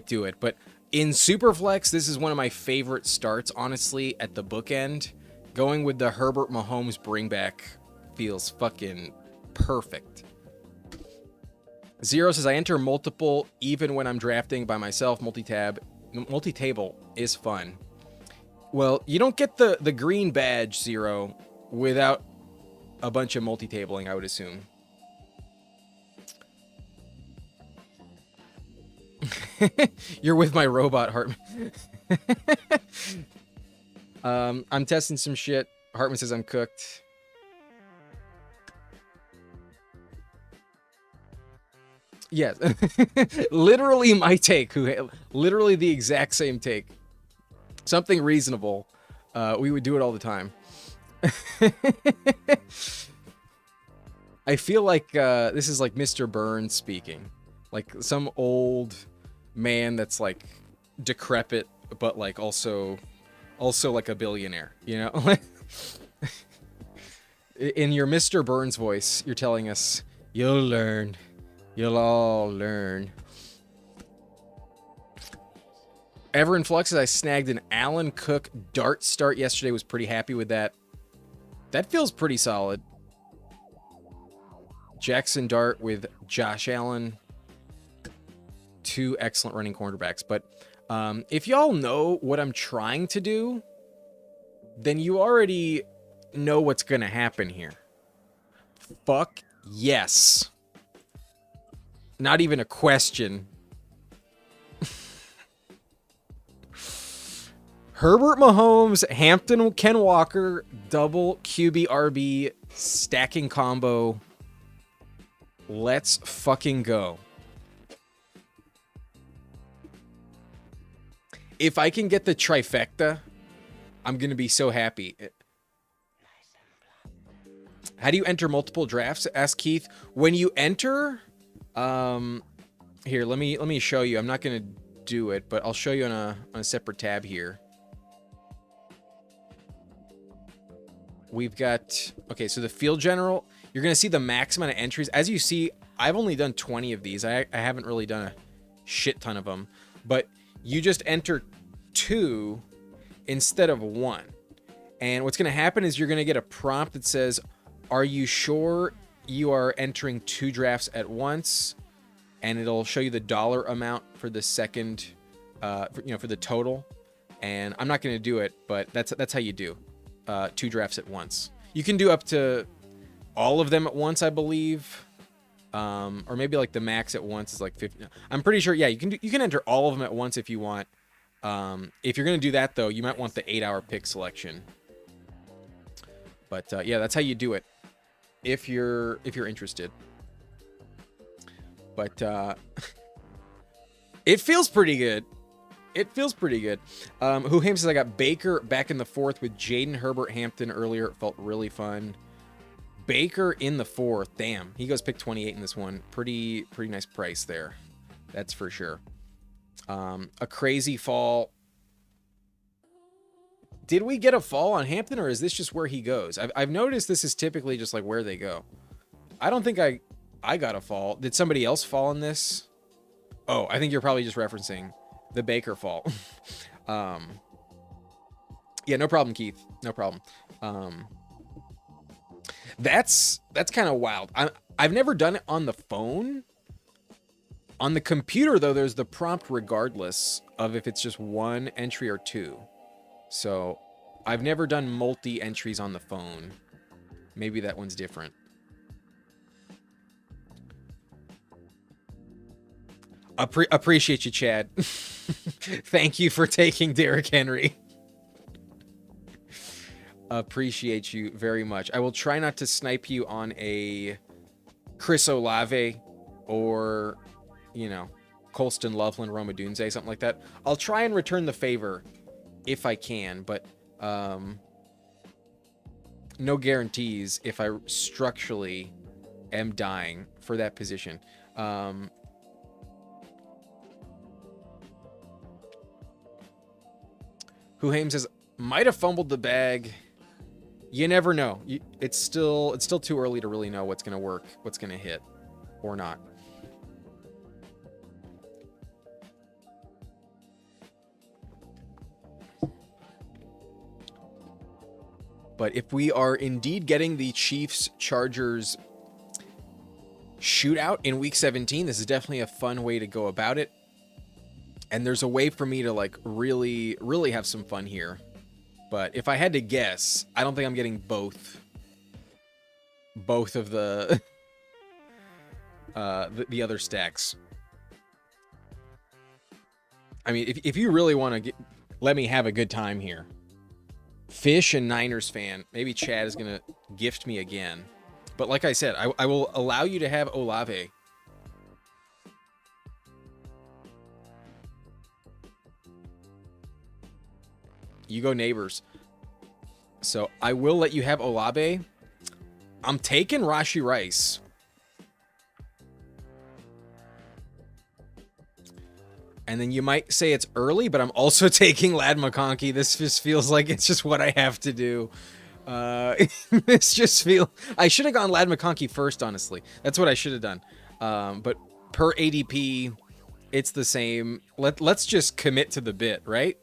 do it. But In Superflex, this is one of my favorite starts, honestly, at the bookend. Going with the Herbert Mahomes bringback feels fucking perfect. Zero says, I enter multiple even when I'm drafting by myself. Multi-table is fun. Well, you don't get the green badge, Zero, without a bunch of multi-tabling, I would assume. You're with my robot, Hartman. I'm testing some shit. Hartman says I'm cooked. Yes. Literally my take. Literally the exact same take. Something reasonable. We would do it all the time. I feel like this is like Mr. Burns speaking. Like some old man that's like decrepit, but like also like a billionaire, you know? In your Mr. Burns voice, you're telling us, you'll learn. You'll all learn. Ever in Flux, I snagged an Allen Cook dart start yesterday. Was pretty happy with that. That feels pretty solid. Jackson Dart with Josh Allen. Two excellent running cornerbacks. But if y'all know what I'm trying to do, then you already know what's going to happen here. Fuck yes. Not even a question. Herbert Mahomes, Hampton Ken Walker, double QB-RB stacking combo. Let's fucking go. If I can get the trifecta, I'm going to be so happy. How do you enter multiple drafts? Asked Keith. When you enter... here, let me show you. I'm not going to do it, but I'll show you on a separate tab here. We've got, okay, so the field general, you're going to see the max amount of entries. As you see, I've only done 20 of these. I haven't really done a shit ton of them, but you just enter 2 instead of 1. And what's going to happen is you're going to get a prompt that says, are you sure you are entering 2 drafts at once? And it'll show you the dollar amount for the second, for the total. And I'm not going to do it, but that's how you do 2 drafts at once. You can do up to all of them at once, I believe. Or maybe like the max at once is like 50. I'm pretty sure. Yeah, you can enter all of them at once if you want. If you're going to do that though, you might want the 8-hour pick selection. But yeah, that's how you do it. If you're interested. But it feels pretty good. It feels pretty good. Who Ham says I got Baker back in the 4th with Jaden Herbert Hampton earlier. It felt really fun. Baker in the 4th. Damn. He goes pick 28 in this one. Pretty nice price there. That's for sure. A crazy fall. Did we get a fall on Hampton, or is this just where he goes? I've noticed this is typically just like where they go. I don't think I got a fall. Did somebody else fall in this? Oh, I think you're probably just referencing the Baker fall. Yeah, no problem, Keith. No problem. That's kind of wild. I've never done it on the phone. On the computer, though, there's the prompt regardless of if it's just 1 entry or 2. So I've never done multi-entries on the phone. Maybe that one's different. Appreciate you, Chad. Thank you for taking Derrick Henry. Appreciate you very much. I will try not to snipe you on a Chris Olave or, Colston Loveland, Roma Dunze, something like that. I'll try and return the favor if I can, but no guarantees if I structurally am dying for that position. Who Haim says might have fumbled the bag. You never know. It's still too early to really know what's going to work, what's going to hit or not. But if we are indeed getting the Chiefs-Chargers shootout in Week 17, this is definitely a fun way to go about it. And there's a way for me to like really, really have some fun here. But if I had to guess, I don't think I'm getting both of the the other stacks. I mean, if you really want to let me have a good time here, Fish and Niners fan, maybe Chad is gonna gift me again. But like I said, I will allow you to have Olave. You go Neighbors. So I will let you have Olave. I'm taking Rashee Rice. And then you might say it's early, but I'm also taking Ladd McConkey. This just feels like it's just what I have to do. This just feel. I should have gone Ladd McConkey first, honestly. That's what I should have done. But per ADP, it's the same. Let's just commit to the bit, right?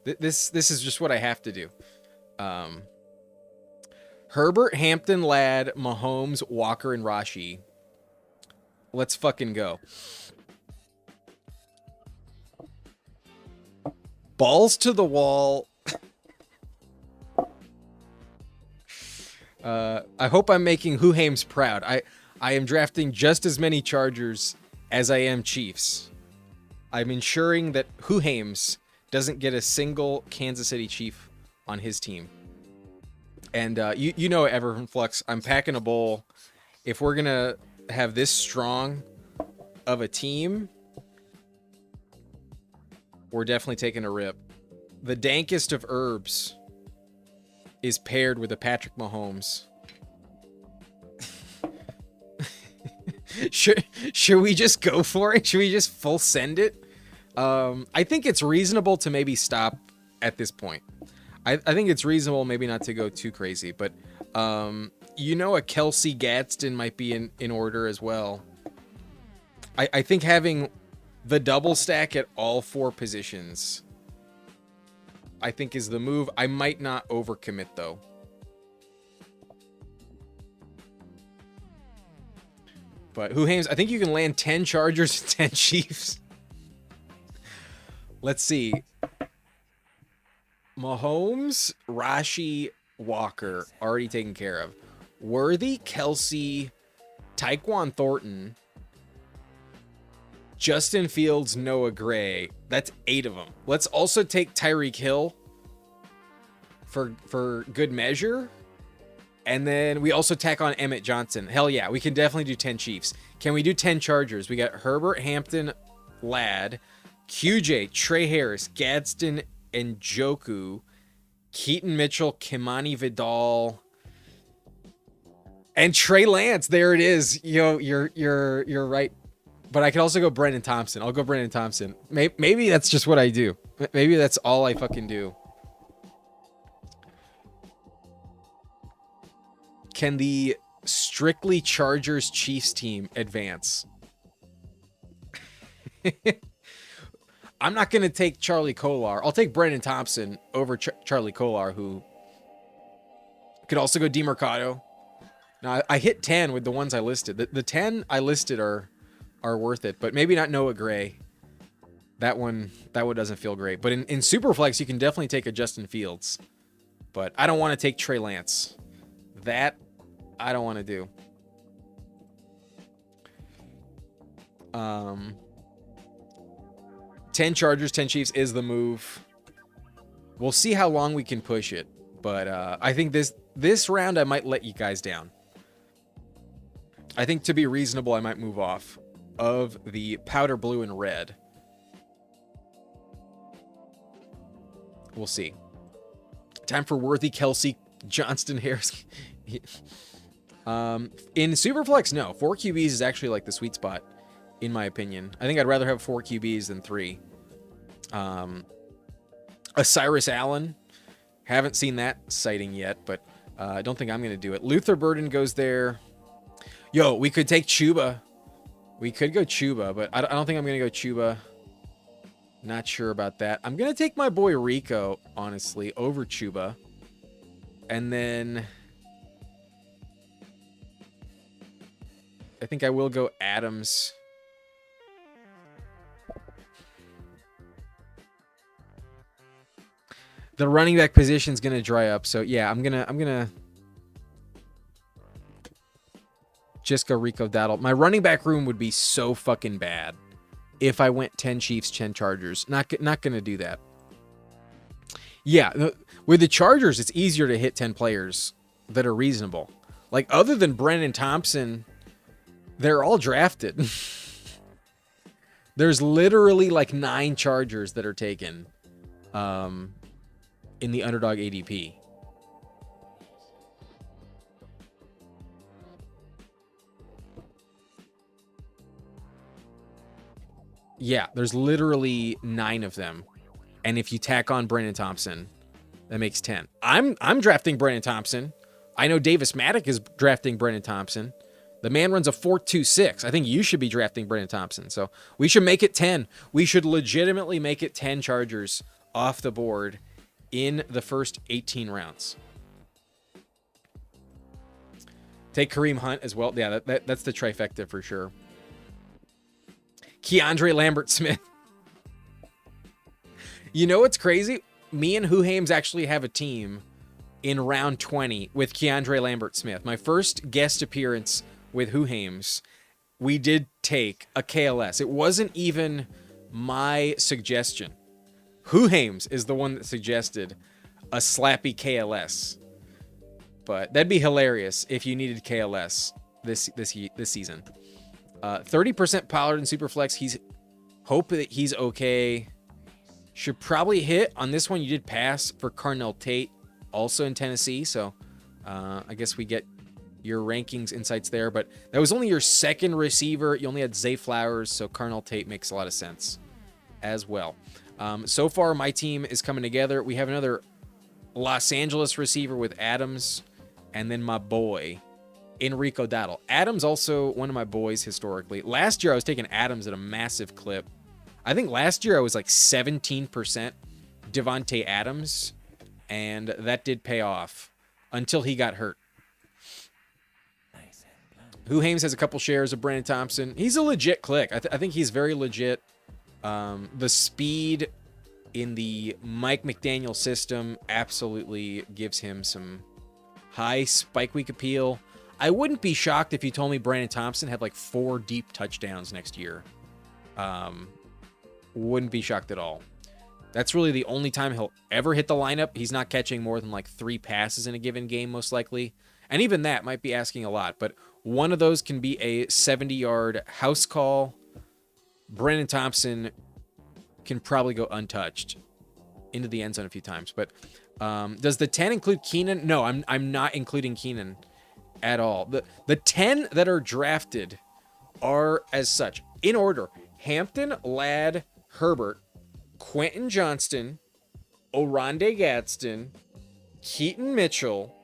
This is just what I have to do. Herbert, Hampton, Ladd, Mahomes, Walker, and Rashee. Let's fucking go. Balls to the wall. I hope I'm making Huhames proud. I am drafting just as many Chargers as I am Chiefs. I'm ensuring that Huhames doesn't get a single Kansas City Chief on his team. And you know, Everton Flux, I'm packing a bowl. If we're going to have this strong of a team, we're definitely taking a rip. The dankest of herbs is paired with a Patrick Mahomes. Should we just go for it? Should we just full send it? I think it's reasonable to maybe stop at this point. I think it's reasonable maybe not to go too crazy, but you know, a Kelsey Gadsden might be in order as well. I think having the double stack at all 4 positions, I think, is the move. I might not overcommit though. But Huhames, I think you can land 10 Chargers and 10 Chiefs. Let's see. Mahomes, Rashee, Walker, already taken care of. Worthy, Kelsey, Tyquan Thornton, Justin Fields, Noah Gray. That's 8 of them. Let's also take Tyreek Hill for good measure. And then we also tack on Emmett Johnson. Hell yeah, we can definitely do 10 Chiefs. Can we do 10 Chargers? We got Herbert, Hampton, Ladd, QJ, Trey Harris, Gadsden, and Njoku, Keaton Mitchell, Kimani Vidal, and Trey Lance. There it is. Yo, you're right. But I could also go Brendan Thompson. I'll go Brendan Thompson. Maybe that's just what I do. Maybe that's all I fucking do. Can the strictly Chargers Chiefs team advance? I'm not going to take Charlie Kolar. I'll take Brendan Thompson over Charlie Kolar, who could also go DeMercado. Now, I hit 10 with the ones I listed. The 10 I listed are worth it, but maybe not Noah Gray. That one doesn't feel great. But in Superflex, you can definitely take a Justin Fields. But I don't want to take Trey Lance. That I don't want to do. 10 Chargers, 10 Chiefs is the move. We'll see how long we can push it. But I think this round I might let you guys down. I think to be reasonable, I might move off of the powder blue and red. We'll see. Time for Worthy, Kelsey, Johnston, Harris. In Superflex, no. 4 QBs is actually like the sweet spot, in my opinion. I think I'd rather have 4 QBs than 3. A Cyrus Allen. Haven't seen that sighting yet, but I don't think I'm going to do it. Luther Burden goes there. Yo, we could take Chuba. We could go Chuba, but I don't think I'm going to go Chuba. Not sure about that. I'm going to take my boy Rico, honestly, over Chuba. And then I think I will go Adams. The running back position is going to dry up. So yeah, I'm going to just go Rico Dowdle. My running back room would be so fucking bad if I went 10 Chiefs, 10 Chargers. Not going to do that. Yeah, with the Chargers, it's easier to hit 10 players that are reasonable. Like, other than Brennan Thompson, they're all drafted. There's literally like 9 Chargers that are taken in the Underdog ADP. Yeah, there's literally 9 of them. And if you tack on Brennan Thompson, that makes 10. I'm drafting Brennan Thompson. I know Davis Maddock is drafting Brennan Thompson. The man runs a 4.26. I think you should be drafting Brennan Thompson. So we should make it 10. We should legitimately make it 10 Chargers off the board in the first 18 rounds. Take Kareem Hunt as well. Yeah, that's the trifecta for sure. Keandre Lambert-Smith. You know what's crazy? Me and Huhames actually have a team in round 20 with Keandre Lambert-Smith. My first guest appearance with Huhames, we did take a KLS. It wasn't even my suggestion. Huhames is the one that suggested a slappy KLS. But that'd be hilarious if you needed KLS this season. 30% Pollard in Superflex. Hope that he's okay. Should probably hit. On this one, you did pass for Carnell Tate, also in Tennessee. So I guess we get your rankings insights there. But that was only your second receiver. You only had Zay Flowers, so Carnell Tate makes a lot of sense as well. So far, my team is coming together. We have another Los Angeles receiver with Adams, and then my boy, Enrico Dowdle. Adams also one of my boys historically. Last year, I was taking Adams at a massive clip. I think last year I was like 17% Devontae Adams, and that did pay off until he got hurt. Huhames has a couple shares of Brandon Thompson. He's a legit click. I think he's very legit. The speed in the Mike McDaniel system absolutely gives him some high spike week appeal. I wouldn't be shocked if you told me Brandon Thompson had like 4 deep touchdowns next year. Wouldn't be shocked at all. That's really the only time he'll ever hit the lineup. He's not catching more than like 3 passes in a given game, most likely. And even that might be asking a lot. But one of those can be a 70-yard house call. Brandon Thompson can probably go untouched into the end zone a few times. But does the 10 include Keenan? No, I'm not including Keenan at all. The 10 that are drafted are as such. In order: Hampton, Ladd, Herbert, Quentin Johnston, Oronde Gadsden, Keaton Mitchell,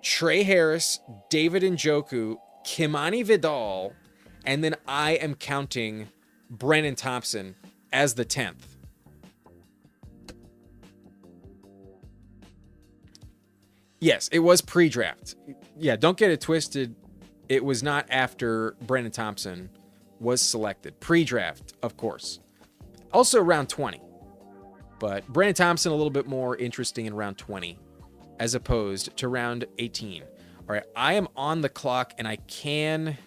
Trey Harris, David Njoku, Kimani Vidal, and then I am counting Brennan Thompson as the 10th. Yes, it was pre-draft. Yeah, don't get it twisted. It was not after Brennan Thompson was selected. Pre-draft, of course. Also round 20. But Brandon Thompson a little bit more interesting in round 20 as opposed to round 18. All right, I am on the clock and I can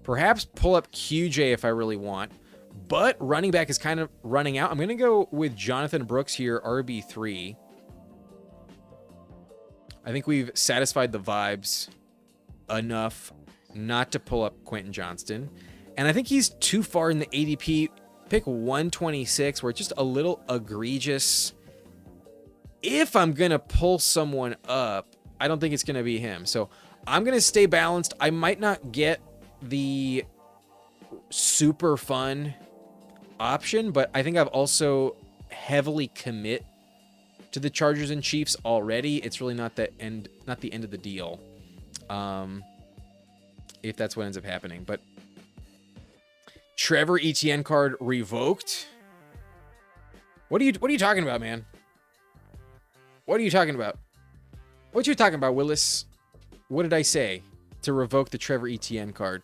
perhaps pull up QJ if I really want, but running back is kind of running out. I'm going to go with Jonathan Brooks here, RB3. I think we've satisfied the vibes enough not to pull up Quentin Johnston. And I think he's too far in the ADP. Pick 126, where it's just a little egregious. If I'm going to pull someone up, I don't think it's going to be him. So I'm going to stay balanced. I might not get the super fun option, but I think I've also heavily commit to the Chargers and Chiefs already. It's really not the end of the deal. If that's what ends up happening. But Trevor Etienne card revoked. What are you talking about, man? What are you talking about? What you talking about, Willis? What did I say to revoke the Trevor Etienne card?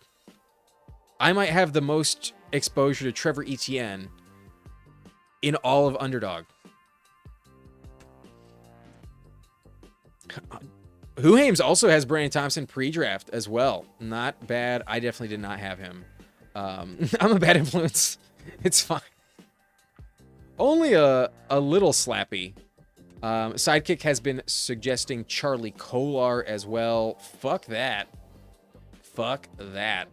I might have the most exposure to Trevor Etienne in all of Underdog. Huhames also has Brandon Thompson pre-draft as well. Not bad. I definitely did not have him. I'm a bad influence. It's fine. Only a little slappy. Sidekick has been suggesting Charlie Kolar as well. Fuck that. Fuck that.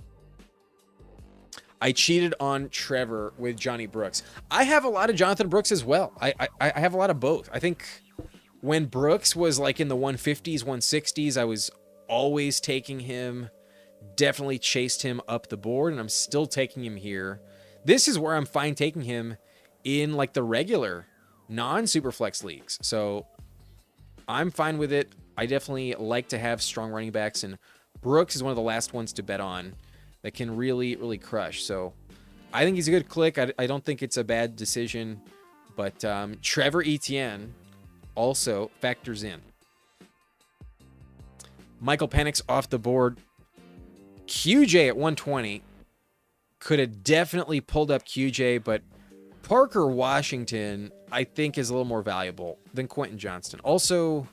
I cheated on Trevor with Johnny Brooks. I have a lot of Jonathan Brooks as well. I have a lot of both. I think when Brooks was like in the 150s, 160s, I was always taking him. Definitely chased him up the board, and I'm still taking him here. This is where I'm fine taking him in like the regular non-superflex leagues. So I'm fine with it. I definitely like to have strong running backs, and Brooks is one of the last ones to bet on that can really, really crush. So I think he's a good click. I don't think it's a bad decision, but Trevor Etienne also factors in. Michael Penix off the board. QJ at 120 could have definitely pulled up QJ, but Parker Washington, I think, is a little more valuable than Quentin Johnston. Also,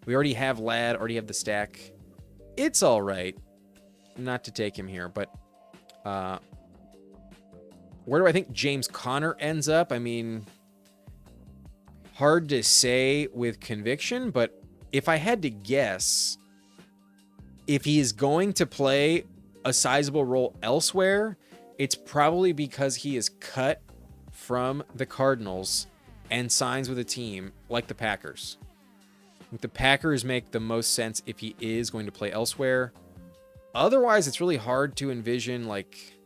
we already have Ladd, already have the stack. It's all right not to take him here, but where do I think James Conner ends up? I mean, hard to say with conviction, but if I had to guess, if he is going to play a sizable role elsewhere, it's probably because he is cut from the Cardinals and signs with a team like the Packers. The Packers make the most sense if he is going to play elsewhere. Otherwise, it's really hard to envision like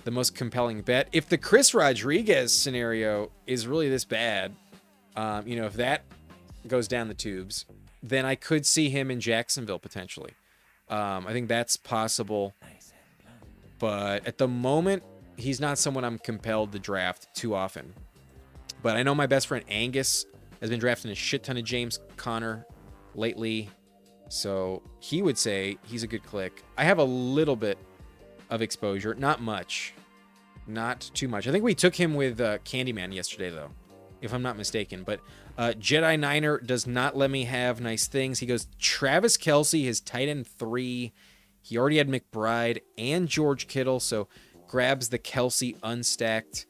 the most compelling bet. If the Chris Rodriguez scenario is really this bad, if that goes down the tubes, then I could see him in Jacksonville potentially. I think that's possible. But at the moment, he's not someone I'm compelled to draft too often. But I know my best friend Angus has been drafting a shit ton of James Conner lately. So he would say he's a good click. I have a little bit of exposure. Not much. Not too much. I think we took him with Candyman yesterday, though, if I'm not mistaken. But Jedi Niner does not let me have nice things. He goes Travis Kelce, his tight end 3. He already had McBride and George Kittle, so grabs the Kelce unstacked.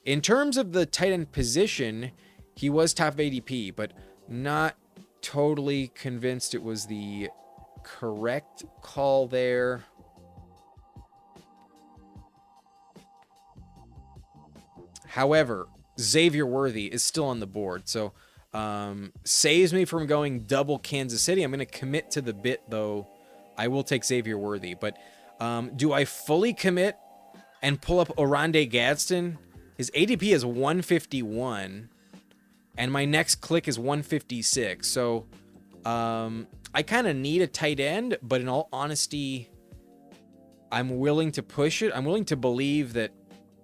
In terms of the tight end position, he was top ADP, but not totally convinced it was the correct call there. However, Xavier Worthy is still on the board, so saves me from going double Kansas City. I'm going to commit to the bit, though. I will take Xavier Worthy, but do I fully commit and pull up Oronde Gadsden? His ADP is 151, and my next click is 156. So I kind of need a tight end, but in all honesty, I'm willing to push it. I'm willing to believe that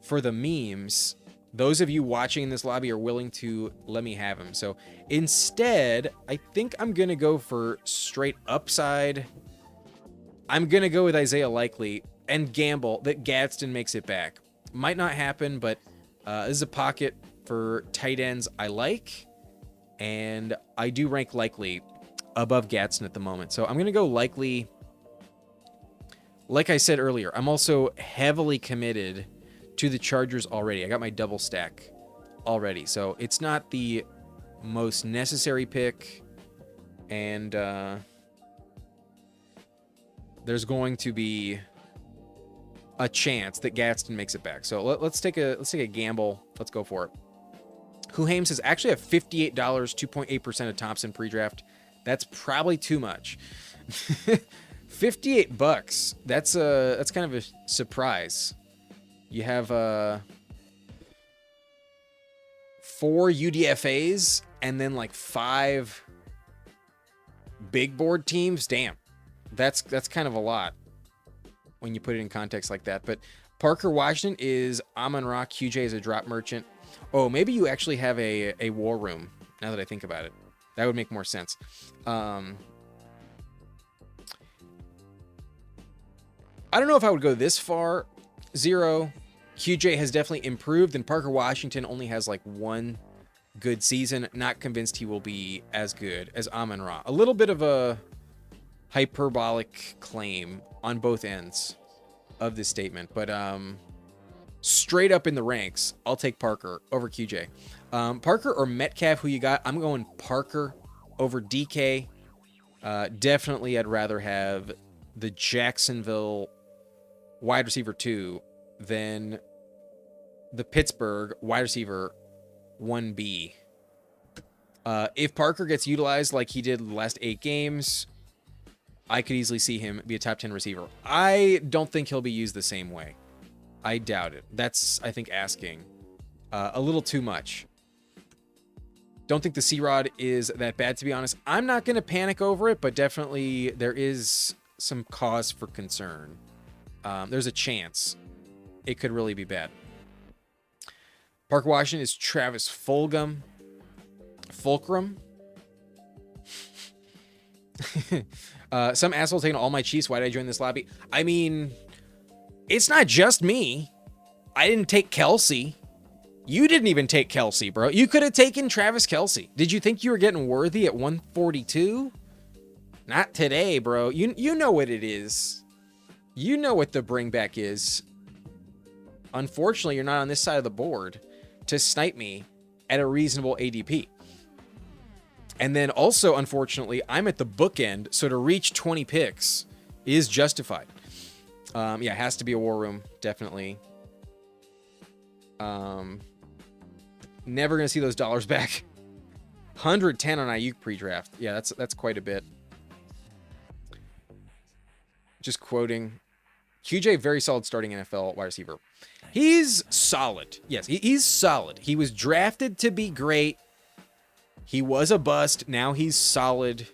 for the memes, those of you watching in this lobby are willing to let me have him. So instead, I think I'm going to go for straight upside. I'm going to go with Isaiah Likely and gamble that Gadsden makes it back. Might not happen, but this is a pocket for tight ends I like, and I do rank Likely above Gadsden at the moment. So I'm going to go Likely. Like I said earlier, I'm also heavily committed to the Chargers already. I got my double stack already, so it's not the most necessary pick, and there's going to be a chance that Gadsden makes it back. So let's take a gamble. Let's go for it. Huhames is actually at $58, 2.8% of Thompson pre-draft. That's probably too much. $58. That's kind of a surprise. You have 4 UDFAs and then like 5 big board teams. Damn. That's kind of a lot when you put it in context like that. But Parker Washington is Amon-Ra. QJ is a drop merchant. Oh, maybe you actually have a war room now that I think about it. That would make more sense. I don't know if I would go this far. 0. QJ has definitely improved, and Parker Washington only has like one good season. Not convinced he will be as good as Amon-Ra. A little bit of a hyperbolic claim on both ends of this statement, but straight up in the ranks, I'll take Parker over QJ. Parker or Metcalf, who you got? I'm going Parker over DK. Definitely, I'd rather have the Jacksonville wide receiver 2 than the Pittsburgh wide receiver 1B. If Parker gets utilized like he did the last 8 games, I could easily see him be a top 10 receiver. I don't think he'll be used the same way. I doubt it. That's, I think, asking a little too much. Don't think the C-Rod is that bad, to be honest. I'm not going to panic over it, but definitely there is some cause for concern. There's a chance it could really be bad. Parker Washington is Travis Fulgham. Fulcrum. Some asshole taking all my Chiefs. Why did I join this lobby? I mean, it's not just me. I didn't take Kelsey. You didn't even take Kelsey, bro. You could have taken Travis Kelsey. Did you think you were getting worthy at 142? Not today, bro. You know what it is. You know what the bring back is. Unfortunately, you're not on this side of the board to snipe me at a reasonable ADP. And then also, unfortunately, I'm at the bookend, so to reach 20 picks is justified. Yeah, it has to be a war room, definitely. Never gonna see those dollars back. 110 on Ayuk pre-draft. Yeah, that's quite a bit. Just quoting. QJ, very solid starting NFL wide receiver. He's solid. Yes, he's solid. He was drafted to be great. He was a bust. Now he's solid,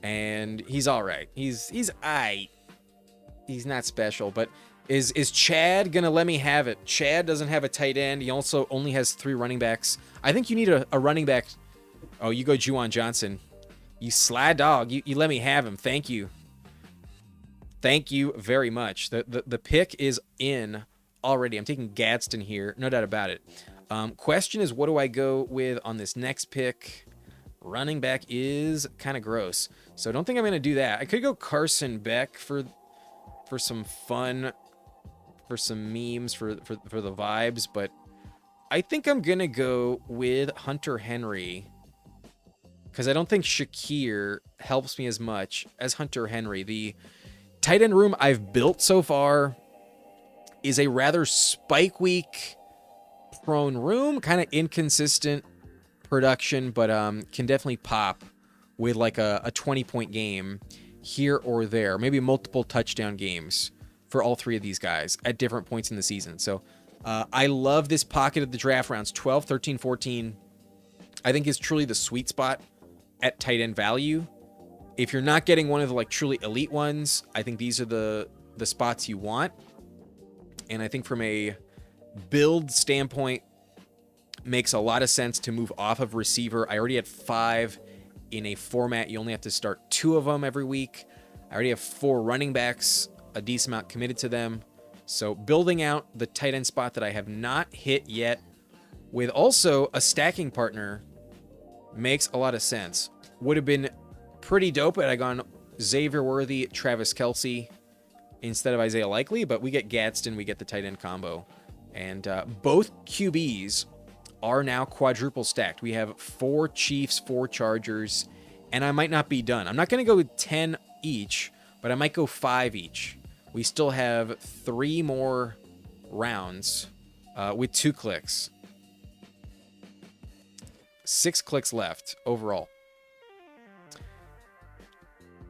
and he's all right. He's aight. He's not special, but is Chad gonna let me have it? Chad doesn't have a tight end. He also only has 3 running backs. I think you need a running back. Oh, you go Juwan Johnson. You sly dog. You let me have him. Thank you. Thank you very much. The pick is in already. I'm taking Gadsden here. No doubt about it. Question is, what do I go with on this next pick? Running back is kind of gross, so I don't think I'm going to do that. I could go Carson Beck for some fun, for some memes, for the vibes, but I think I'm going to go with Hunter Henry because I don't think Shakir helps me as much as Hunter Henry. The tight end room I've built so far is a rather spike week prone room, kind of inconsistent production, but can definitely pop with like a 20-point game here or there, maybe multiple touchdown games for all 3 of these guys at different points in the season. So I love this pocket of the draft, rounds 12, 13, 14. I think is truly the sweet spot at tight end value. If you're not getting one of the like truly elite ones, I think these are the spots you want. And I think from a build standpoint, makes a lot of sense to move off of receiver. I already had 5 in a format. You only have to start 2 of them every week. I already have 4 running backs, a decent amount committed to them. So building out the tight end spot that I have not hit yet with also a stacking partner makes a lot of sense. Would have been pretty dope had I gone Xavier Worthy, Travis Kelsey instead of Isaiah Likely, but we get Gadsden, we get the tight end combo. And both QBs are now quadruple stacked. We have 4 Chiefs, 4 Chargers, and I might not be done. I'm not going to go with 10 each, but I might go 5 each. We still have 3 more rounds with 2 clicks. 6 clicks left overall.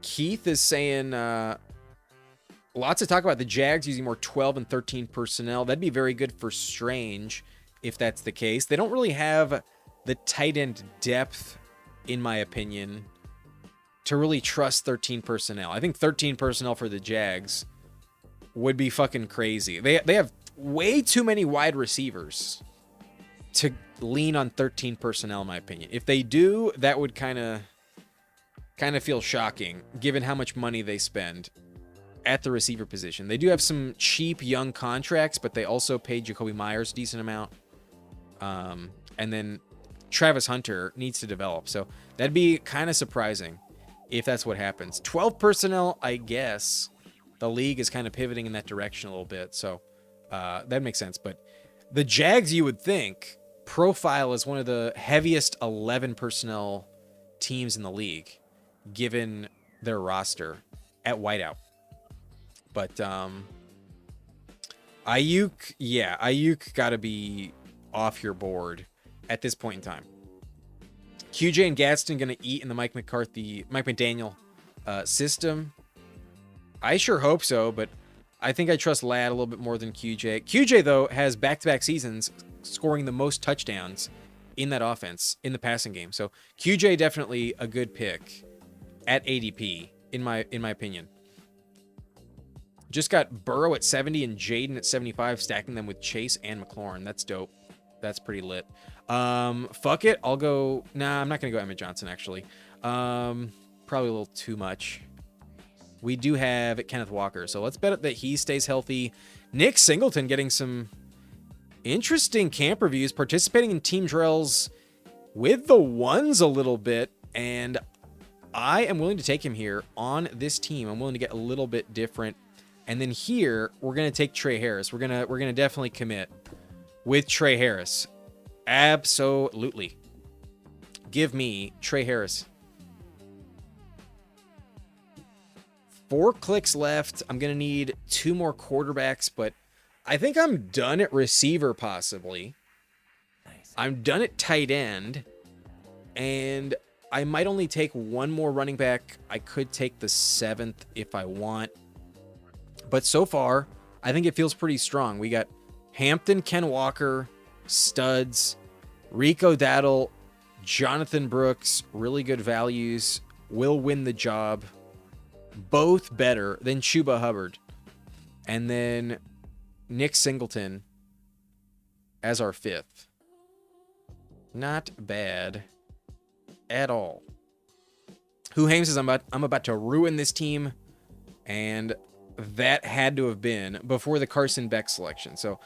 Keith is saying lots of talk about the Jags using more 12 and 13 personnel. That'd be very good for Strange if that's the case. They don't really have the tight end depth, in my opinion, to really trust 13 personnel. I think 13 personnel for the Jags would be fucking crazy. They have way too many wide receivers to lean on 13 personnel, in my opinion. If they do, that would kind of feel shocking, given how much money they spend at the receiver position. They do have some cheap young contracts, but they also paid Jacoby Myers a decent amount. And then Travis Hunter needs to develop. So that'd be kind of surprising if that's what happens. 12 personnel, I guess. The league is kind of pivoting in that direction a little bit. So that makes sense. But the Jags, you would think, profile as one of the heaviest 11 personnel teams in the league, given their roster at wideout. But Ayuk got to be off your board at this point in time. QJ and Gadsden going to eat in the Mike McDaniel system. I sure hope so, but I think I trust Ladd a little bit more than QJ. QJ, though, has back-to-back seasons scoring the most touchdowns in that offense in the passing game. So QJ definitely a good pick at ADP, in my opinion. Just got Burrow at 70 and Jaden at 75, stacking them with Chase and McLaurin. That's dope. That's pretty lit. Fuck it. I'll go. Nah, I'm not going to go Emmett Johnson, actually. Probably a little too much. We do have Kenneth Walker, so let's bet that he stays healthy. Nick Singleton getting some interesting camp reviews, participating in team drills with the ones a little bit, and I am willing to take him here on this team. I'm willing to get a little bit different. And then here, we're going to take Trey Harris. We're going to definitely commit with Trey Harris. Absolutely. Give me Trey Harris. 4 clicks left. I'm going to need 2 more quarterbacks, but I think I'm done at receiver possibly. Nice. I'm done at tight end, and I might only take 1 more running back. I could take the 7th if I want. But so far, I think it feels pretty strong. We got Hampton, Ken Walker, studs, Rico Dowdle, Jonathan Brooks, really good values, will win the job. Both better than Chuba Hubbard. And then Nick Singleton as our 5th. Not bad at all. Who Hames says I'm about to ruin this team, and that had to have been before the Carson Beck selection. So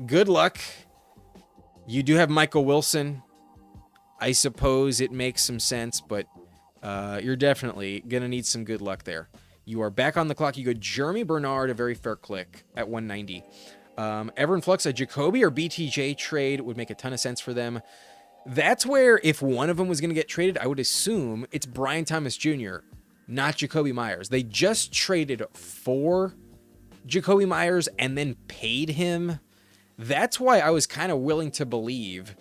good luck. You do have Michael Wilson. I suppose it makes some sense, but you're definitely going to need some good luck there. You are back on the clock. You go Jeremy Bernard, a very fair click at 190. Everin Flux, a Jacoby or BTJ trade would make a ton of sense for them. That's where if one of them was going to get traded, I would assume it's Brian Thomas Jr., not Jacoby Myers. They just traded for Jacoby Myers and then paid him. That's why I was kind of willing to believe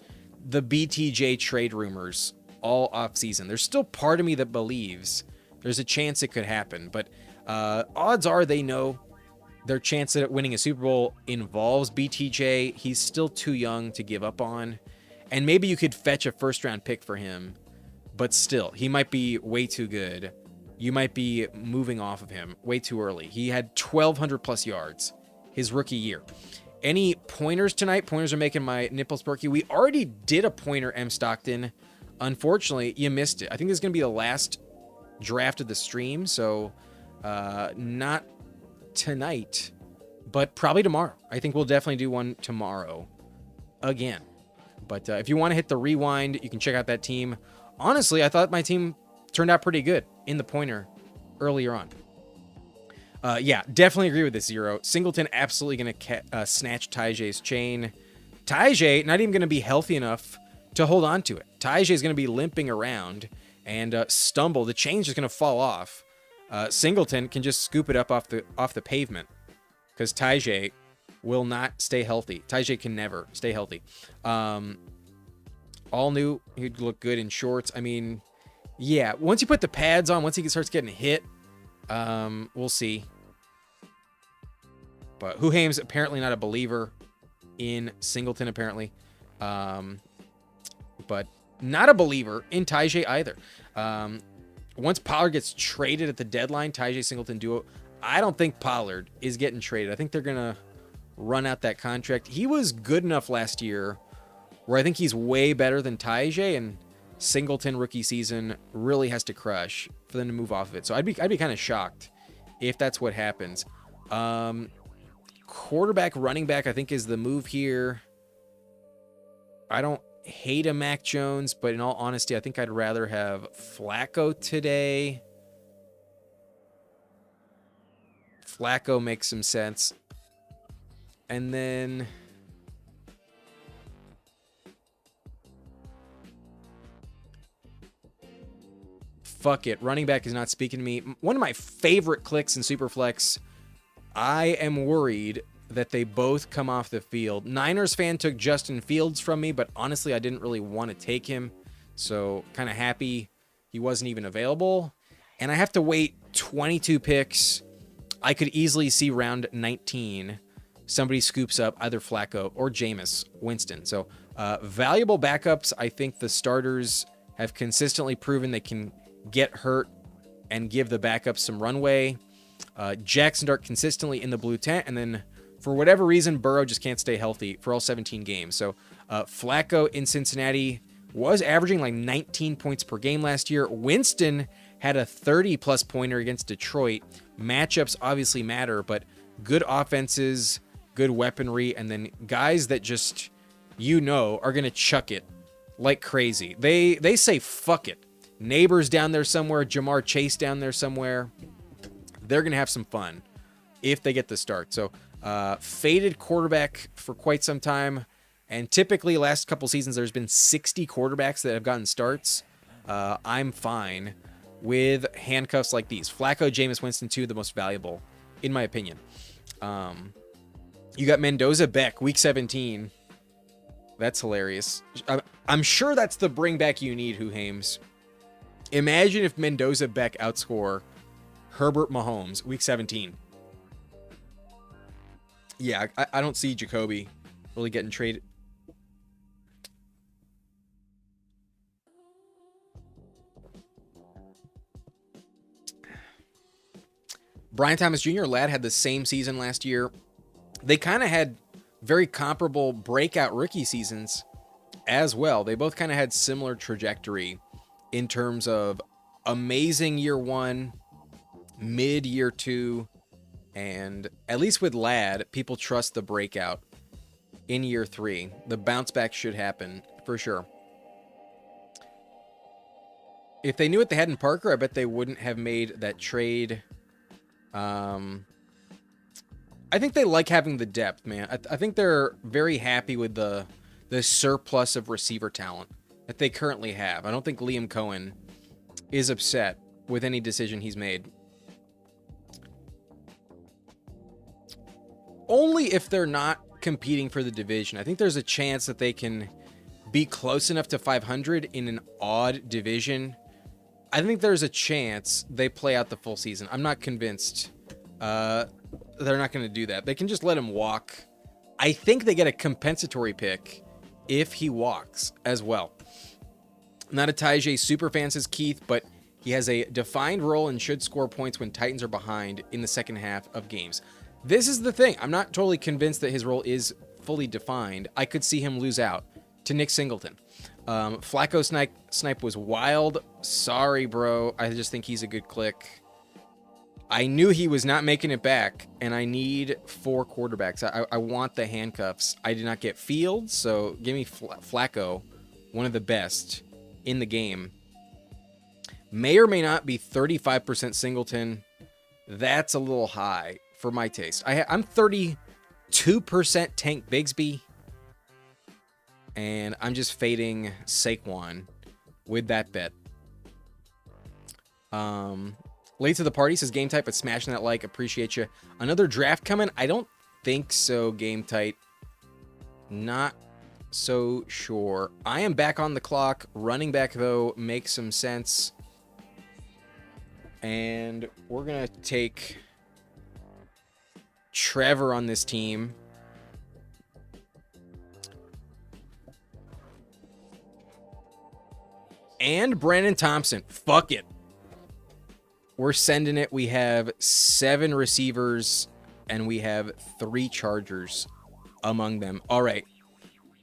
the BTJ trade rumors all offseason. There's still part of me that believes there's a chance it could happen, but odds are they know their chance at winning a Super Bowl involves BTJ. He's still too young to give up on, and maybe you could fetch a first-round pick for him, but still, he might be way too good. You might be moving off of him way too early. He had 1,200 plus yards his rookie year. Any pointers tonight? Pointers are making my nipples perky. We already did a pointer, M. Stockton. Unfortunately, you missed it. I think this is going to be the last draft of the stream, so not tonight, but probably tomorrow. I think we'll definitely do one tomorrow again. But if you want to hit the rewind, you can check out that team. Honestly, I thought my team turned out pretty good in the pointer earlier on. Yeah, definitely agree with this, Zero. Singleton absolutely going to snatch Tyjae's chain. Tyjae not even going to be healthy enough to hold on to it. Tyjae is going to be limping around and stumble. The chain's just going to fall off. Singleton can just scoop it up off the pavement because Tyjae will not stay healthy. Tyjae can never stay healthy. All knew he'd look good in shorts. I mean, yeah, once you put the pads on, once he starts getting hit, we'll see. But Huhame's apparently not a believer in Singleton, apparently. But not a believer in Tyjae either. Once Pollard gets traded at the deadline, Tyjae Singleton duo, I don't think Pollard is getting traded. I think they're going to run out that contract. He was good enough last year where I think he's way better than Tajay, and Singleton rookie season really has to crush for them to move off of it. So I'd be kind of shocked if that's what happens. Quarterback, running back, I think is the move here. I don't hate a Mac Jones, but in all honesty, I think I'd rather have Flacco today. Flacco makes some sense. And then fuck it. Running back is not speaking to me. One of my favorite clicks in Superflex. I am worried that they both come off the field. Niners fan took Justin Fields from me, but honestly, I didn't really want to take him. So kind of happy he wasn't even available. And I have to wait 22 picks. I could easily see round 19. Somebody scoops up either Flacco or Jameis Winston. So valuable backups. I think the starters have consistently proven they can get hurt and give the backups some runway. Jackson Dart consistently in the blue tent, and then for whatever reason, Burrow just can't stay healthy for all 17 games. So Flacco in Cincinnati was averaging like 19 points per game last year. Winston had a 30-plus pointer against Detroit. Matchups obviously matter, but good offenses, good weaponry, and then guys that just, are going to chuck it like crazy. They say fuck it. Neighbors down there somewhere, Jamar Chase down there somewhere. They're going to have some fun if they get the start. So faded quarterback for quite some time. And typically last couple seasons, there's been 60 quarterbacks that have gotten starts. I'm fine with handcuffs like these. Flacco, Jameis Winston, two of the most valuable, in my opinion. You got Mendoza Beck, week 17. That's hilarious. I'm sure that's the bring back you need, Who Hames. Imagine if Mendoza Beck outscore Herbert Mahomes, week 17. Yeah, I don't see Jacoby really getting traded. Brian Thomas Jr., Ladd had the same season last year. They kind of had very comparable breakout rookie seasons as well. They both kind of had similar trajectory in terms of amazing year one, mid year two, and at least with Ladd, people trust the breakout in year three. The bounce back should happen for sure. If they knew what they had in Parker, I bet they wouldn't have made that trade. I think they like having the depth, man. I think they're very happy with the surplus of receiver talent that they currently have. I don't think Liam Cohen is upset with any decision he's made. Only if they're not competing for the division. I think there's a chance that they can be close enough to 500 in an odd division. I think there's a chance they play out the full season. I'm not convinced they're not going to do that. They can just let him walk. I think they get a compensatory pick if he walks as well. Not a Tajay super fan, says Keith, but he has a defined role and should score points when Titans are behind in the second half of games. This is the thing. I'm not totally convinced that his role is fully defined. I could see him lose out to Nick Singleton. Flacco snipe was wild. Sorry, bro. I just think he's a good click. I knew he was not making it back, and I need 4 quarterbacks. I want the handcuffs. I did not get Fields, so give me Flacco, one of the best in the game. May or may not be 35% Singleton. That's a little high for my taste. I'm 32% Tank Bigsby, and I'm just fading Saquon with that bet. Late to the party, says Game Type, but smashing that like. Appreciate you. Another draft coming? I don't think so, Game Type. Not so sure. I am back on the clock. Running back, though, makes some sense. And we're going to take Trevor on this team. And Brandon Thompson. Fuck it. We're sending it. We have 7 receivers, and we have 3 Chargers among them. All right.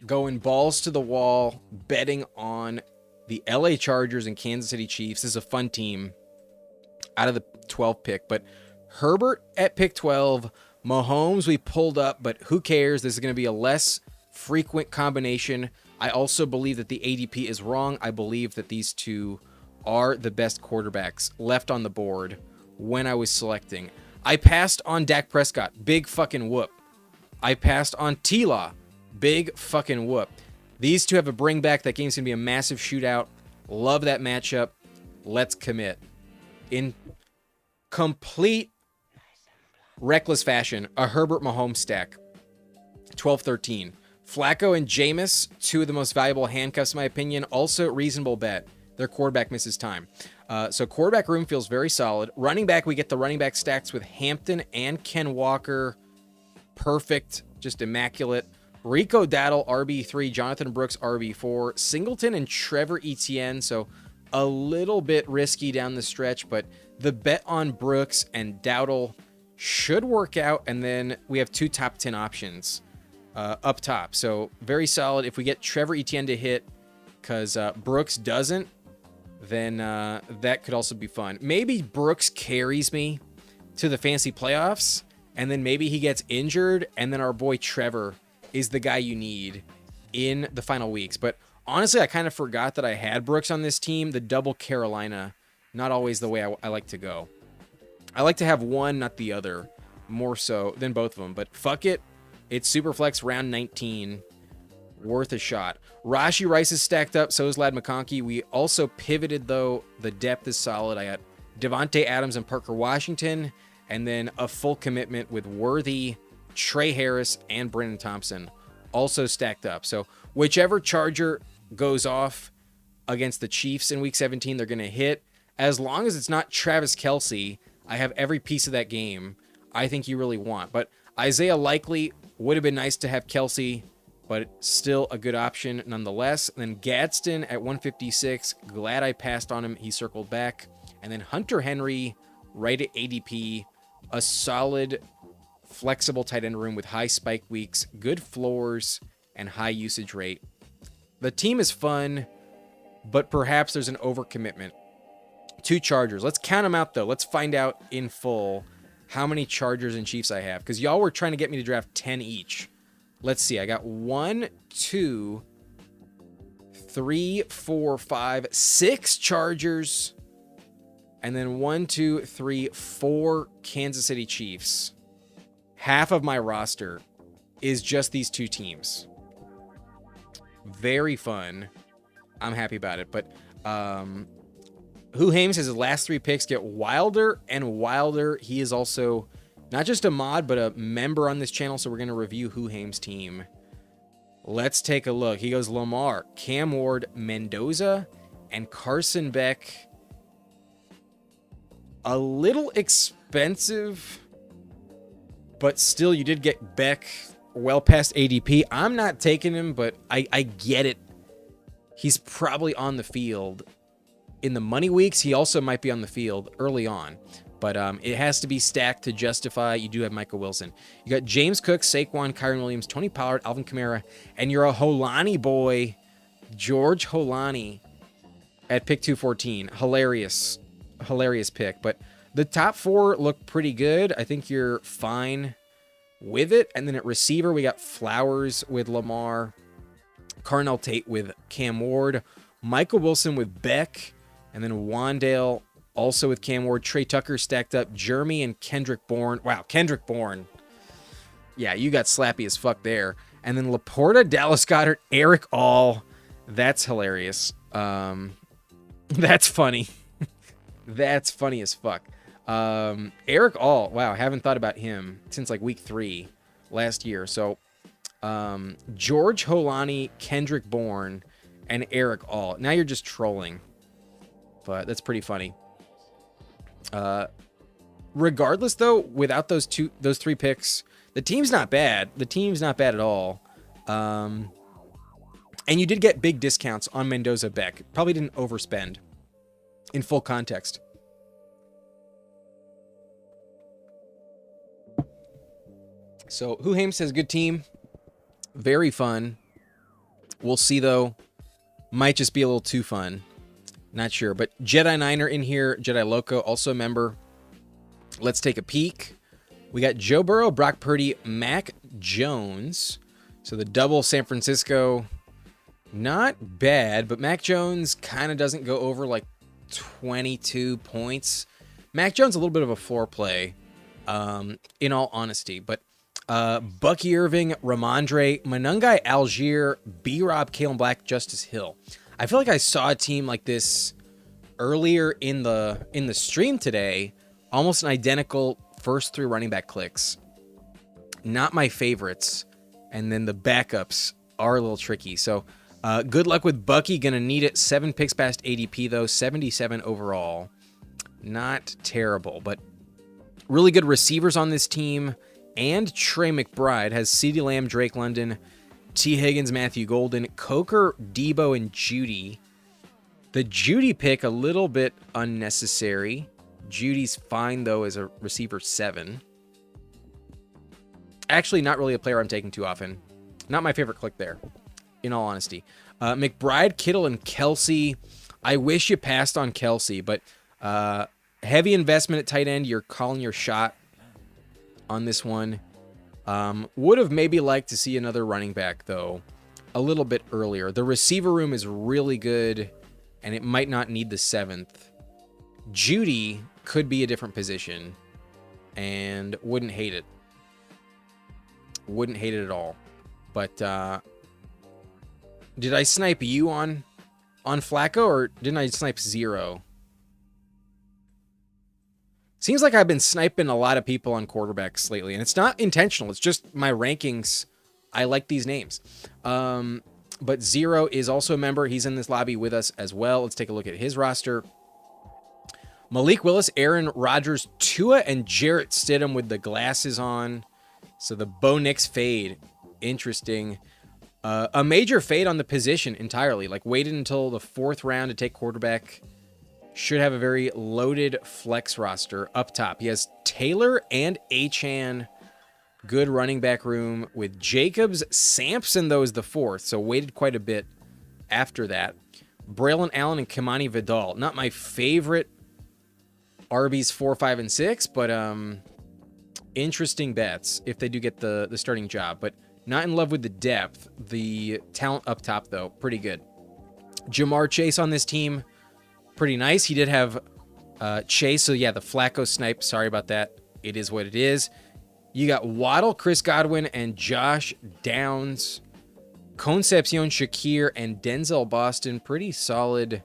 going balls to the wall, betting on the LA Chargers and Kansas City Chiefs. This is a fun team out of the 12 pick, but Herbert at pick 12, Mahomes we pulled up, but who cares? This is going to be a less frequent combination. I also believe that the ADP is wrong. I believe that these two are the best quarterbacks left on the board when I was selecting. I passed on Dak Prescott. Big fucking whoop. I passed on T-Law. Big fucking whoop. These two have a bring back. That game's going to be a massive shootout. Love that matchup. Let's commit. In complete reckless fashion, a Herbert Mahomes stack. 12-13. Flacco and Jameis, two of the most valuable handcuffs in my opinion. Also reasonable bet. Their quarterback misses time. So quarterback room feels very solid. Running back, we get the running back stacks with Hampton and Ken Walker. Perfect. Just immaculate. Rico Dowdle, RB3. Jonathan Brooks, RB4. Singleton and Trevor Etienne. So a little bit risky down the stretch, but the bet on Brooks and Dowdle should work out. And then we have two top 10 options up top. So very solid. If we get Trevor Etienne to hit, because Brooks doesn't, then that could also be fun. Maybe Brooks carries me to the fantasy playoffs, and then maybe he gets injured, and then our boy Trevor is the guy you need in the final weeks. But honestly, I kind of forgot that I had Brooks on this team. The double Carolina, not always the way I like to go. I like to have one, not the other, more so than both of them. But fuck it. It's Superflex round 19. Worth a shot. Rashee Rice is stacked up. So is Ladd McConkey. We also pivoted, though. The depth is solid. I got Devontae Adams and Parker Washington. And then a full commitment with Worthy, Trey Harris, and Brennan Thompson. Also stacked up. So whichever Charger goes off against the Chiefs in Week 17, they're going to hit. As long as it's not Travis Kelce, I have every piece of that game I think you really want. But Isaiah Likely would have been nice to have Kelce, but still a good option nonetheless. And then Gadsden at 156. Glad I passed on him. He circled back. And then Hunter Henry right at ADP. A solid, flexible tight end room with high spike weeks, good floors, and high usage rate. The team is fun, but perhaps there's an overcommitment. Two Chargers. Let's count them out, though. Let's find out in full how many Chargers and Chiefs I have, because y'all were trying to get me to draft 10 each. Let's see. I got 1, 2, 3, 4, 5, 6 Chargers, and then 1, 2, 3, 4 Kansas City Chiefs. Half of my roster is just these two teams. Very fun. I'm happy about it. But Who Hames, his last 3 picks get wilder and wilder. He is also not just a mod, but a member on this channel. So we're going to review Who Hames' team. Let's take a look. He goes Lamar, Cam Ward, Mendoza, and Carson Beck. A little expensive, but still you did get Beck well past ADP. I'm not taking him, but I get it. He's probably on the field in the money weeks. He also might be on the field early on, but it has to be stacked to justify. You do have Michael Wilson. You got James Cook, Saquon, Kyron Williams, Tony Pollard, Alvin Kamara, and you're a Holani boy, George Holani at pick 214. Hilarious pick, but the top 4 look pretty good. I think you're fine with it. And then at receiver, we got Flowers with Lamar, Carnell Tate with Cam Ward, Michael Wilson with Beck, and then Wandale also with Cam Ward. Trey Tucker stacked up, Jeremy and Kendrick Bourne. Wow, Kendrick Bourne. Yeah, you got slappy as fuck there. And then Laporta, Dallas Goedert, Eric All. That's hilarious. That's funny. That's funny as fuck. Eric All. Wow, haven't thought about him since like week 3 last year. So George Holani, Kendrick Bourne, and Eric All. Now you're just trolling, but that's pretty funny. Regardless, though, without those 3 picks, the team's not bad. The team's not bad at all. And you did get big discounts on Mendoza Beck. Probably didn't overspend in full context. So Who Hames says good team, very fun. We'll see, though. Might just be a little too fun. Not sure. But Jedi Niner in here. Jedi Loco, also a member. Let's take a peek. We got Joe Burrow, Brock Purdy, Mac Jones. So the double San Francisco, not bad, but Mac Jones kind of doesn't go over like 22 points. Mac Jones a little bit of a floor play, in all honesty. But Bucky Irving, Ramondre, Manungai, Algier, B-Rob, Kalen Black, Justice Hill. I feel like I saw a team like this earlier in the stream today. Almost an identical first 3 running back clicks. Not my favorites. And then the backups are a little tricky. So good luck with Bucky. Going to need it. 7 picks past ADP, though. 77 overall. Not terrible, but really good receivers on this team. And Trey McBride has CeeDee Lamb, Drake London, T. Higgins, Matthew Golden, Coker, Debo, and Judy. The Judy pick, a little bit unnecessary. Judy's fine, though, as a receiver 7. Actually, not really a player I'm taking too often. Not my favorite click there, in all honesty. McBride, Kittle, and Kelsey. I wish you passed on Kelsey, but heavy investment at tight end. You're calling your shot on this one. Would have maybe liked to see another running back, though, a little bit earlier. The receiver room is really good, and it might not need the 7th. Judy could be a different position, and wouldn't hate it. Wouldn't hate it at all. But did I snipe you on Flacco, or didn't I snipe 0? Seems like I've been sniping a lot of people on quarterbacks lately, and it's not intentional. It's just my rankings. I like these names. But 0 is also a member. He's in this lobby with us as well. Let's take a look at his roster. Malik Willis, Aaron Rodgers, Tua, and Jarrett Stidham with the glasses on. So the Bo Nix fade. Interesting. A major fade on the position entirely. Like, waited until the 4th round to take quarterback. Should have a very loaded flex roster up top. He has Taylor and Achane. Good running back room with Jacobs. Sampson, though, is the 4th. So waited quite a bit after that. Braylon Allen and Kimani Vidal. Not my favorite RBs 4, 5, and 6, but interesting bets if they do get the starting job. But not in love with the depth. The talent up top, though, pretty good. Jamar Chase on this team, pretty nice. He did have Chase, so yeah, the Flacco snipe. Sorry about that. It is what it is. You got Waddle, Chris Godwin, and Josh Downs. Concepcion, Shakir, and Denzel Boston. Pretty solid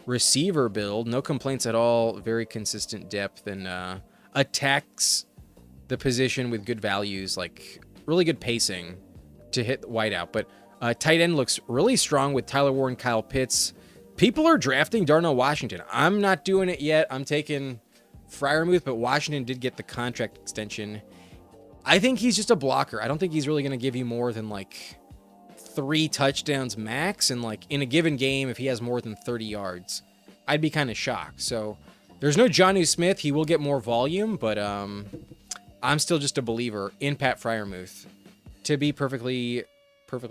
receiver build. No complaints at all. Very consistent depth, and attacks the position with good values, like really good pacing to hit the wideout. But tight end looks really strong with Tyler Warren, Kyle Pitts. People are drafting Darnell Washington. I'm not doing it yet. I'm taking Freiermuth, but Washington did get the contract extension. I think he's just a blocker. I don't think he's really going to give you more than like 3 touchdowns max. And like in a given game, if he has more than 30 yards, I'd be kind of shocked. So there's no Jonnu Smith. He will get more volume, but I'm still just a believer in Pat Freiermuth, to be perfectly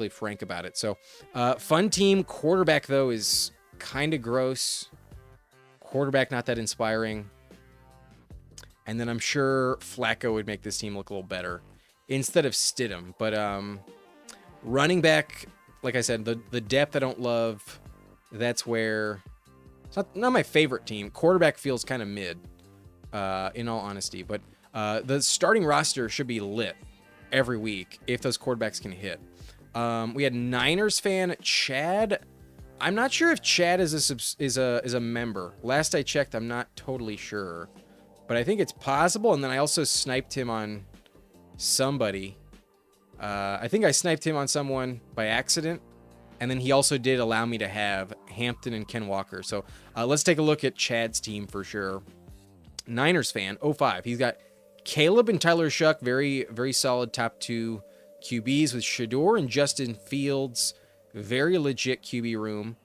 frank about it. So fun team. Quarterback, though, is kind of gross. Quarterback not that inspiring. And then I'm sure Flacco would make this team look a little better instead of Stidham. But running back, like I said, the depth I don't love. That's where it's not my favorite team. Quarterback feels kind of mid, in all honesty. But the starting roster should be lit every week if those quarterbacks can hit. We had Niners fan Chad. I'm not sure if Chad is a member. Last I checked, I'm not totally sure, but I think it's possible. And then I also sniped him on somebody. I think I sniped him on someone by accident, and then he also did allow me to have Hampton and Ken Walker. So let's take a look at Chad's team for sure. Niners fan 05. He's got Caleb and Tyler Shuck, very very solid top 2 QBs with Shador and Justin Fields. Very legit QB room.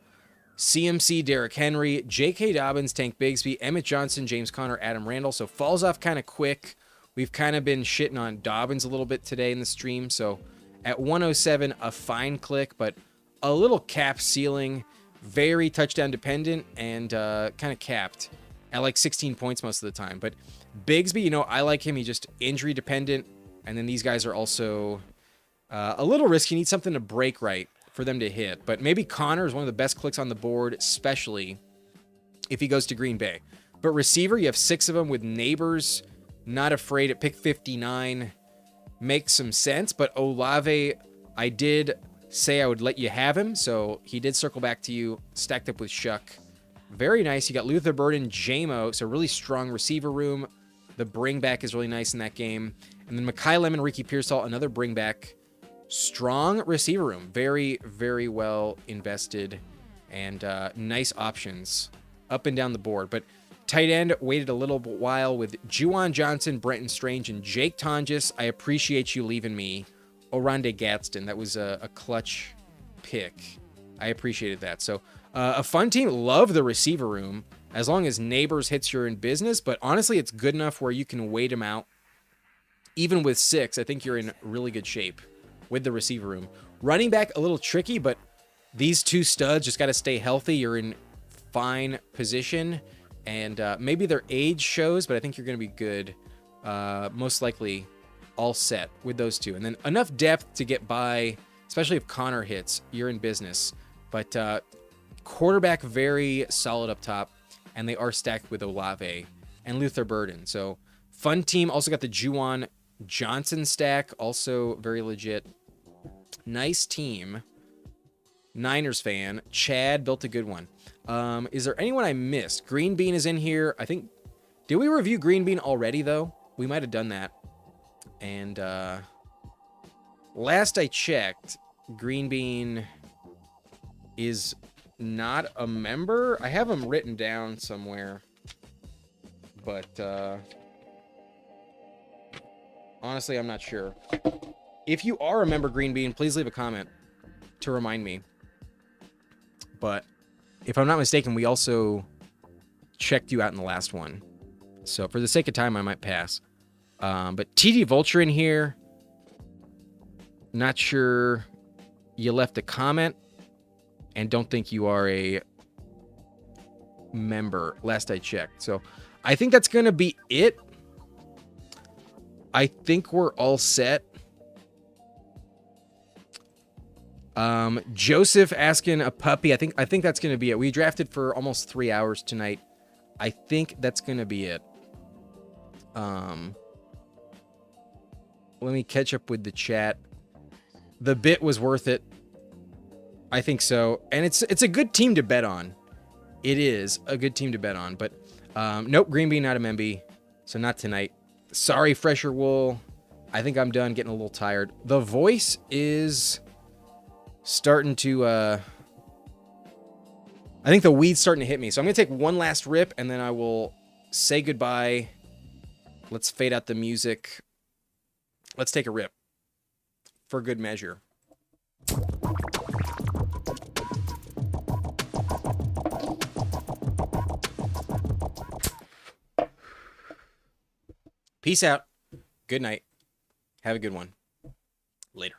CMC, Derrick Henry, J.K. Dobbins, Tank Bigsby, Emmett Johnson, James Conner, Adam Randall. So falls off kind of quick. We've kind of been shitting on Dobbins a little bit today in the stream. So at 107, a fine click, but a little cap ceiling, very touchdown dependent, and kind of capped at like 16 points most of the time. But Bigsby, you know, I like him. He's just injury dependent. And then these guys are also a little risky. You need something to break right for them to hit. But maybe Connor is one of the best clicks on the board, especially if he goes to Green Bay. But receiver, you have 6 of them with Neighbors. Not afraid at pick 59. Makes some sense. But Olave, I did say I would let you have him. So he did circle back to you, stacked up with Shuck. Very nice. You got Luther Burden, JMO. So really strong receiver room. The bring back is really nice in that game. And then Mekhi Lemon, Ricky Pearsall, another bring back. Strong receiver room. Very, very well invested. And nice options up and down the board. But tight end waited a little while with Juwan Johnson, Brenton Strange, and Jake Tonjes. I appreciate you leaving me Oronde Gadsden. That was a clutch pick. I appreciated that. So a fun team. Love the receiver room. As long as Neighbors hits, you're in business. But honestly, it's good enough where you can wait them out. Even with 6, I think you're in really good shape with the receiver room. Running back, a little tricky, but these 2 studs just got to stay healthy. You're in fine position. And maybe their age shows, but I think you're going to be good. Most likely all set with those 2. And then enough depth to get by, especially if Connor hits, you're in business. But quarterback, very solid up top. And they are stacked with Olave and Luther Burden. So fun team. Also got the Juwan Johnson stack. Also very legit. Nice team. Niners fan. Chad built a good one. Is there anyone I missed? Green Bean is in here. I think, did we review Green Bean already, though? We might have done that. And last I checked, Green Bean is not a member. I have him written down somewhere. But honestly, I'm not sure. If you are a member, Green Bean, please leave a comment to remind me. But if I'm not mistaken, we also checked you out in the last one. So for the sake of time, I might pass. But TD Vulture in here. Not sure you left a comment. And don't think you are a member, last I checked. So I think that's going to be it. I think we're all set. Joseph asking a puppy. I think that's going to be it. We drafted for almost 3 hours tonight. I think that's going to be it. Let me catch up with the chat. The bit was worth it. I think so. And it's a good team to bet on. It is a good team to bet on. But nope, Green Bean, not a Memby. So not tonight. Sorry, Fresher Wool. I think I'm done getting a little tired. The voice is starting to... I think the weed's starting to hit me. So I'm going to take one last rip, and then I will say goodbye. Let's fade out the music. Let's take a rip. For good measure. Peace out. Good night. Have a good one. Later.